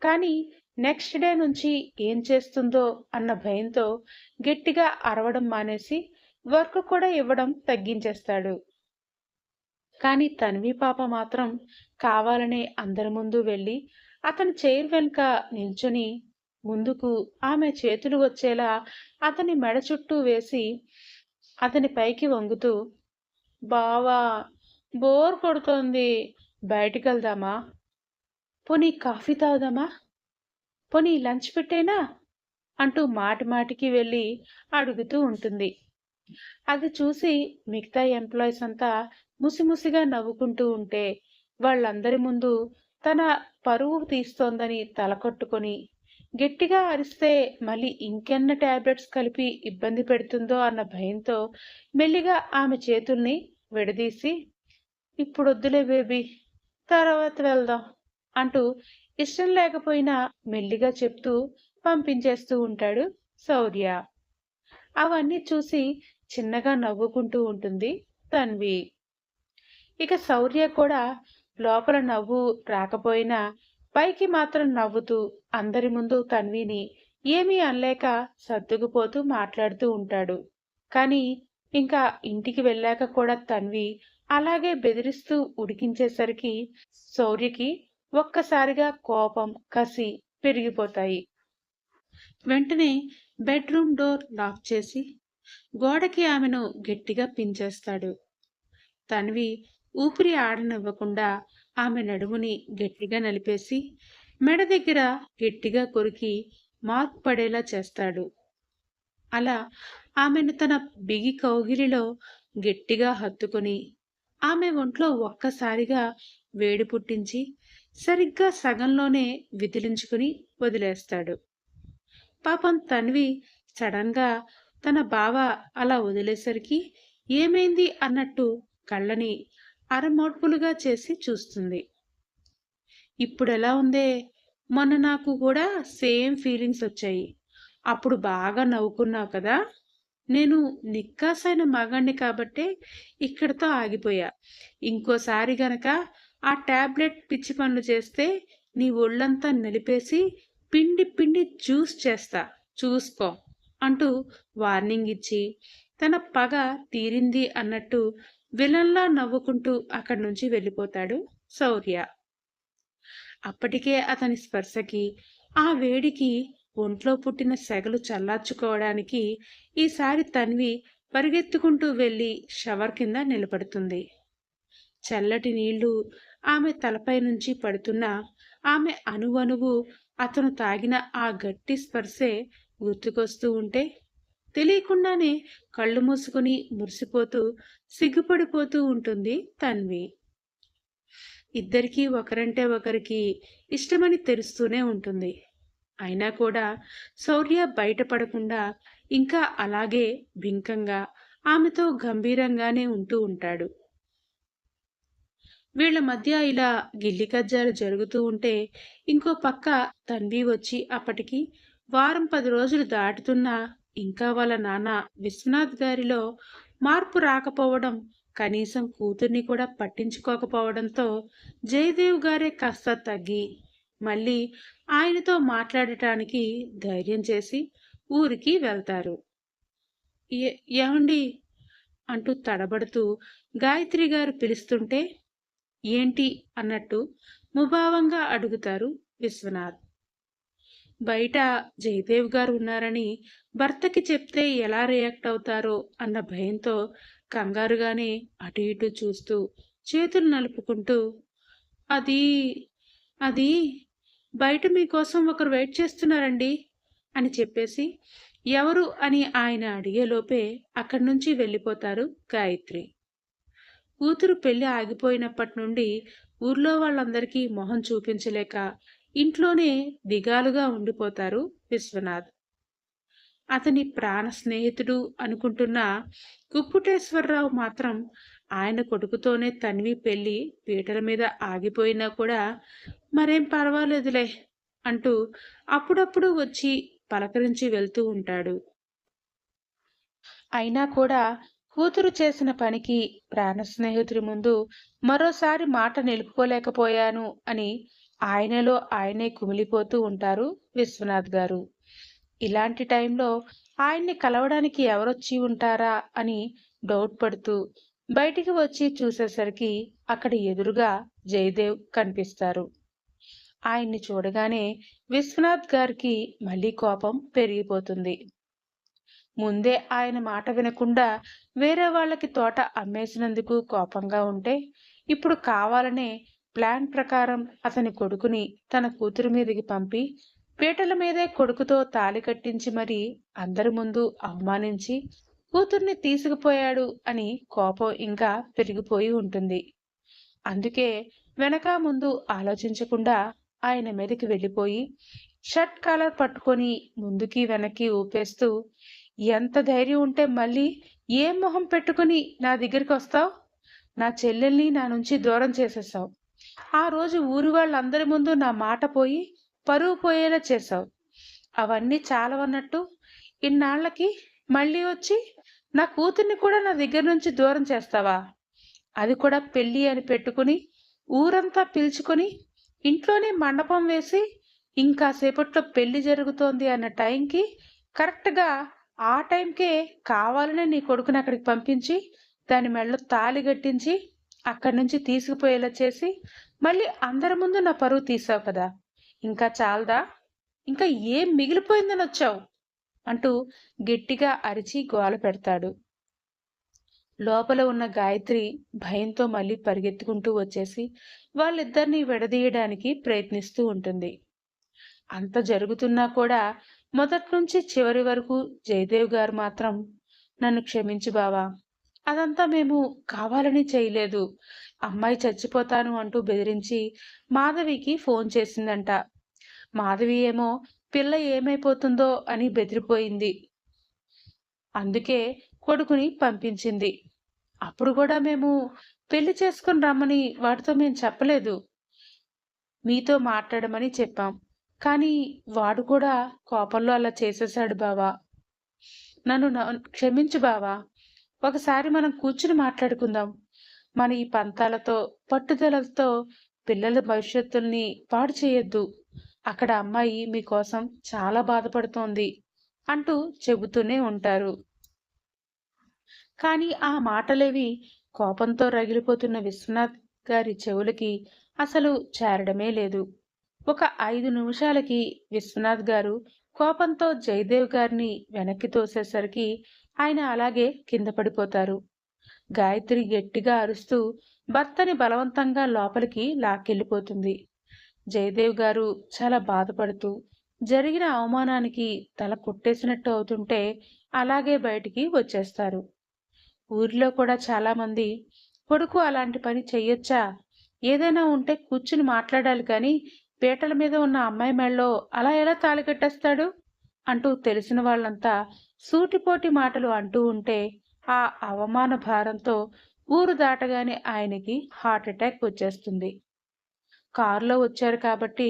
కానీ నెక్స్ట్ డే నుంచి ఏం చేస్తుందో అన్న భయంతో గట్టిగా అరవడం మానేసి వర్క్ కూడా ఇవ్వడం తగ్గించేస్తాడు. కానీ తన్వి పాప మాత్రం కావాలనే అందరి ముందు వెళ్ళి అతని చైర్ వెనుక నిల్చుని ముందుకు ఆమె చేతులు వచ్చేలా అతని మెడ చుట్టూ వేసి అతని పైకి వంగుతూ, బావా బోర్ కొడుతోంది, బయటికి వెళ్దామా, పోనీ కాఫీ తాగుదామా, పోనీ లంచ్ పెట్టేనా అంటూ మాటి మాటికి వెళ్ళి అడుగుతూ ఉంటుంది. అది చూసి మిగతా ఎంప్లాయీస్ అంతా ముసిముసిగా నవ్వుకుంటూ ఉంటే వాళ్ళందరి ముందు తన పరువు తీస్తోందని తలకొట్టుకొని గట్టిగా అరిస్తే మళ్ళీ ఇంకెన్న టాబ్లెట్స్ కలిపి ఇబ్బంది పెడుతుందో అన్న భయంతో మెల్లిగా ఆమె చేతుల్ని విడదీసి, ఇప్పుడొద్దులే బేబీ, తర్వాత వెళ్దాం అంటూ ఇష్టం లేకపోయినా మెల్లిగా చెప్తూ పంపించేస్తూ ఉంటాడు శౌర్య. అవన్నీ చూసి చిన్నగా నవ్వుకుంటూ ఉంటుంది తన్వి. ఇక శౌర్య కూడా లోపల నవ్వు రాకపోయినా పైకి మాత్రం నవ్వుతూ అందరి ముందు తన్విని ఏమీ అనలేక సర్దుకుపోతూ మాట్లాడుతూ ఉంటాడు. కానీ ఇంకా ఇంటికి వెళ్ళాక కూడా తన్వి అలాగే బెదిరిస్తూ ఉడికించేసరికి శౌర్యకి ఒక్కసారిగా కోపం కసి పెరిగిపోతాయి. వెంటనే బెడ్రూమ్ డోర్ లాక్ చేసి గోడకి ఆమెను గట్టిగా పించేస్తాడు. తన్వి ఊపిరి ఆడనివ్వకుండా ఆమె నడుముని గట్టిగా నలిపేసి మెడ దగ్గర గట్టిగా కొరికి మార్క్ పడేలా చేస్తాడు. అలా ఆమెను తన బిగి కౌగిలిలో గట్టిగా హత్తుకొని ఆమె ఒంట్లో ఒక్కసారిగా వేడి పుట్టించి సరిగ్గా సగంలోనే విదిలించుకుని వదిలేస్తాడు. పాపం తన్వి సడన్ గా తన బావ అలా వదిలేసరికి ఏమైంది అన్నట్టు కళ్ళని అరమోడ్పులుగా చేసి చూస్తుంది. ఇప్పుడెలా ఉందే? మొన్న నాకు కూడా సేమ్ ఫీలింగ్స్ వచ్చాయి. అప్పుడు బాగా నవ్వుకున్నావు కదా. నేను నిక్కాసైన మగాణ్ణి కాబట్టే ఇక్కడితో ఆగిపోయా. ఇంకోసారి గనక ఆ టాబ్లెట్ పిచ్చి పనులు చేస్తే నీ ఒళ్ళంతా నలిపేసి పిండి పిండి జ్యూస్ చేస్తా, చూసుకో అంటూ వార్నింగ్ ఇచ్చి తన పగ తీరింది అన్నట్టు విలన్లా నవ్వుకుంటూ అక్కడి నుంచి వెళ్ళిపోతాడు శౌర్య. అప్పటికే అతని స్పర్శకి ఆ వేడికి ఒంట్లో పుట్టిన సెగలు చల్లార్చుకోవడానికి ఈసారి తన్వి పరిగెత్తుకుంటూ వెళ్ళి షవర్ కింద నిలబడుతుంది. చల్లటి నీళ్లు ఆమె తలపై నుంచి పడుతున్నా ఆమె అణువణువు అతను తాగిన ఆ గట్టి స్పర్శే గుర్తుకొస్తూ ఉంటే తెలియకుండానే కళ్ళు మూసుకుని మురిసిపోతూ సిగ్గుపడిపోతూ ఉంటుంది తన్వి. ఇద్దరికీ ఒకరంటే ఒకరికి ఇష్టమని తెలుస్తూనే ఉంటుంది. అయినా కూడా శౌర్య బయటపడకుండా ఇంకా అలాగే బింకంగా ఆమెతో గంభీరంగానే ఉంటూ ఉంటాడు. వీళ్ల మధ్య ఇలా గిల్లి కజ్జాలు జరుగుతూ ఉంటే ఇంకో పక్క తన్వి వచ్చి అప్పటికి వారం 10 రోజులు దాటుతున్నా ఇంకా వాళ్ళ నాన్న విశ్వనాథ్ గారిలో మార్పు రాకపోవడం, కనీసం కూతుర్ని కూడా పట్టించుకోకపోవడంతో జయదేవ్ గారే కాస్త తగ్గి మళ్ళీ ఆయనతో మాట్లాడటానికి ధైర్యం చేసి ఊరికి వెళ్తారు. ఏమండి అంటూ తడబడుతూ గాయత్రి గారు పిలుస్తుంటే ఏంటి అన్నట్టు ముభావంగా అడుగుతారు విశ్వనాథ్. బయట జయదేవ్ గారు ఉన్నారని భర్తకి చెప్తే ఎలా రియాక్ట్ అవుతారో అన్న భయంతో కంగారుగానే అటు ఇటు చూస్తూ చేతులు నలుపుకుంటూ అది అది బయట మీకోసం ఒకరు వెయిట్ చేస్తున్నారండి అని చెప్పేసి ఎవరు అని ఆయన అడిగేలోపే అక్కడి నుంచి వెళ్ళిపోతారు గాయత్రి. కూతురు పెళ్లి ఆగిపోయినప్పటి నుండి ఊర్లో వాళ్ళందరికీ మొహం చూపించలేక ఇంట్లోనే దిగాలుగా ఉండిపోతారు విశ్వనాథ్. అతని ప్రాణ స్నేహితుడు అనుకుంటున్న కుప్పుటేశ్వరరావు మాత్రం ఆయన కొడుకుతోనే తన్వి పెళ్లి పీటల మీద ఆగిపోయినా కూడా మరేం పర్వాలేదులే అంటూ అప్పుడప్పుడు వచ్చి పలకరించి వెళ్తూ ఉంటాడు. అయినా కూడా కూతురు చేసిన పనికి ప్రాణ స్నేహితుడి ముందు మరోసారి మాట నిలుపుకోలేకపోయాను అని ఆయనలో ఆయనే కుమిలిపోతూ ఉంటారు విశ్వనాథ్ గారు. ఇలాంటి టైంలో ఆయన్ని కలవడానికి ఎవరొచ్చి ఉంటారా అని డౌట్ పడుతూ బయటికి వచ్చి చూసేసరికి అక్కడ ఎదురుగా జయదేవ్ కనిపిస్తారు. ఆయన్ని చూడగానే విశ్వనాథ్ గారికి మళ్ళీ కోపం పెరిగిపోతుంది. ముందే ఆయన మాట వినకుండా వేరే వాళ్ళకి తోట అమ్మేసినందుకు కోపంగా ఉంటే ఇప్పుడు కావాలనే ప్లాన్ ప్రకారం అతని కొడుకుని తన కూతురు మీదకి పంపి పీటల మీదే కొడుకుతో తాళి కట్టించి మరీ అందరి ముందు అవమానించి కూతుర్ని తీసుకుపోయాడు అని కోపం ఇంకా పెరిగిపోయి ఉంటుంది. అందుకే వెనక ముందు ఆలోచించకుండా ఆయన మీదకి వెళ్ళిపోయి షర్ట్ కాలర్ పట్టుకొని ముందుకి వెనక్కి ఊపేస్తూ ఎంత ధైర్యం ఉంటే మళ్ళీ ఏం మొహం పెట్టుకుని నా దగ్గరికి వస్తావు? నా చెల్లెల్ని నా నుంచి దూరం చేసేసావు. ఆ రోజు ఊరి వాళ్ళందరి ముందు నా మాట పోయి పరువు పోయేలా చేశావు. అవన్నీ చాలవన్నట్టు ఇన్నాళ్లకి మళ్ళీ వచ్చి నా కూతుర్ని కూడా నా దగ్గర నుంచి దూరం చేస్తావా? అది కూడా పెళ్ళి అని పెట్టుకుని ఊరంతా పిలుచుకొని ఇంట్లోనే మండపం వేసి ఇంకా సేపట్లో పెళ్లి జరుగుతోంది అన్న టైంకి కరెక్ట్గా ఆ టైంకే కావాలనే నీ కొడుకుని అక్కడికి పంపించి దాని మెడలో తాళి కట్టించి అక్కడి నుంచి తీసుకుపోయేలా చేసి మళ్ళీ అందరి ముందు నా పరువు తీసావు కదా, ఇంకా చాలదా? ఇంకా ఏం మిగిలిపోయిందని వచ్చావు అంటూ గట్టిగా అరిచి గోల పెడతాడు. లోపల ఉన్న గాయత్రి భయంతో మళ్ళీ పరిగెత్తుకుంటూ వచ్చేసి వాళ్ళిద్దరినీ విడదీయడానికి ప్రయత్నిస్తూ ఉంటుంది. అంత జరుగుతున్నా కూడా మొదటి నుంచి చివరి వరకు జయదేవ్ గారు మాత్రం నన్ను క్షమించు బావా, అదంతా మేము కావాలని చేయలేదు. అమ్మాయి చచ్చిపోతాను అంటూ బెదిరించి మాధవికి ఫోన్ చేసిందంట. మాధవి ఏమో పిల్ల ఏమైపోతుందో అని బెదిరిపోయింది. అందుకే కొడుకుని పంపించింది. అప్పుడు కూడా మేము పెళ్లి చేసుకుని రమ్మని వాటితో మేము చెప్పలేదు. మీతో మాట్లాడమని చెప్పాం. కానీ వాడు కూడా కోపంలో అలా చేసేశాడు బావా. నన్ను క్షమించు బావా. ఒకసారి మనం కూర్చుని మాట్లాడుకుందాం. మన ఈ పంతాలతో పట్టుదలతో పిల్లల భవిష్యత్తుల్ని పాడు చేయొద్దు. అక్కడ అమ్మాయి మీకోసం చాలా బాధపడుతోంది అంటూ చెబుతూనే ఉంటారు. కానీ ఆ మాటలేవి కోపంతో రగిలిపోతున్న విశ్వనాథ్ గారి చెవులకి అసలు చేరడమే లేదు. ఒక 5 నిమిషాలకి విశ్వనాథ్ గారు కోపంతో జయదేవ్ గారిని వెనక్కి తోసేసరికి ఆయన అలాగే కింద పడిపోతారు. గాయత్రి గట్టిగా అరుస్తూ భర్తని బలవంతంగా లోపలికి లాక్కెళ్ళిపోతుంది. జయదేవ్ గారు చాలా బాధపడుతూ జరిగిన అవమానానికి తల కొట్టేసినట్టు అవుతుంటే అలాగే బయటికి వచ్చేస్తారు. ఊరిలో కూడా చాలా మంది కొడుకు అలాంటి పని చెయ్యొచ్చా, ఏదైనా ఉంటే కూర్చుని మాట్లాడాలి కానీ పీటల మీద ఉన్న అమ్మాయి మెళ్ళో అలా ఎలా తాళి కట్టేస్తాడు అంటూ తెలిసిన వాళ్ళంతా సూటిపోటి మాటలు అంటూ ఉంటే ఆ అవమాన భారంతో ఊరు దాటగానే ఆయనకి హార్ట్ అటాక్ వచ్చేస్తుంది. కారులో వచ్చారు కాబట్టి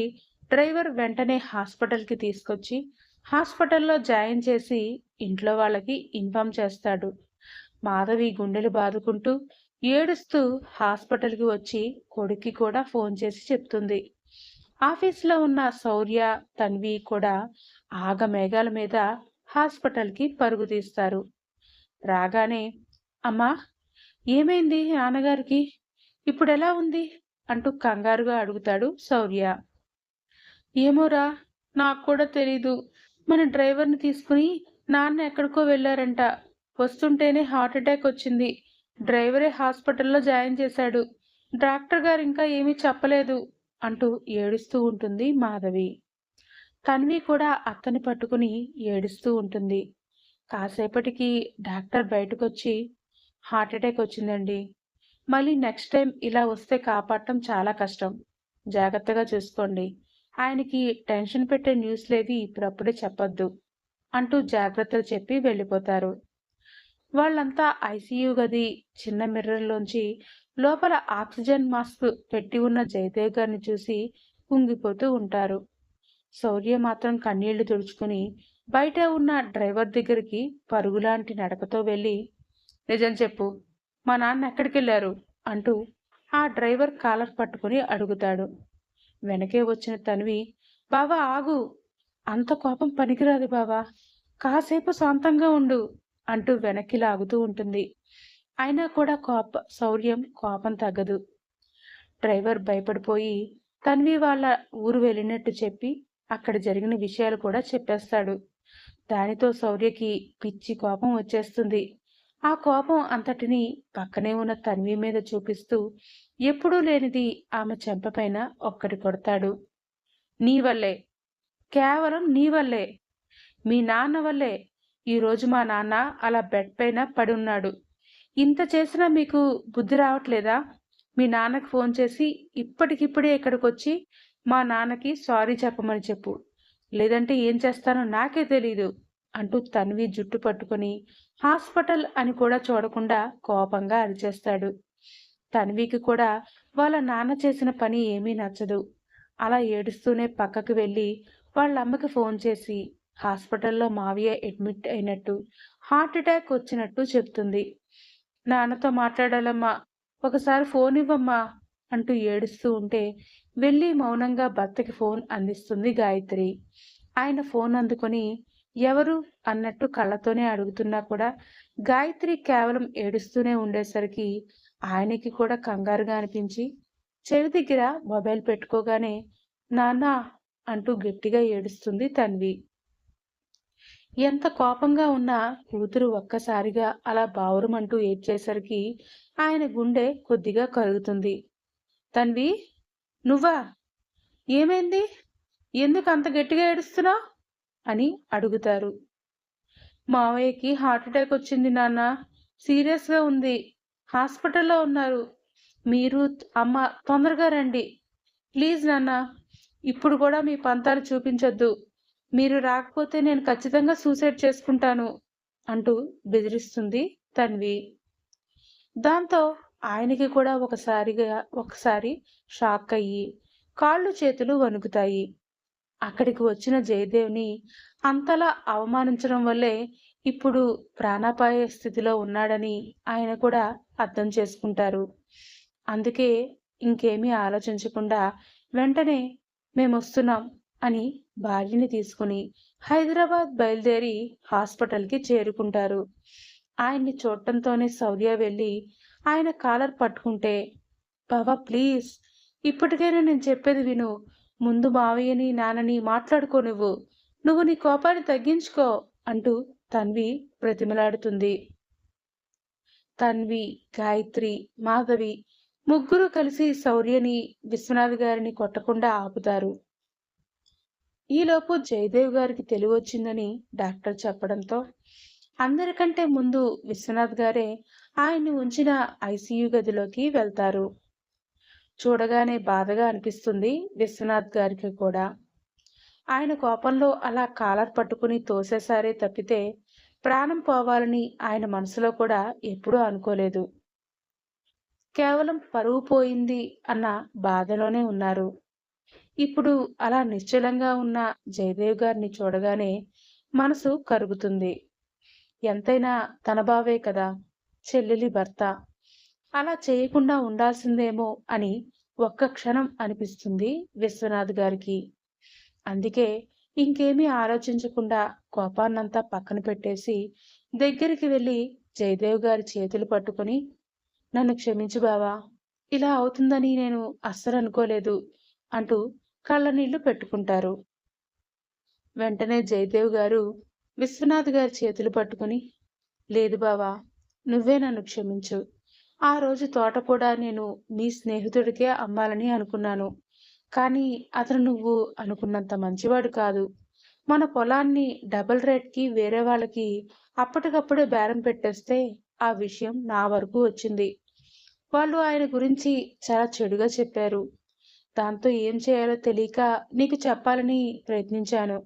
డ్రైవర్ వెంటనే హాస్పిటల్కి తీసుకొచ్చి హాస్పిటల్లో జాయిన్ చేసి ఇంట్లో వాళ్ళకి ఇన్ఫార్మ్ చేస్తాడు. మాధవి గుండెలు బాదుకుంటూ ఏడుస్తూ హాస్పిటల్కి వచ్చి కొడుక్కి కూడా ఫోన్ చేసి చెప్తుంది. ఆఫీస్లో ఉన్న శౌర్య, తన్వి కూడా ఆగమేఘాల మీద హాస్పిటల్కి పరుగు తీస్తారు. రాగానే అమ్మా, ఏమైంది నాన్నగారికి? ఇప్పుడెలా ఉంది? అంటూ కంగారుగా అడుగుతాడు శౌర్య. ఏమోరా, నాకు కూడా తెలీదు. మన డ్రైవర్ని తీసుకుని నాన్న ఎక్కడికో వెళ్ళారంట. వస్తుంటేనే హార్ట్ అటాక్ వచ్చింది. డ్రైవరే హాస్పిటల్లో జాయిన్ చేశాడు. డాక్టర్ గారు ఇంకా ఏమీ చెప్పలేదు అంటూ ఏడుస్తూ ఉంటుంది మాధవి. తన్వి కూడా అత్తని పట్టుకుని ఏడుస్తూ ఉంటుంది. కాసేపటికి డాక్టర్ బయటకొచ్చి, హార్ట్ అటాక్ వచ్చిందండి. మళ్ళీ నెక్స్ట్ టైం ఇలా వస్తే కాపాడటం చాలా కష్టం. జాగ్రత్తగా చూసుకోండి. ఆయనకి టెన్షన్ పెట్టే న్యూస్లేవి ఇప్పుడప్పుడే చెప్పొద్దు అంటూ జాగ్రత్తలు చెప్పి వెళ్ళిపోతారు. వాళ్ళంతా ఐసీయూ గది చిన్న మిర్రర్లోంచి లోపల ఆక్సిజన్ మాస్క్ పెట్టి ఉన్న జయదేవ్ గారిని చూసి కుంగిపోతూ ఉంటారు. శౌర్య మాత్రం కన్నీళ్లు తుడుచుకుని బయట ఉన్న డ్రైవర్ దగ్గరికి పరుగులాంటి నడకతో వెళ్ళి, నిజం చెప్పు, మా నాన్న ఎక్కడికెళ్ళారు అంటూ ఆ డ్రైవర్ కాలర్ పట్టుకుని అడుగుతాడు. వెనకే వచ్చిన తన్వి, బావా ఆగు, అంత కోపం పనికిరాదు బావా, కాసేపు శాంతంగా ఉండు అంటూ వెనక్కి లాగుతూ ఉంటుంది. అయినా కూడా శౌర్యం కోపం తగ్గదు. డ్రైవర్ భయపడిపోయి తన్వి వాళ్ళ ఊరు వెళ్ళినట్టు చెప్పి అక్కడ జరిగిన విషయాలు కూడా చెప్పేస్తాడు. దానితో శౌర్యకి పిచ్చి కోపం వచ్చేస్తుంది. ఆ కోపం అంతటిని పక్కనే ఉన్న తన్వి మీద చూపిస్తూ ఎప్పుడూ లేనిది ఆమె చెంపపైన ఒక్కటి కొడతాడు. నీ వల్లే, కేవలం నీ వల్లే, మీ నాన్న వల్లే ఈరోజు మా నాన్న అలా బెడ్ పైన పడి ఉన్నాడు. ఇంత చేసినా మీకు బుద్ధి రావట్లేదా? మీ నాన్నకి ఫోన్ చేసి ఇప్పటికిప్పుడే ఇక్కడికి వచ్చి మా నాన్నకి సారీ చెప్పమని చెప్పు, లేదంటే ఏం చేస్తానో నాకే తెలీదు అంటూ తన్వి జుట్టు పట్టుకుని హాస్పిటల్ అని కూడా చూడకుండా కోపంగా అరిచేస్తాడు. తన్వికి కూడా వాళ్ళ నాన్న చేసిన పని ఏమీ నచ్చదు. అలా ఏడుస్తూనే పక్కకు వెళ్ళి వాళ్ళ అమ్మకి ఫోన్ చేసి హాస్పిటల్లో మావయ్య అడ్మిట్ అయినట్టు, హార్ట్ అటాక్ వచ్చినట్టు చెప్తుంది. నాన్నతో మాట్లాడాలమ్మా, ఒకసారి ఫోన్ ఇవ్వమ్మా అంటూ ఏడుస్తూ ఉంటే వెళ్ళి మౌనంగా భర్తకి ఫోన్ అందిస్తుంది గాయత్రి. ఆయన ఫోన్ అందుకొని ఎవరు అన్నట్టు కళ్ళతోనే అడుగుతున్నా కూడా గాయత్రి కేవలం ఏడుస్తూనే ఉండేసరికి ఆయనకి కూడా కంగారుగా అనిపించి చెవి దగ్గర మొబైల్ పెట్టుకోగానే నాన్న అంటూ గట్టిగా ఏడుస్తుంది తన్వి. ఎంత కోపంగా ఉన్నా కూతురు ఒక్కసారిగా అలా బావురమంటూ ఏడ్చేసరికి ఆయన గుండె కొద్దిగా కరుగుతుంది. తన్వి, నువ్వా? ఏమైంది? ఎందుకు అంత గట్టిగా ఏడుస్తున్నావు అని అడుగుతారు. మావయ్యకి హార్ట్ అటాక్ వచ్చింది నాన్న, సీరియస్గా ఉంది, హాస్పిటల్లో ఉన్నారు. మీరు అమ్మ తొందరగా రండి ప్లీజ్ నాన్న. ఇప్పుడు కూడా మీ పంతాలు చూపించొద్దు. మీరు రాకపోతే నేను ఖచ్చితంగా సూసైడ్ చేసుకుంటాను అంటూ బెదిరిస్తుంది తన్వి. దాంతో ఆయనకి కూడా ఒకసారి షాక్ అయ్యి కాళ్ళు చేతులు వణుకుతాయి. అక్కడికి వచ్చిన జయదేవ్ని అంతలా అవమానించడం వల్లే ఇప్పుడు ప్రాణాపాయ స్థితిలో ఉన్నాడని ఆయన కూడా అర్థం చేసుకుంటారు. అందుకే ఇంకేమీ ఆలోచించకుండా వెంటనే మేమొస్తున్నాం అని భార్యని తీసుకుని హైదరాబాద్ బయలుదేరి హాస్పిటల్కి చేరుకుంటారు. ఆయన్ని చూడటంతోనే శౌర్య వెళ్ళి ఆయన కాలర్ పట్టుకుంటే, బావా ప్లీజ్, ఇప్పటికైనా నేను చెప్పేది విను. ముందు మావయ్యని నాన్నని మాట్లాడుకో, నువ్వు నీ కోపాన్ని తగ్గించుకో అంటూ తన్వి బ్రతిమలాడుతుంది. తన్వి, గాయత్రి, మాధవి ముగ్గురు కలిసి శౌర్యని, విశ్వనాథ్ గారిని కొట్టకుండా ఆపుతారు. ఈలోపు జయదేవ్ గారికి తెలివొచ్చిందని డాక్టర్ చెప్పడంతో అందరికంటే ముందు విశ్వనాథ్ గారే ఆయన్ని ఉంచిన ఐసీయూ గదిలోకి వెళ్తారు. చూడగానే బాధగా అనిపిస్తుంది విశ్వనాథ్ గారికి కూడా. ఆయన కోపంలో అలా కాలర్ పట్టుకుని తోసేసారే తప్పితే ప్రాణం పోవాలని ఆయన మనసులో కూడా ఎప్పుడూ అనుకోలేదు. కేవలం పరువు పోయింది అన్న బాధలోనే ఉన్నారు. ఇప్పుడు అలా నిశ్చలంగా ఉన్న జయదేవ్ గారిని చూడగానే మనసు కరుగుతుంది. ఎంతైనా తన బావే కదా, చెల్లెలి భర్త, అలా చేయకుండా ఉండాల్సిందేమో అని ఒక్క క్షణం అనిపిస్తుంది విశ్వనాథ్ గారికి. అందుకే ఇంకేమీ ఆలోచించకుండా కోపాన్నంతా పక్కన పెట్టేసి దగ్గరికి వెళ్ళి జయదేవ్ గారి చేతులు పట్టుకొని, నన్ను క్షమించు బావా, ఇలా అవుతుందని నేను అస్సలు అనుకోలేదు అంటూ కళ్ళనీళ్లు పెట్టుకుంటారు. వెంటనే జయదేవ్ గారు విశ్వనాథ్ గారి చేతులు పట్టుకుని, లేదు బావా, నువ్వే నన్ను క్షమించు. ఆ రోజు తోట కూడా నేను నీ స్నేహితుడికే అమ్మాలని అనుకున్నాను. కానీ అతను నువ్వు అనుకున్నంత మంచివాడు కాదు. మన పొలాన్ని డబుల్ రేట్‌కి వేరే వాళ్ళకి అప్పటికప్పుడే బేరం పెట్టేస్తే ఆ విషయం నా వరకు వచ్చింది. వాళ్ళు ఆయన గురించి చాలా చెడుగా చెప్పారు. దాంతో ఏం చేయాలో తెలియక నీకు చెప్పాలని ప్రయత్నించాను.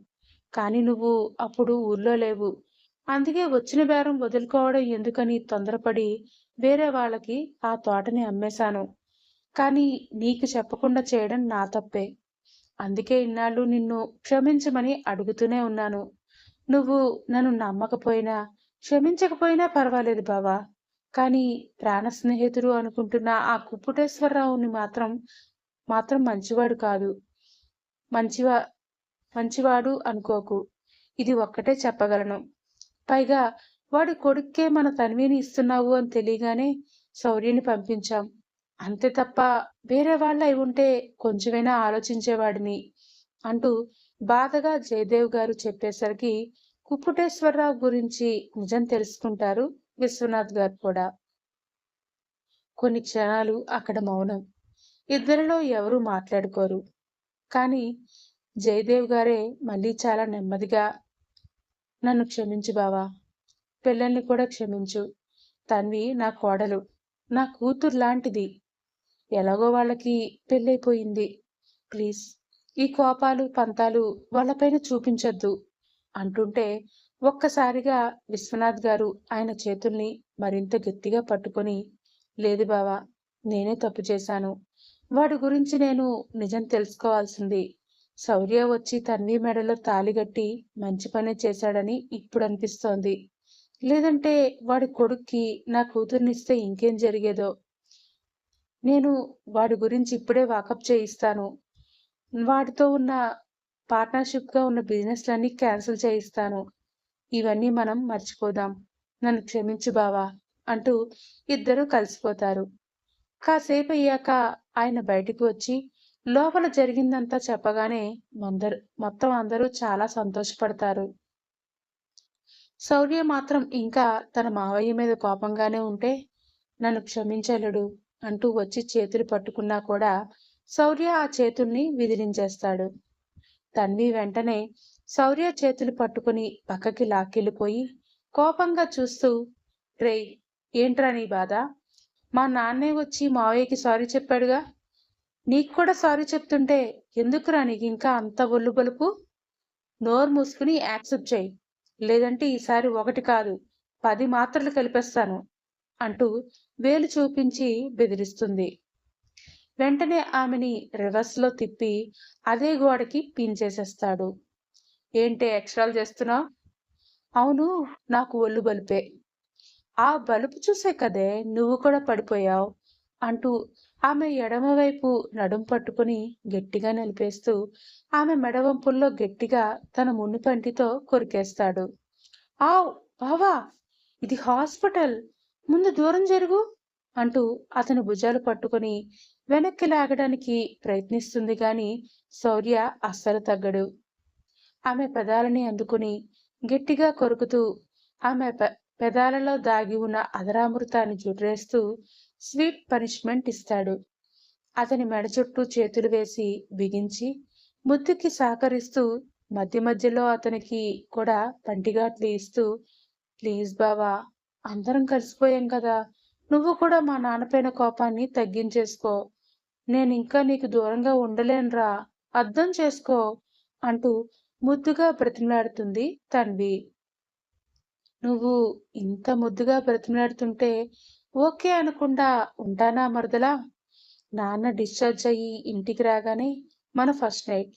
కానీ నువ్వు అప్పుడు ఊర్లో లేవు. అందుకే వచ్చిన బేరం వదులుకోవడం ఎందుకని తొందరపడి వేరే వాళ్ళకి ఆ తోటని అమ్మేశాను. కానీ నీకు చెప్పకుండా చేయడం నా తప్పే. అందుకే ఇన్నాళ్ళు నిన్ను క్షమించమని అడుగుతూనే ఉన్నాను. నువ్వు నన్ను నమ్మకపోయినా, క్షమించకపోయినా పర్వాలేదు బావా. కానీ ప్రాణ స్నేహితుడు అనుకుంటున్న ఆ కుప్పుటేశ్వరరావుని మాత్రం మంచివాడు కాదు. మంచివా మంచివాడు అనుకోకు. ఇది ఒక్కటే చెప్పగలను. పైగా వాడి కొడుక్కే మన తన్విని ఇస్తున్నావు అని తెలియగానే శౌర్యని పంపించాం. అంతే తప్ప వేరే వాళ్ళు అయి ఉంటే కొంచెమైనా ఆలోచించేవాడిని అంటూ బాధగా జయదేవ్ గారు చెప్పేసరికి కుప్పుటేశ్వరరావు గురించి నిజం తెలుసుకుంటారు విశ్వనాథ్ గారు కూడా. కొన్ని క్షణాలు అక్కడ మౌనం. ఇద్దరిలో ఎవరూ మాట్లాడుకోరు. కానీ జయదేవ్ గారే మళ్ళీ చాలా నెమ్మదిగా, నన్ను క్షమించు బావా, పిల్లల్ని కూడా క్షమించు. తన్వి నా కోడలు, నా కూతురు లాంటిది. ఎలాగో వాళ్ళకి పెళ్ళైపోయింది. ప్లీజ్ ఈ కోపాలు పంతాలు వాళ్ళపైన చూపించొద్దు అంటుంటే ఒక్కసారిగా విశ్వనాథ్ గారు ఆయన చేతుల్ని మరింత గట్టిగా పట్టుకొని, లేదు బావా, నేనే తప్పు చేశాను. వాడి గురించి నేను నిజం తెలుసుకోవాల్సింది. శౌర్య వచ్చి తన్వి మెడలో తాళిగట్టి మంచి పనే చేశాడని ఇప్పుడు అనిపిస్తోంది. లేదంటే వాడి కొడుక్కి నా కూతుర్నిస్తే ఇంకేం జరిగేదో. నేను వాడి గురించి ఇప్పుడే వాకప్ చేయిస్తాను. వాడితో ఉన్న పార్ట్నర్‌షిప్‌గా ఉన్న బిజినెస్‌లన్నీ క్యాన్సిల్ చేయిస్తాను. ఇవన్నీ మనం మర్చిపోదాం. నన్ను క్షమించు బావా అంటూ ఇద్దరూ కలిసిపోతారు. కాసేపయ్యాక ఆయన బయటికి వచ్చి లోపల జరిగిందంతా చెప్పగానే మొత్తం అందరూ చాలా సంతోషపడతారు. శౌర్య మాత్రం ఇంకా తన మావయ్య మీద కోపంగానే ఉంటే, నన్ను క్షమించలుడు అంటూ వచ్చి చేతులు పట్టుకున్నా కూడా శౌర్య ఆ చేతుల్ని విదిలించేస్తాడు. తన్వి వెంటనే శౌర్య చేతులు పట్టుకుని పక్కకి లాక్కెళ్ళిపోయి కోపంగా చూస్తూ, రేయ్, ఏంట్రా నీ బాధ? మా నాన్నే వచ్చి మావయ్యకి సారీ చెప్పాడుగా. నీకు కూడా సారీ చెప్తుంటే ఎందుకురా నీకింకా అంత ఒళ్ళు బలుపు? నోరు మూసుకుని యాక్సెప్ట్ చేయి. లేదంటే ఈసారి 1 కాదు 10 మాత్రలు కలిపేస్తాను అంటూ వేలు చూపించి బెదిరిస్తుంది. వెంటనే ఆమెని రివర్స్‌లో తిప్పి అదే గోడకి పిన్ చేసేస్తాడు. ఏంటే ఎక్స్ట్రాలు చేస్తున్నావు? అవును, నాకు ఒళ్ళు బలుపే. ఆ బలుపు చూసే కదే నువ్వు కూడా పడిపోయావు అంటూ ఆమె ఎడమవైపు నడుం పట్టుకుని గట్టిగా నలిపేస్తూ ఆమె మెడవంపుల్లో గట్టిగా తన మున్నుపంటితో కొరికేస్తాడు. ఆవ్ బావా, ఇది హాస్పిటల్, ముందు దూరం జరుగు అంటూ అతని భుజాలు పట్టుకుని వెనక్కి లాగడానికి ప్రయత్నిస్తుంది గాని శౌర్య అస్సలు తగ్గడు. ఆమె పెదాలని అందుకుని గట్టిగా కొరుకుతూ ఆమె పెదాలలో దాగి ఉన్న అధరామృతాన్ని జుర్రేస్తూ స్వీట్ పనిష్మెంట్ ఇస్తాడు. అతని మెడ చుట్టూ చేతులు వేసి బిగించి ముద్దుకి సహకరిస్తూ మధ్య మధ్యలో అతనికి కూడా పంటిగాట్లు ఇస్తూ, ప్లీజ్ బావా, అందరం కలిసిపోయాం కదా, నువ్వు కూడా మా నాన్నపైన కోపాన్ని తగ్గించేసుకో. నేనింకా నీకు దూరంగా ఉండలేనురా, అర్థం చేసుకో అంటూ ముద్దుగా బ్రతిమలాడుతుంది తన్వి. నువ్వు ఇంత ముద్దుగా బ్రతిమలాడుతుంటే ఓకే అనకుండా ఉంటానా మరదలా? నాన్న డిశ్చార్జ్ అయ్యి ఇంటికి రాగానే మన ఫస్ట్ నైట్.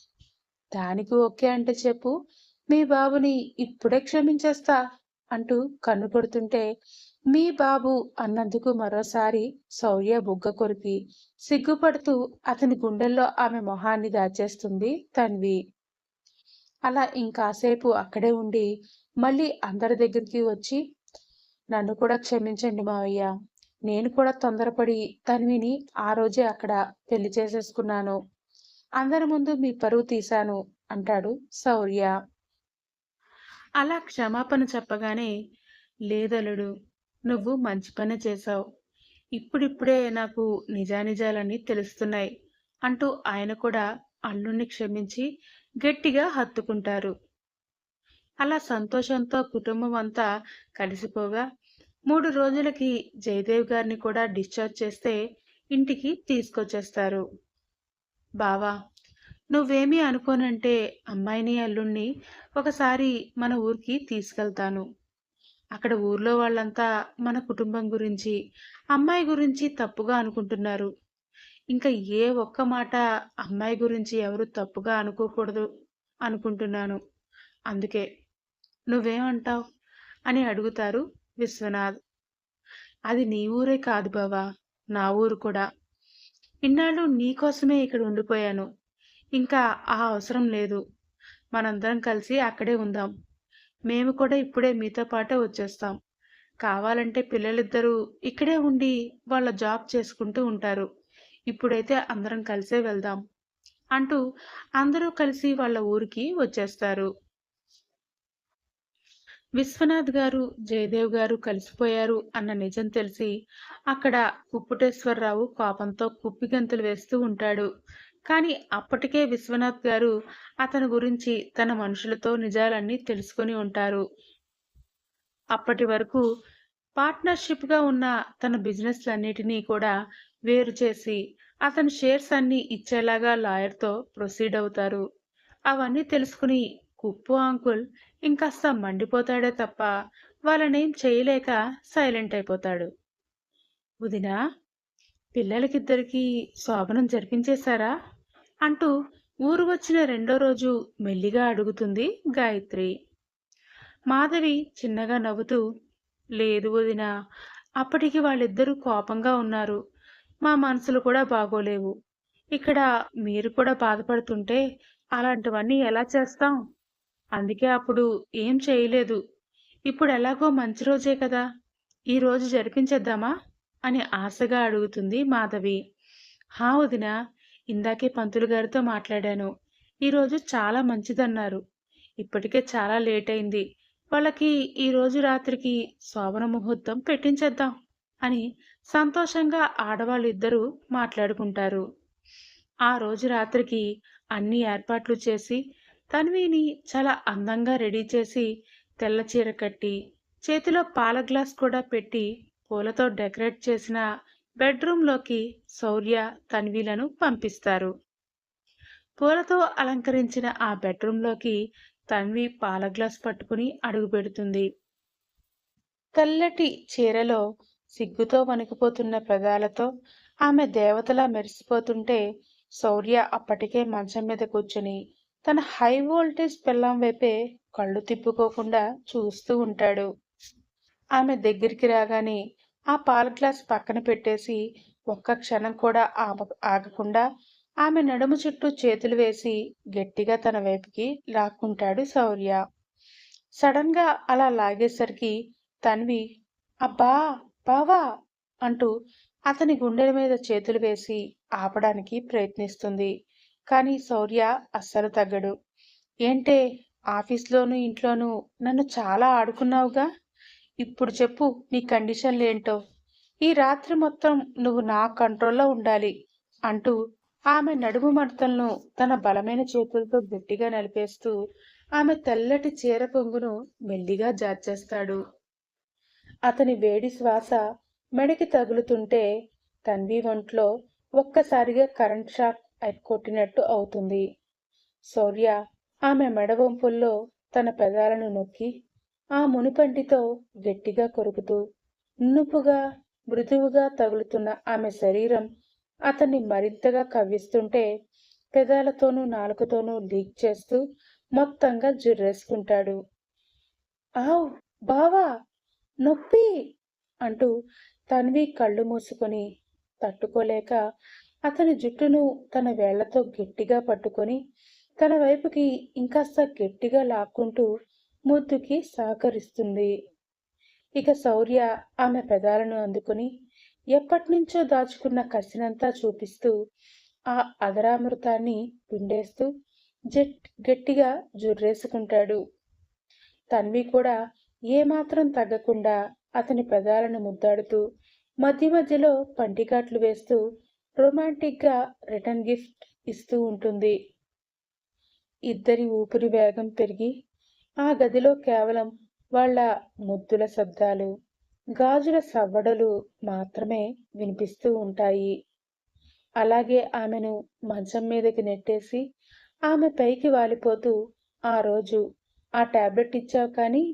దానికి ఓకే అంటే చెప్పు, మీ బాబుని ఇప్పుడే క్షమించేస్తా అంటూ కన్ను కొడుతుంటే మీ బాబు అన్నందుకు మరోసారి శౌర్య బుగ్గ కొరికి సిగ్గుపడుతూ అతని గుండెల్లో ఆమె మొహాన్ని దాచేస్తుంది తన్వి. అలా ఇంకాసేపు అక్కడే ఉండి మళ్ళీ అందరి దగ్గరికి వచ్చి, నన్ను కూడా క్షమించండి మావయ్య. నేను కూడా తొందరపడి తన్విని ఆ రోజే అక్కడ పెళ్లి చేసేసుకున్నాను. అందరి ముందు మీ పరువు తీశాను అంటాడు శౌర్య. అలా క్షమాపణ చెప్పగానే, లేదలుడు, నువ్వు మంచి పని చేశావు. ఇప్పుడిప్పుడే నాకు నిజానిజాలన్నీ తెలుస్తున్నాయి అంటూ ఆయన కూడా అల్లుణ్ణి క్షమించి గట్టిగా హత్తుకుంటారు. అలా సంతోషంతో కుటుంబం అంతా కలిసిపోగా 3 రోజులకి జయదేవ్ గారిని కూడా డిశ్చార్జ్ చేస్తే ఇంటికి తీసుకొచ్చేస్తారు. బావా, నువ్వేమీ అనుకోనంటే అమ్మాయిని అల్లుణ్ణి ఒకసారి మన ఊరికి తీసుకెళ్తాను. అక్కడ ఊర్లో వాళ్ళంతా మన కుటుంబం గురించి, అమ్మాయి గురించి తప్పుగా అనుకుంటున్నారు. ఇంకా ఏ ఒక్క మాట అమ్మాయి గురించి ఎవరు తప్పుగా అనుకోకూడదు అనుకుంటున్నాను. అందుకే నువ్వేమంటావ్ అని అడుగుతారు విశ్వనాథ్. అది నీ ఊరే కాదు బావా, నా ఊరు కూడా. ఇన్నాళ్ళు నీకోసమే ఇక్కడ ఉండిపోయాను. ఇంకా ఆ అవసరం లేదు. మనందరం కలిసి అక్కడే ఉందాం. మేము కూడా ఇప్పుడే మీతో పాటే వచ్చేస్తాం. కావాలంటే పిల్లలిద్దరూ ఇక్కడే ఉండి వాళ్ళ జాబ్ చేసుకుంటూ ఉంటారు. ఇప్పుడైతే అందరం కలిసే వెళ్దాం అంటూ అందరూ కలిసి వాళ్ళ ఊరికి వచ్చేస్తారు. విశ్వనాథ్ గారు, జయదేవ్ గారు కలిసిపోయారు అన్న నిజం తెలిసి అక్కడ కుప్పుటేశ్వరరావు కోపంతో కుప్పిగంతులు వేస్తూ ఉంటాడు. కానీ అప్పటికే విశ్వనాథ్ గారు అతని గురించి తన మనుషులతో నిజాలన్నీ తెలుసుకొని ఉంటారు. అప్పటి వరకు పార్ట్నర్షిప్గా ఉన్న తన బిజినెస్లన్నిటినీ కూడా వేరు చేసి అతని షేర్స్ అన్నీ ఇచ్చేలాగా లాయర్తో ప్రొసీడ్ అవుతారు. అవన్నీ తెలుసుకుని కుప్పు అంకుల్ ఇంకాస్త మండిపోతాడే తప్ప వాళ్ళనేం చేయలేక సైలెంట్ అయిపోతాడు. వదినా, పిల్లలకిద్దరికీ శోభనం జరిపించేశారా అంటూ ఊరు వచ్చిన రెండో రోజు మెల్లిగా అడుగుతుంది గాయత్రి. మాధవి చిన్నగా నవ్వుతూ, లేదు వదినా, అప్పటికి వాళ్ళిద్దరూ కోపంగా ఉన్నారు. మా మనసులు కూడా బాగోలేవు. ఇక్కడ మీరు కూడా బాధపడుతుంటే అలాంటివన్నీ ఎలా చేస్తాం? అందుకే అప్పుడు ఏం చేయలేదు. ఇప్పుడు ఎలాగో మంచి రోజే కదా, ఈ రోజు జరిపించేద్దామా అని ఆశగా అడుగుతుంది మాధవి. హా వదినా, ఇందాకే పంతులు గారితో మాట్లాడాను. ఈరోజు చాలా మంచిదన్నారు. ఇప్పటికే చాలా లేట్ అయింది. వాళ్ళకి ఈ రోజు రాత్రికి శోభన ముహూర్తం పెట్టించేద్దాం అని సంతోషంగా ఆడవాళ్ళిద్దరూ మాట్లాడుకుంటారు. ఆ రోజు రాత్రికి అన్ని ఏర్పాట్లు చేసి తన్విని చాలా అందంగా రెడీ చేసి తెల్ల చీర కట్టి చేతిలో పాల గ్లాస్ కూడా పెట్టి పూలతో డెకరేట్ చేసిన బెడ్రూంలోకి శౌర్య, తన్విలను పంపిస్తారు. పూలతో అలంకరించిన ఆ బెడ్రూంలోకి తన్వి పాల గ్లాస్ పట్టుకుని అడుగు పెడుతుంది. తెల్లటి చీరలో సిగ్గుతో వణికిపోతున్న పెదాలతో ఆమె దేవతలా మెరిసిపోతుంటే శౌర్య అప్పటికే మంచం మీద కూర్చుని తన హై వోల్టేజ్ పెళ్ళాం వైపే కళ్ళు తిప్పుకోకుండా చూస్తూ ఉంటాడు. ఆమె దగ్గరికి రాగానే ఆ పాల గ్లాస్ పక్కన పెట్టేసి ఒక్క క్షణం కూడా ఆగకుండా ఆమె నడుము చుట్టూ చేతులు వేసి గట్టిగా తన వైపుకి లాక్కుంటాడు శౌర్య. సడన్ గా అలా లాగేసరికి తన్వి అబ్బా, బావా అంటూ అతని గుండెల మీద చేతులు వేసి ఆపడానికి ప్రయత్నిస్తుంది. కానీ శౌర్య అస్సలు తగ్గడు. ఏంటే, ఆఫీస్లోనూ ఇంట్లోనూ నన్ను చాలా ఆడుకున్నావుగా, ఇప్పుడు చెప్పు నీ కండిషన్లేంటో. ఈ రాత్రి మొత్తం నువ్వు నా కంట్రోల్లో ఉండాలి అంటూ ఆమె నడుము మడతలను తన బలమైన చేతులతో గట్టిగా నలిపేస్తూ ఆమె తెల్లటి చీర కొంగును మెల్లిగా జార్చేస్తాడు. అతని వేడి శ్వాస మెడకి తగులుతుంటే తన్వి ఒంట్లో ఒక్కసారిగా కరెంట్ షాక్ కొట్టినట్టు అవుతుంది. శౌర్య ఆమె మెడ వంపుల్లో తన పెదాలను నొక్కి ఆ మునిపంటితో గట్టిగా కొరుకుతూ నునుపుగా, మృదువుగా తగులుతున్న ఆమె శరీరం అతన్ని మరింతగా కవ్విస్తుంటే పెదాలతోనూ నాలుకతోనూ లీక్ చేస్తూ మొత్తంగా జుర్రేసుకుంటాడు. ఆవ్ బావా, నొప్పి అంటూ తన్వి కళ్ళు మూసుకొని తట్టుకోలేక అతని జుట్టును తన వేళ్లతో గట్టిగా పట్టుకొని తన వైపుకి ఇంకాస్త గట్టిగా లాక్కుంటూ ముద్దుకి సహకరిస్తుంది. ఇక శౌర్య ఆమె పెదాలను అందుకుని ఎప్పటినుంచో దాచుకున్న కసినంతా చూపిస్తూ ఆ అదరామృతాన్ని పిండేస్తూ గట్టిగా జుర్రేసుకుంటాడు. తన్వి కూడా ఏమాత్రం తగ్గకుండా అతని పెదాలను ముద్దాడుతూ మధ్య మధ్యలో పంటికాట్లు వేస్తూ రొమాంటిక్గా రిటర్న్ గిఫ్ట్ ఇస్తూ ఉంటుంది. ఇద్దరి ఊపిరి వేగం పెరిగి ఆ గదిలో కేవలం వాళ్ళ ముద్దుల శబ్దాలు, గాజుల సవ్వడలు మాత్రమే వినిపిస్తూ ఉంటాయి. అలాగే ఆమెను మంచం మీదకి నెట్టేసి ఆమె పైకి వాలిపోతూ, ఆ రోజు ఆ టాబ్లెట్ ఇచ్చావు కానీ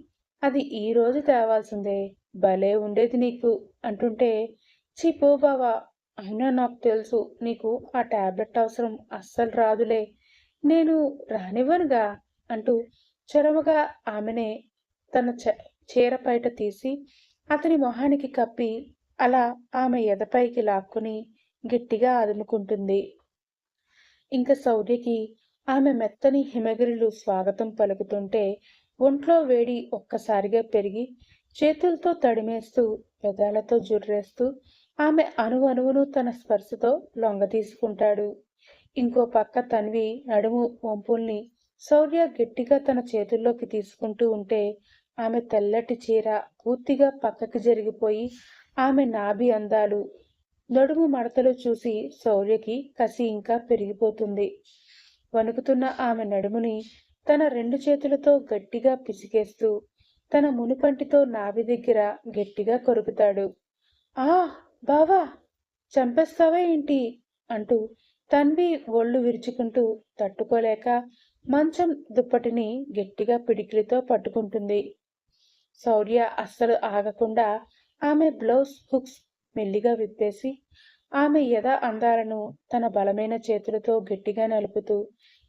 అది ఈ రోజు తేవాల్సిందే, భలే ఉండేది నీకు అంటుంటే, ఛీ పో బావా, అయినా నాకు తెలుసు నీకు ఆ టాబ్లెట్ అవసరం అస్సలు రాదులే, నేను రానివ్వనుగా అంటూ చొరవగా ఆమెనే తన చీర పైట తీసి అతని మొహానికి కప్పి అలా ఆమె ఎదపైకి లాక్కుని గట్టిగా అదుముకుంటుంది. ఇంక శౌర్యకి ఆమె మెత్తని హిమగిరులు స్వాగతం పలుకుతుంటే ఒంట్లో వేడి ఒక్కసారిగా పెరిగి చేతులతో తడిమేస్తూ పెదాలతో జుర్రేస్తూ ఆమె అణువణువును తన స్పర్శతో లొంగతీసుకుంటాడు. ఇంకో పక్క తన్వి నడుము వంపుల్ని శౌర్య గట్టిగా తన చేతుల్లోకి తీసుకుంటూ ఉంటే ఆమె తెల్లటి చీర పూర్తిగా పక్కకి జరిగిపోయి ఆమె నాభి అందాలు, నడుము మడతలు చూసి శౌర్యకి కసి ఇంకా పెరిగిపోతుంది. వణుకుతున్న ఆమె నడుముని తన రెండు చేతులతో గట్టిగా పిసికేస్తూ తన మునిపంటితో నాభి దగ్గర గట్టిగా కొరుకుతాడు. ఆ బావా, చంపేస్తావా ఏంటి అంటూ తన్వి ఒళ్ళు విరుచుకుంటూ తట్టుకోలేక మంచం దుప్పటిని గట్టిగా పిడికిలితో పట్టుకుంటుంది. శౌర్య అస్సలు ఆగకుండా ఆమె బ్లౌజ్ హుక్స్ మెల్లిగా విప్పేసి ఆమె ఎద అందాలను తన బలమైన చేతులతో గట్టిగా నలుపుతూ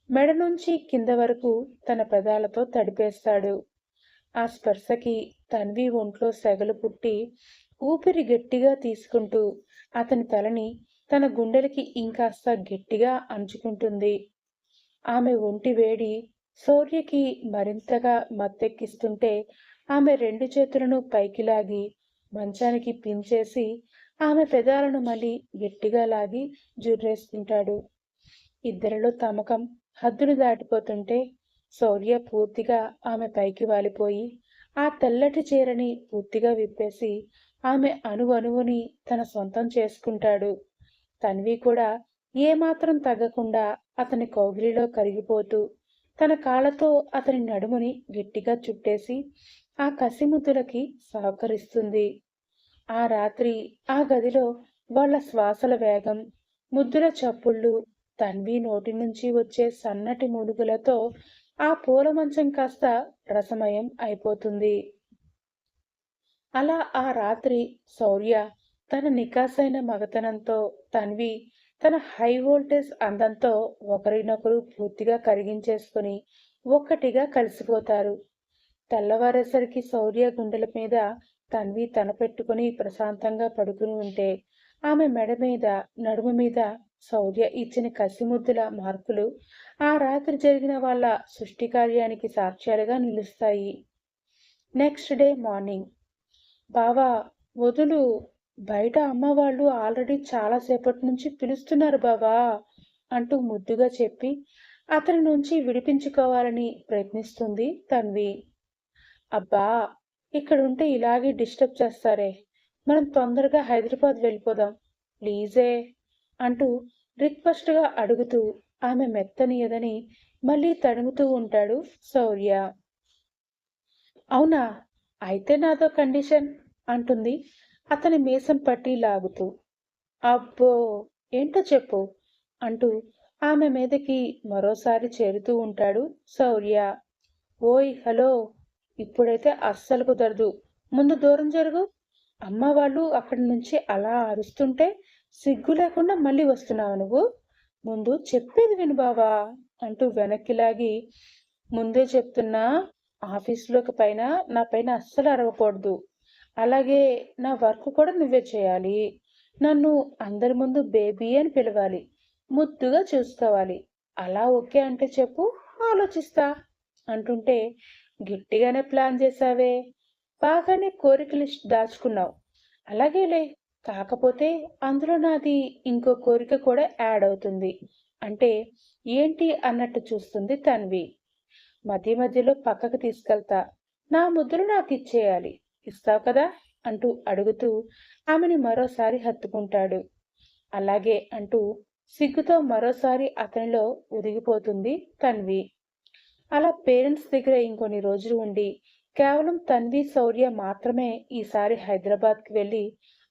మెడ నుంచి కింద వరకు తన పెదాలతో తడిపేస్తాడు. ఆ స్పర్శకి తన్వి ఒంట్లో సెగలు పుట్టి ఊపిరి గట్టిగా తీసుకుంటూ అతని తలని తన గుండెలకి ఇంకాస్త గట్టిగా అంచుకుంటుంది. ఆమె ఒంటి వేడి శౌర్యకి మరింతగా మత్తెక్కిస్తుంటే ఆమె రెండు చేతులను పైకి లాగి మంచానికి పించేసి ఆమె పెదాలను మళ్ళీ గట్టిగా లాగి జుర్రేసుకుంటాడు. ఇద్దరిలో తమకం హద్దులు దాటిపోతుంటే శౌర్య పూర్తిగా ఆమె పైకి వాలిపోయి ఆ తెల్లటి చీరని పూర్తిగా విప్పేసి ఆమె అణువణువుని తన సొంతం చేసుకుంటాడు. తన్వి కూడా ఏమాత్రం తగ్గకుండా అతని కౌగిలిలో కరిగిపోతూ తన కాళ్ళతో అతని నడుముని గట్టిగా చుట్టేసి ఆ కసిముద్దులకి సహకరిస్తుంది. ఆ రాత్రి ఆ గదిలో వాళ్ళ శ్వాసల వేగం, ముద్దుల చప్పుళ్ళు, తన్వి నోటి నుంచి వచ్చే సన్నటి మునుగులతో ఆ పూల మంచం కాస్త రసమయం అయిపోతుంది. అలా ఆ రాత్రి శౌర్య తన నికాసైన మగతనంతో, తన్వి తన హై వోల్టేజ్ అందంతో ఒకరినొకరు పూర్తిగా కరిగించేసుకుని ఒక్కటిగా కలిసిపోతారు. తెల్లవారేసరికి శౌర్య గుండెల మీద తన్వి తన పెట్టుకుని ప్రశాంతంగా పడుకుని ఉంటే ఆమె మెడ మీద, నడుము మీద శౌర్య ఇచ్చిన కసిముద్దుల మార్కులు ఆ రాత్రి జరిగిన వాళ్ళ సృష్టి కార్యానికి సాక్ష్యాలుగా నిలుస్తాయి. నెక్స్ట్ డే మార్నింగ్, బావా వదులు, బయట అమ్మ వాళ్ళు ఆల్రెడీ చాలాసేపటి నుంచి పిలుస్తున్నారు బావా అంటూ ముద్దుగా చెప్పి అతని నుంచి విడిపించుకోవాలని ప్రయత్నిస్తుంది తన్వి. అబ్బా, ఇక్కడుంటే ఇలాగే డిస్టర్బ్ చేస్తారే, మనం తొందరగా హైదరాబాద్ వెళ్ళిపోదాం ప్లీజే అంటూ రిక్వెస్ట్గా అడుగుతూ ఆమె మెత్తనియదని మళ్ళీ తడుముతూ ఉంటాడు శౌర్య. అవునా, అయితే నాతో కండిషన్ అంటుంది అతని మీసం పట్టి లాగుతూ. అబ్బో, ఏంటో చెప్పు అంటూ ఆమె మీదకి మరోసారి చేరుతూ ఉంటాడు శౌర్య. ఓయ్ హలో, ఇప్పుడైతే అస్సలు కుదరదు, ముందు దూరం జరుగు, అమ్మ వాళ్ళు అక్కడి నుంచి అలా అరుస్తుంటే సిగ్గు లేకుండా మళ్ళీ వస్తున్నావు నువ్వు, ముందు చెప్పేది విను బావా అంటూ వెనక్కి లాగి, ముందే చెప్తున్నా, ఆఫీసులోకి పైన నా పైన అస్సలు అరవకూడదు, అలాగే నా వర్క్ కూడా నువ్వే చేయాలి. నన్ను అందరి ముందు బేబీ అని పిలవాలి. ముద్దుగా చూసుకోవాలి. అలా ఓకే అంటే చెప్పు, ఆలోచిస్తా అంటుంటే, గట్టిగానే ప్లాన్ చేశావే. బాగానే కోరిక లిస్ట్ దాచుకున్నావు. అలాగేలే. కాకపోతే అందులో నాది ఇంకో కోరిక కూడా యాడ్ అవుతుంది. అంటే ఏంటి అన్నట్టు చూస్తుంది తన్వి. మధ్య మధ్యలో పక్కకు తీసుకెళ్తా. నా ముద్దులు నాకిచ్చేయాలి. ఇస్తావు కదా అంటూ అడుగుతూ ఆమెని మరోసారి హత్తుకుంటాడు. అలాగే అంటూ సిగ్గుతో మరోసారి అతనిలో ఒదిగిపోతుంది తన్వి. అలా పేరెంట్స్ దగ్గర ఇంకొన్ని రోజులు ఉండి కేవలం తన్వి శౌర్య మాత్రమే ఈసారి హైదరాబాద్కి వెళ్ళి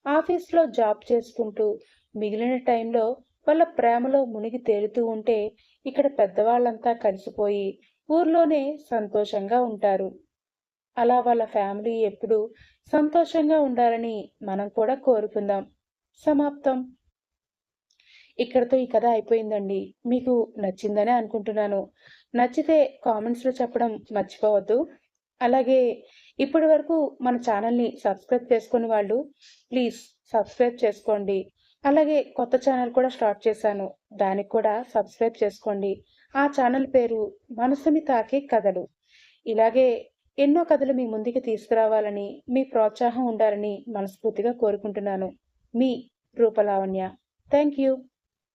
ఆఫీస్లో జాబ్ చేసుకుంటూ మిగిలిన టైంలో వాళ్ళ ప్రేమలో మునిగి తేలుతూ ఉంటే ఇక్కడ పెద్దవాళ్ళంతా కలిసిపోయి ఊర్లోనే సంతోషంగా ఉంటారు. అలా వాళ్ళ ఫ్యామిలీ ఎప్పుడూ సంతోషంగా ఉండాలని మనం కూడా కోరుకుందాం. సమాప్తం. ఇక్కడితో ఈ కథ అయిపోయిందండి. మీకు నచ్చిందనే అనుకుంటున్నాను. నచ్చితే కామెంట్స్‌లో చెప్పడం మర్చిపోవద్దు. అలాగే ఇప్పటి వరకు మన ఛానల్‌ని సబ్స్క్రైబ్ చేసుకొని వాళ్ళు ప్లీజ్ సబ్స్క్రైబ్ చేసుకోండి. అలాగే కొత్త ఛానల్ కూడా స్టార్ట్ చేశాను. దానికి కూడా సబ్స్క్రైబ్ చేసుకోండి. ఆ ఛానల్ పేరు మనసుని తాకే కథలు. ఇలాగే ఎన్నో కథలు మీ ముందుకి తీసుకురావాలని, మీ ప్రోత్సాహం ఉండాలని మనస్ఫూర్తిగా కోరుకుంటున్నాను. మీ రూపలావణ్య. Thank you.